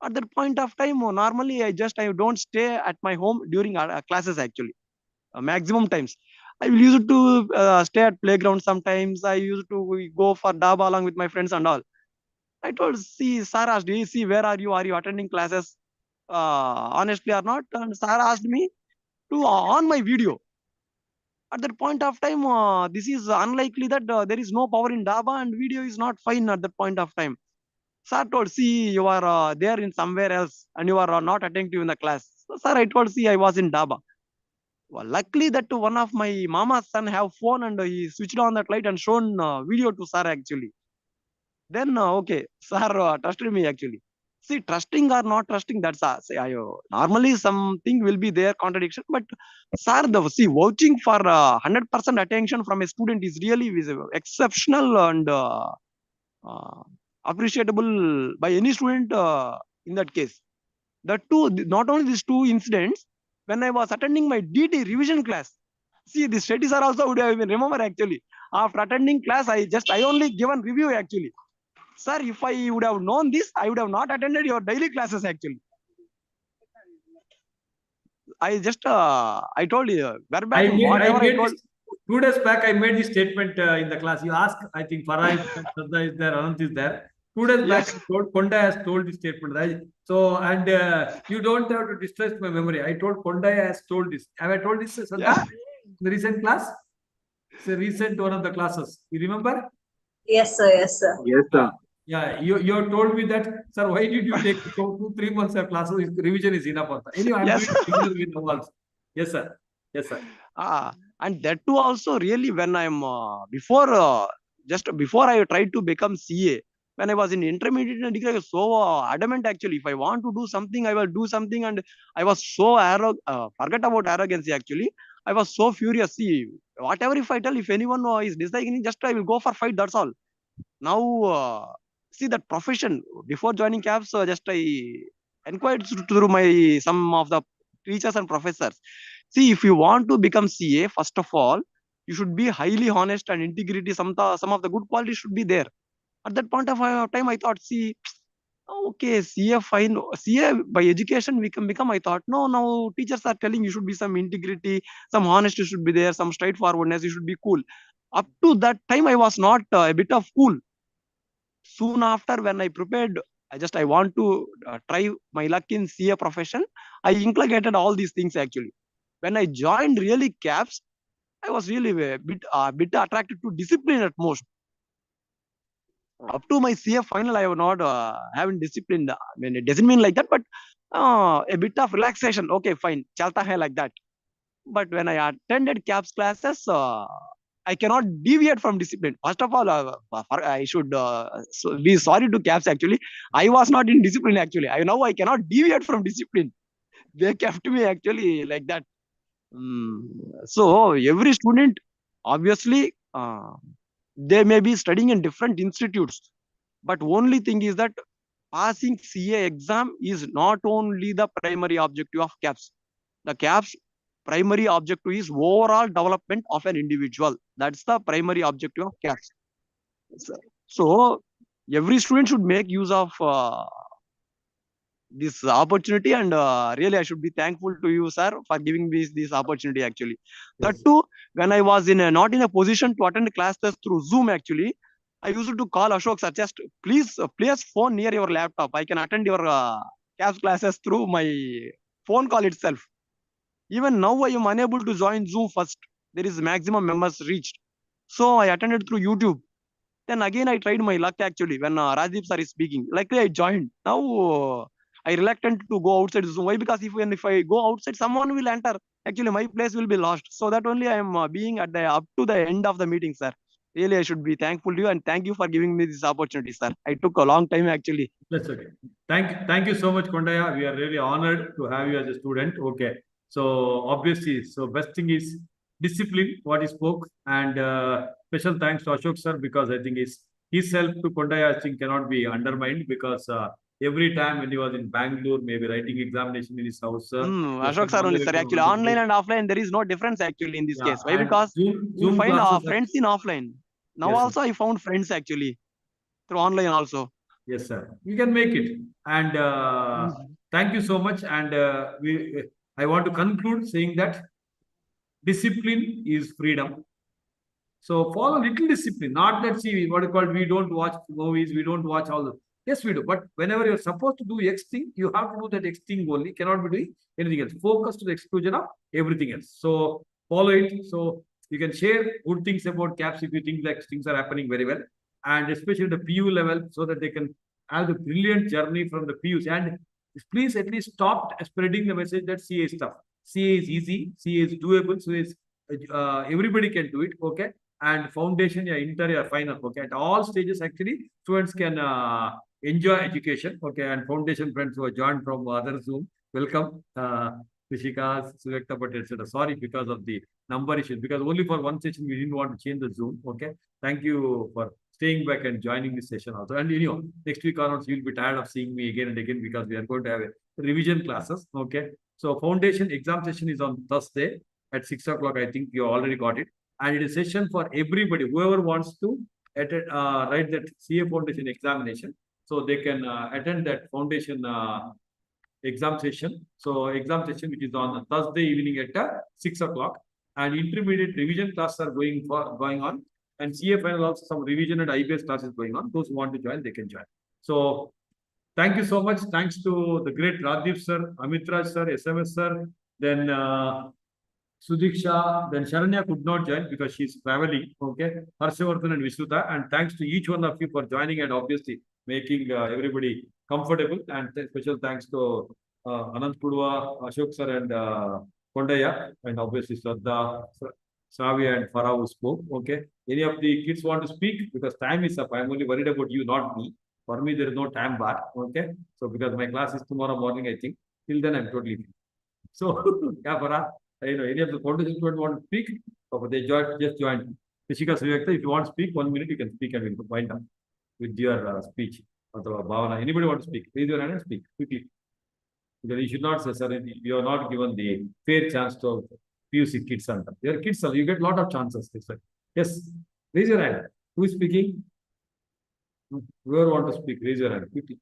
At that point of time, normally I don't stay at my home during classes actually, maximum times. I will use to stay at playground sometimes. I used to go for daba along with my friends and all. I told, see, sir asked, see, where are you? Are you attending classes? Honestly or not? And sir asked me to on my video. At that point of time, this is unlikely that there is no power in daba and video is not fine at that point of time. Sir told, see, you are there in somewhere else and you are not attentive in the class. So, sir, I told, see, I was in daba. Well, luckily that one of my mama's son have phone and he switched on that light and shown video to sir actually. Then okay, sir trusted me actually. See, trusting or not trusting, that's normally something will be there contradiction, but sir, vouching for 100% attention from a student is really exceptional and appreciable by any student in that case. That too, not only these two incidents, when I was attending my DT revision class, see, the Shetty sir also would have even remember actually. After attending class, I only given review actually. Sir, if I would have known this, I would have not attended your daily classes actually. I told you, verbatim, whatever I told. 2 days back, I made this statement in the class. You asked, I think Farah is there, Anant is there. 2 days back, Konda has told this statement, right? So, and you don't have to distress my memory. I told Konda has told this. Have I told this, Santa? The recent class? It's a recent one of the classes. You remember? Yes, sir. Yes, sir. Yes, sir. Yeah, you told me that, sir, why did you take 2-3 months of classes? Revision is enough. Anyway, I'm going to also. Yes, sir. Yes, sir. And that too also really when I'm just before I tried to become CA, when I was in intermediate and degree, I was so adamant actually. If I want to do something, I will do something. And I was so forget about arrogance actually. I was so furious. See, whatever if I tell, if anyone is disliking, just I will go for fight. That's all. Now, see that profession before joining CAPS, just I inquired through some of the teachers and professors. See, if you want to become CA, first of all, you should be highly honest and integrity. Some of the good qualities should be there. At that point of time, I thought, see, okay, CA fine. CA by education we can become. I thought, no, now teachers are telling you should be some integrity, some honesty should be there, some straightforwardness. You should be cool. Up to that time, I was not a bit of cool. Soon after, when I prepared, I want to try my luck in CA profession. I inculcated all these things actually. When I joined really CAPS, I was really a bit attracted to discipline at most. up to my CA final, I have not having discipline. I mean, it doesn't mean like that, but a bit of relaxation. Okay, fine, chalta hai like that. But when I attended CAPS classes, I cannot deviate from discipline. First of all, I should be sorry to CAPS actually. I was not in discipline actually. I cannot deviate from discipline. They kept me actually like that. So every student, obviously, they may be studying in different institutes, but only thing is that passing CA exam is not only the primary objective of CAPS. The CAPS primary objective is overall development of an individual. That's the primary objective of CAPS. So every student should make use of this opportunity, and really I should be thankful to you, sir, for giving me this opportunity actually. That too, when I was not in a position to attend classes through Zoom actually, I used to call Ashok sir, just please place phone near your laptop. I can attend your CAPS classes through my phone call itself. Even now I am unable to join Zoom first. There is maximum members reached. So I attended through YouTube. Then again I tried my luck actually when Rajdeep sir is speaking. Likely I joined. Now I reluctant to go outside Zoom. Why? Because if I go outside, someone will enter. Actually, my place will be lost. So that only I am being at the up to the end of the meeting, sir. Really, I should be thankful to you, and thank you for giving me this opportunity, sir. I took a long time actually. That's okay. Thank you so much, Kondaya. We are really honored to have you as a student. Okay. So obviously, so best thing is discipline, what he spoke, and special thanks to Ashok sir, because I think his help to Kondaya, I think, cannot be undermined, because every time when he was in Bangalore, maybe writing examination in his house, sir. Ashok sir only, sir. Actually, online and offline, there is no difference actually in this case. Why? Because you find friends in offline. Now Yes, also I found friends actually through online also. Yes, sir. You can make it. And thank you so much. And I want to conclude saying that discipline is freedom. So follow little discipline, not that, see, what you call, we don't watch movies, we don't watch all the, yes, we do. But whenever you're supposed to do X thing, you have to do that X thing only, cannot be doing anything else. Focus to the exclusion of everything else. So follow it. So you can share good things about CAPS if you think that things are happening very well. And especially the PU level, so that they can have the brilliant journey from the PUs. And please at least stop spreading the message that CA is tough. CA is easy, CA is doable, so is everybody can do it, okay? And foundation, yeah, inter, yeah, final, okay? At all stages, actually, students can enjoy education, okay? And foundation friends who are joined from other Zoom, welcome. Krishika, Suvekta Patel, etc. Sorry because of the number issue, because only for one session we didn't want to change the Zoom, okay? Thank you for staying back and joining this session also. And you know, next week onwards, you'll be tired of seeing me again and again, because we are going to have a revision classes, okay? So foundation exam session is on Thursday at 6 o'clock. I think you already got it. And it is a session for everybody, whoever wants to attend, write that CA foundation examination. So they can attend that foundation exam session. So exam session, which is on Thursday evening at 6 o'clock. And intermediate revision classes are going on. And CA final also, some revision and IBS classes going on. Those who want to join, they can join. So thank you so much. Thanks to the great Rajdeep sir, Amit Raj sir, SMS sir, then Sudiksha, then Sharanya could not join because she's traveling, okay? Harshavardhan and Vishnuta. And thanks to each one of you for joining and obviously making everybody comfortable. And special thanks to Anant Pudua, Ashok sir, and Kondaya, and obviously Shraddha, Savya, and Farah who spoke, okay? Any of the kids want to speak? Because time is up. I'm only worried about you, not me. For me, there is no time bar, okay? So because my class is tomorrow morning, I think. Till then, I'm totally free. So, yeah, Farah, you know, any of the foundation students want to speak? So they just joined. Krishika, Suvekta, if you want to speak, 1 minute, you can speak and we'll wind up with your speech. Bhavana, anybody want to speak? Raise your hand and speak quickly. Because you should not say, sir, you are not given the fair chance to PUC kids. Your kids, you get a lot of chances. Yes, raise your hand. Who is speaking? Whoever want to speak, raise your hand quickly.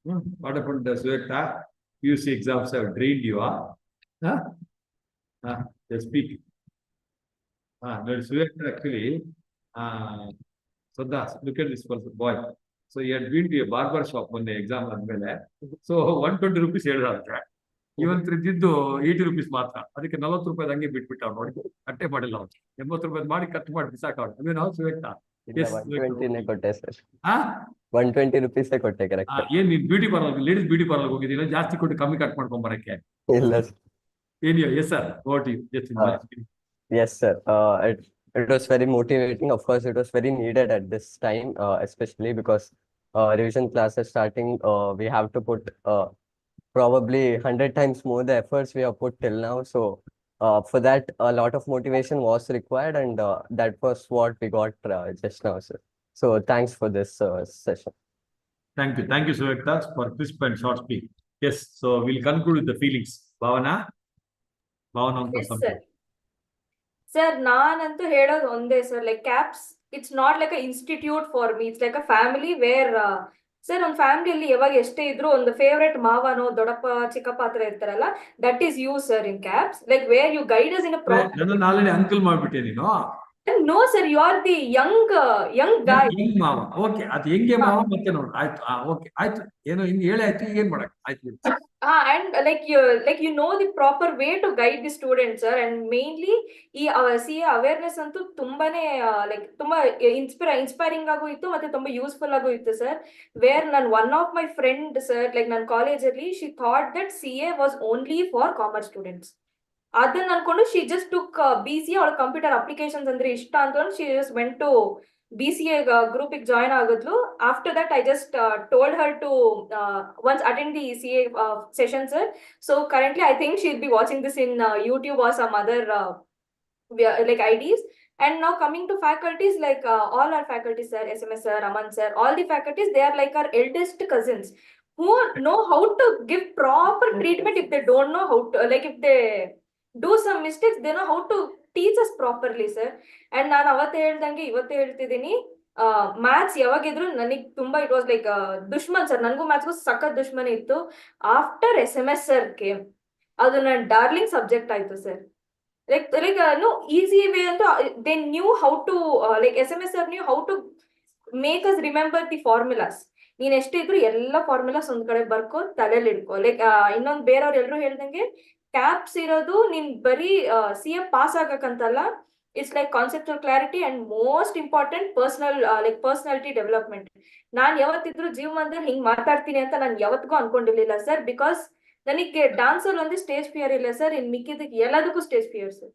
What happened to Suvekta? PUC exams have drained you, huh? They speak. No, Suvekta actually, Sadda, look at this person, boy. So he had been to a barber shop when the exam was made. So 120 rupees even 80 rupees matra. ಅದಕ್ಕೆ 40 ರೂಪಾಯಿ ಹಂಗೆ ಬಿಟ್ಬಿಟ್ಟ ನೋಡಿ ಅಟ್ಟೆ ಮಾಡಿಲ್ಲ ಅವ್ರು 80 ರೂಪಾಯಿ ಮಾಡಿ cut ಮಾಡಿ ಬಿಸಾಕ I mean, also Yes, 120 ನೇ ಕೊಟ್ಟೆ ಸರ್. ಹಾ 120 rupees ಕೊಟ್ಟೆ ಕರೆಕ್ಟ್. ಏನ್ ನೀನ್ beauty parlour ladies beauty parlour ಹೋಗಿದ್ದೀರಾ ಜಾಸ್ತಿ ಕೊಟ್ಟು ಕಮ್ಮಿ ಕಟ್ ಮಾಡ್ಕೊಂಡ್ ಬರಕ್ಕೆ? ಇಲ್ಲ ಸರ್. ಏನಿಯೋ yes sir what you just Yes, sir. It was very motivating. Of course, it was very needed at this time, especially because revision classes starting. We have to put probably 100 times more the efforts we have put till now. So for that, a lot of motivation was required, and that was what we got just now, sir. So thanks for this session. Thank you Suvekta for crisp and short speech. Yes, so we'll conclude with the feelings. Bhavana Yes, sir. Sir, ನಾನಂತೂ ಹೇಳೋದು ಒಂದೇ sir, like CAPS it's not like a institute for me, it's like a family where sir ಒಂದು ಫ್ಯಾಮಿಲಿಯಲ್ಲಿ ಯಾವಾಗ ಎಷ್ಟೇ ಇದ್ರು ಒಂದು favourite ಮಾವನೋ ದೊಡ್ಡಪ್ಪ ಚಿಕ್ಕಪ್ಪ ಹತ್ರ ಇರ್ತಾರಲ್ಲ, that is you sir in CAPS, like where you guide us in a proper. ನನ್ನ ಆಲ್ರೆಡಿ ಅಂಕಲ್ ಮಾಡ್ಬಿಟ್ಟೆ ನೀನು. No sir, you are the young guy. ಹೆಂಗ್ ಮಾವ ಓಕೆ ಅದು ಹೆಂಗೆ ಮಾವ ಮತ್ತೆ ನೋಡು ಆಯ್ತು ಓಕೆ ಆಯ್ತು ಏನೋ ಹಿಂಗ್ ಹೇಳಿ ಆಯ್ತು ಏನ್ ಮಾಡಕ್ ಆಯ್ತು. And like you know the proper way to guide the students, sir, and mainly ಈ CA awareness ಅಂತೂ ತುಂಬಾನೇ ಲೈಕ್ ತುಂಬಾ ಇನ್ಸ್ಪೈರಿಂಗ್ ಆಗು ಇತ್ತು ಮತ್ತೆ ತುಂಬಾ ಯೂಸ್ಫುಲ್ ಆಗು ಇತ್ತು ಸರ್. ವೇರ್ ನನ್ one of my friend sir, like ನನ್ನ ಕಾಲೇಜಲ್ಲಿ she thought that CA was only for commerce students. ಅದನ್ನ ಅನ್ಕೊಂಡು ಶಿ ಜಸ್ಟ್ ಟುಕ್ BCA, ಅವಳ ಕಂಪ್ಯೂಟರ್ ಅಪ್ಲಿಕೇಶನ್ಸ್ ಅಂದ್ರೆ ಇಷ್ಟ ಅನ್ಕೊಂಡು she just went to BCA ಗ್ರೂಪಿಗೆ ಜಾಯ್ನ್ ಆಗಿದ್ಲು. After that I just told her to once attend the CA session, sir. So currently I think she'll be watching this in YouTube or some other like IDs. And now coming to faculties, like all our faculties, sir, SMS sir, Aman sir, all the faculties, they are like our eldest cousins who know how to give proper treatment. If they don't know how to, like if they do some mistakes, they know how to teach us properly, sir. And ನಾನು ಅವತ್ತು ಹೇಳ್ದಂಗೆ ಇವತ್ತು ಹೇಳ್ತಿದ್ದೀನಿ, maths ಯಾವಾಗಿದ್ರು ನನಗೆ ತುಂಬಾ it was like Dushman sir. ನನಗೂ ಮ್ಯಾಥ್ಸ್ಗೂ ಸಖತ್ ದುಶ್ಮನ್ ಇತ್ತು. ಆಫ್ಟರ್ SMS ಸರ್ ಕೇಮ್, ಅದು ನನ್ನ ಡಾರ್ಲಿಂಗ್ ಸಬ್ಜೆಕ್ಟ್ ಆಯ್ತು sir. Like no easy way ಅಂತ they knew how to like SMS sir knew how to make us remember the formulas. ನೀನ್ ಎಷ್ಟೇ ಇದ್ರು ಎಲ್ಲ ಫಾರ್ಮುಲಾಸ್ ಒಂದ್ ಕಡೆ ಬರ್ಕೋ, ತಲೆಯಲ್ಲಿ ಇಡ್ಕೋ. ಲೈಕ್ ಇನ್ನೊಂದ್ ಬೇರೆಯವ್ರು ಎಲ್ರು ಹೇಳ್ದಂಗೆ ಕ್ಯಾಪ್ಸ್ ಇರೋದು ನೀನ್ ಬರೀ CA ಪಾಸ್ ಆಗಕ್ಕಂತಲ್ಲ, it's like conceptual clarity and most important personality development. ನಾನ್ ಯಾವತ್ತಿದ್ರು ಜೀವನದಲ್ಲಿ ಹಿಂಗ್ ಮಾತಾಡ್ತೀನಿ ಅಂತ ನಾನು ಯಾವತ್ತಿಗೂ ಅನ್ಕೊಂಡಿರ್ಲಿಲ್ಲ ಸರ್. ಬಿಕಾಸ್ ನನಗೆ ಡಾನ್ಸ್ ಅಲ್ಲಿ ಒಂದು ಸ್ಟೇಜ್ ಫಿಯರ್ ಇಲ್ಲ ಸರ್, ಇನ್ ಮಿಕ್ಕಿದಕ್ಕೆ ಎಲ್ಲದಕ್ಕೂ stage fear sir.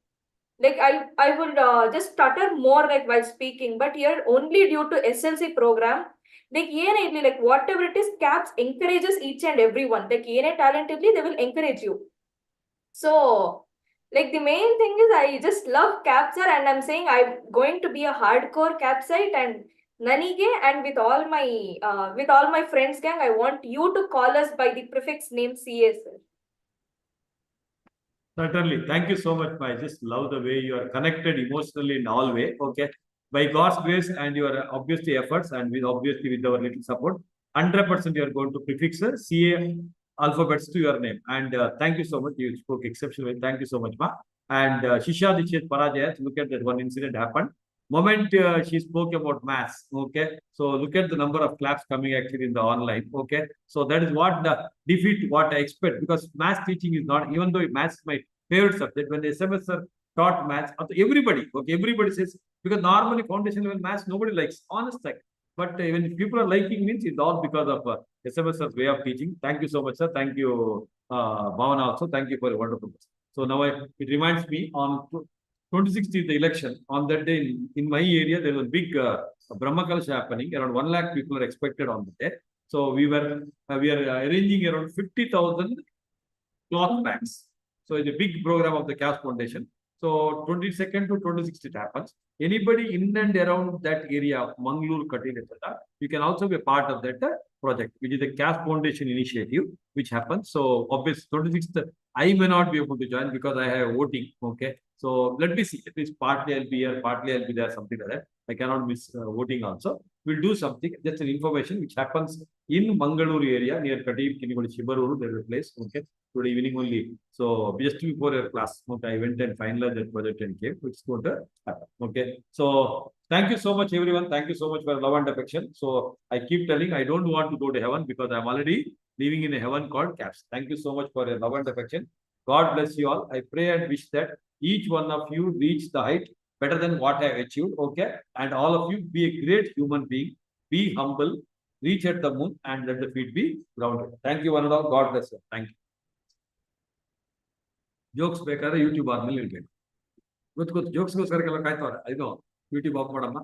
Like I would just stutter more like while speaking, but here only due to SLC program, like like whatever it is, CAPS encourages each and everyone. Like talentedly they will encourage you. So like the main thing is I just love CAPS, sir, and I'm saying I'm going to be a hardcore CAPSite, and Nanige, and with all my friends gang, I want you to call us by the prefix name CA, sir. Certainly. Thank you so much. I just love the way you are connected emotionally in all way. Okay. By God's grace and your obviously efforts, and with obviously with our little support, 100% you are going to prefix CA alphabets to your name. And thank you so much. You spoke exceptionally. Thank you so much, ma. And Shisha Dikshit Parajaya, look at that one incident happened. Moment she spoke about maths. Okay. So look at the number of claps coming actually in the online. Okay. So that is what the defeat, what I expect, because maths teaching is not, even though maths is my favorite subject, when the SMS sir taught maths, everybody, okay, everybody says, because normally foundation level maths, nobody likes, honest like. But when people are liking means it's all because of SMS sir's way of teaching. Thank you so much, sir. Thank you, Bhavana also. Thank you for a wonderful. So now it reminds me on 26th is the election. On that day in my area, there was a big Brahma Kalasha happening. Around 1 lakh people are expected on the day. So we are arranging around 50,000 cloth bags. So it's a big program of the CAPS Foundation. So 22nd to 26th it happens. Anybody in and around that area of Mangalore, Katil, etc., you can also be a part of that project, which is the CAPS Foundation initiative, which happens. So obviously 26th, I may not be able to join because I have voting. Okay. So let me see. At least partly I'll be here, partly I'll be there, something like that. I cannot miss voting also. We'll do something, just an information which happens in Mangalore area near Katil, Kinigodi, Chibaruru, there is a place. Okay. Today evening only. So just before your class, okay, I went and finalized that project and came. It's going to happen. Okay. So thank you so much, everyone. Thank you so much for love and affection. So I keep telling I don't want to go to heaven because I'm already living in a heaven called CAPS. Thank you so much for your love and affection. God bless you all. I pray and wish that each one of you reach the height better than what I achieved. Okay. And all of you be a great human being. Be humble. Reach at the moon and let the feet be grounded. Thank you, one and all. God bless you. Thank you. Jokes ಬೇಕಾದ್ರೆ YouTube ಆದ್ಮೇಲೆ ಇಡ್ಬೇಕು. ಗೊತ್ತು ಜೋಕ್ಸ್ಗೋಸ್ಕರ ಕಾಯ್ತವ್ರೆ. ಇದು YouTube of ಮಾಡಮ್ಮ.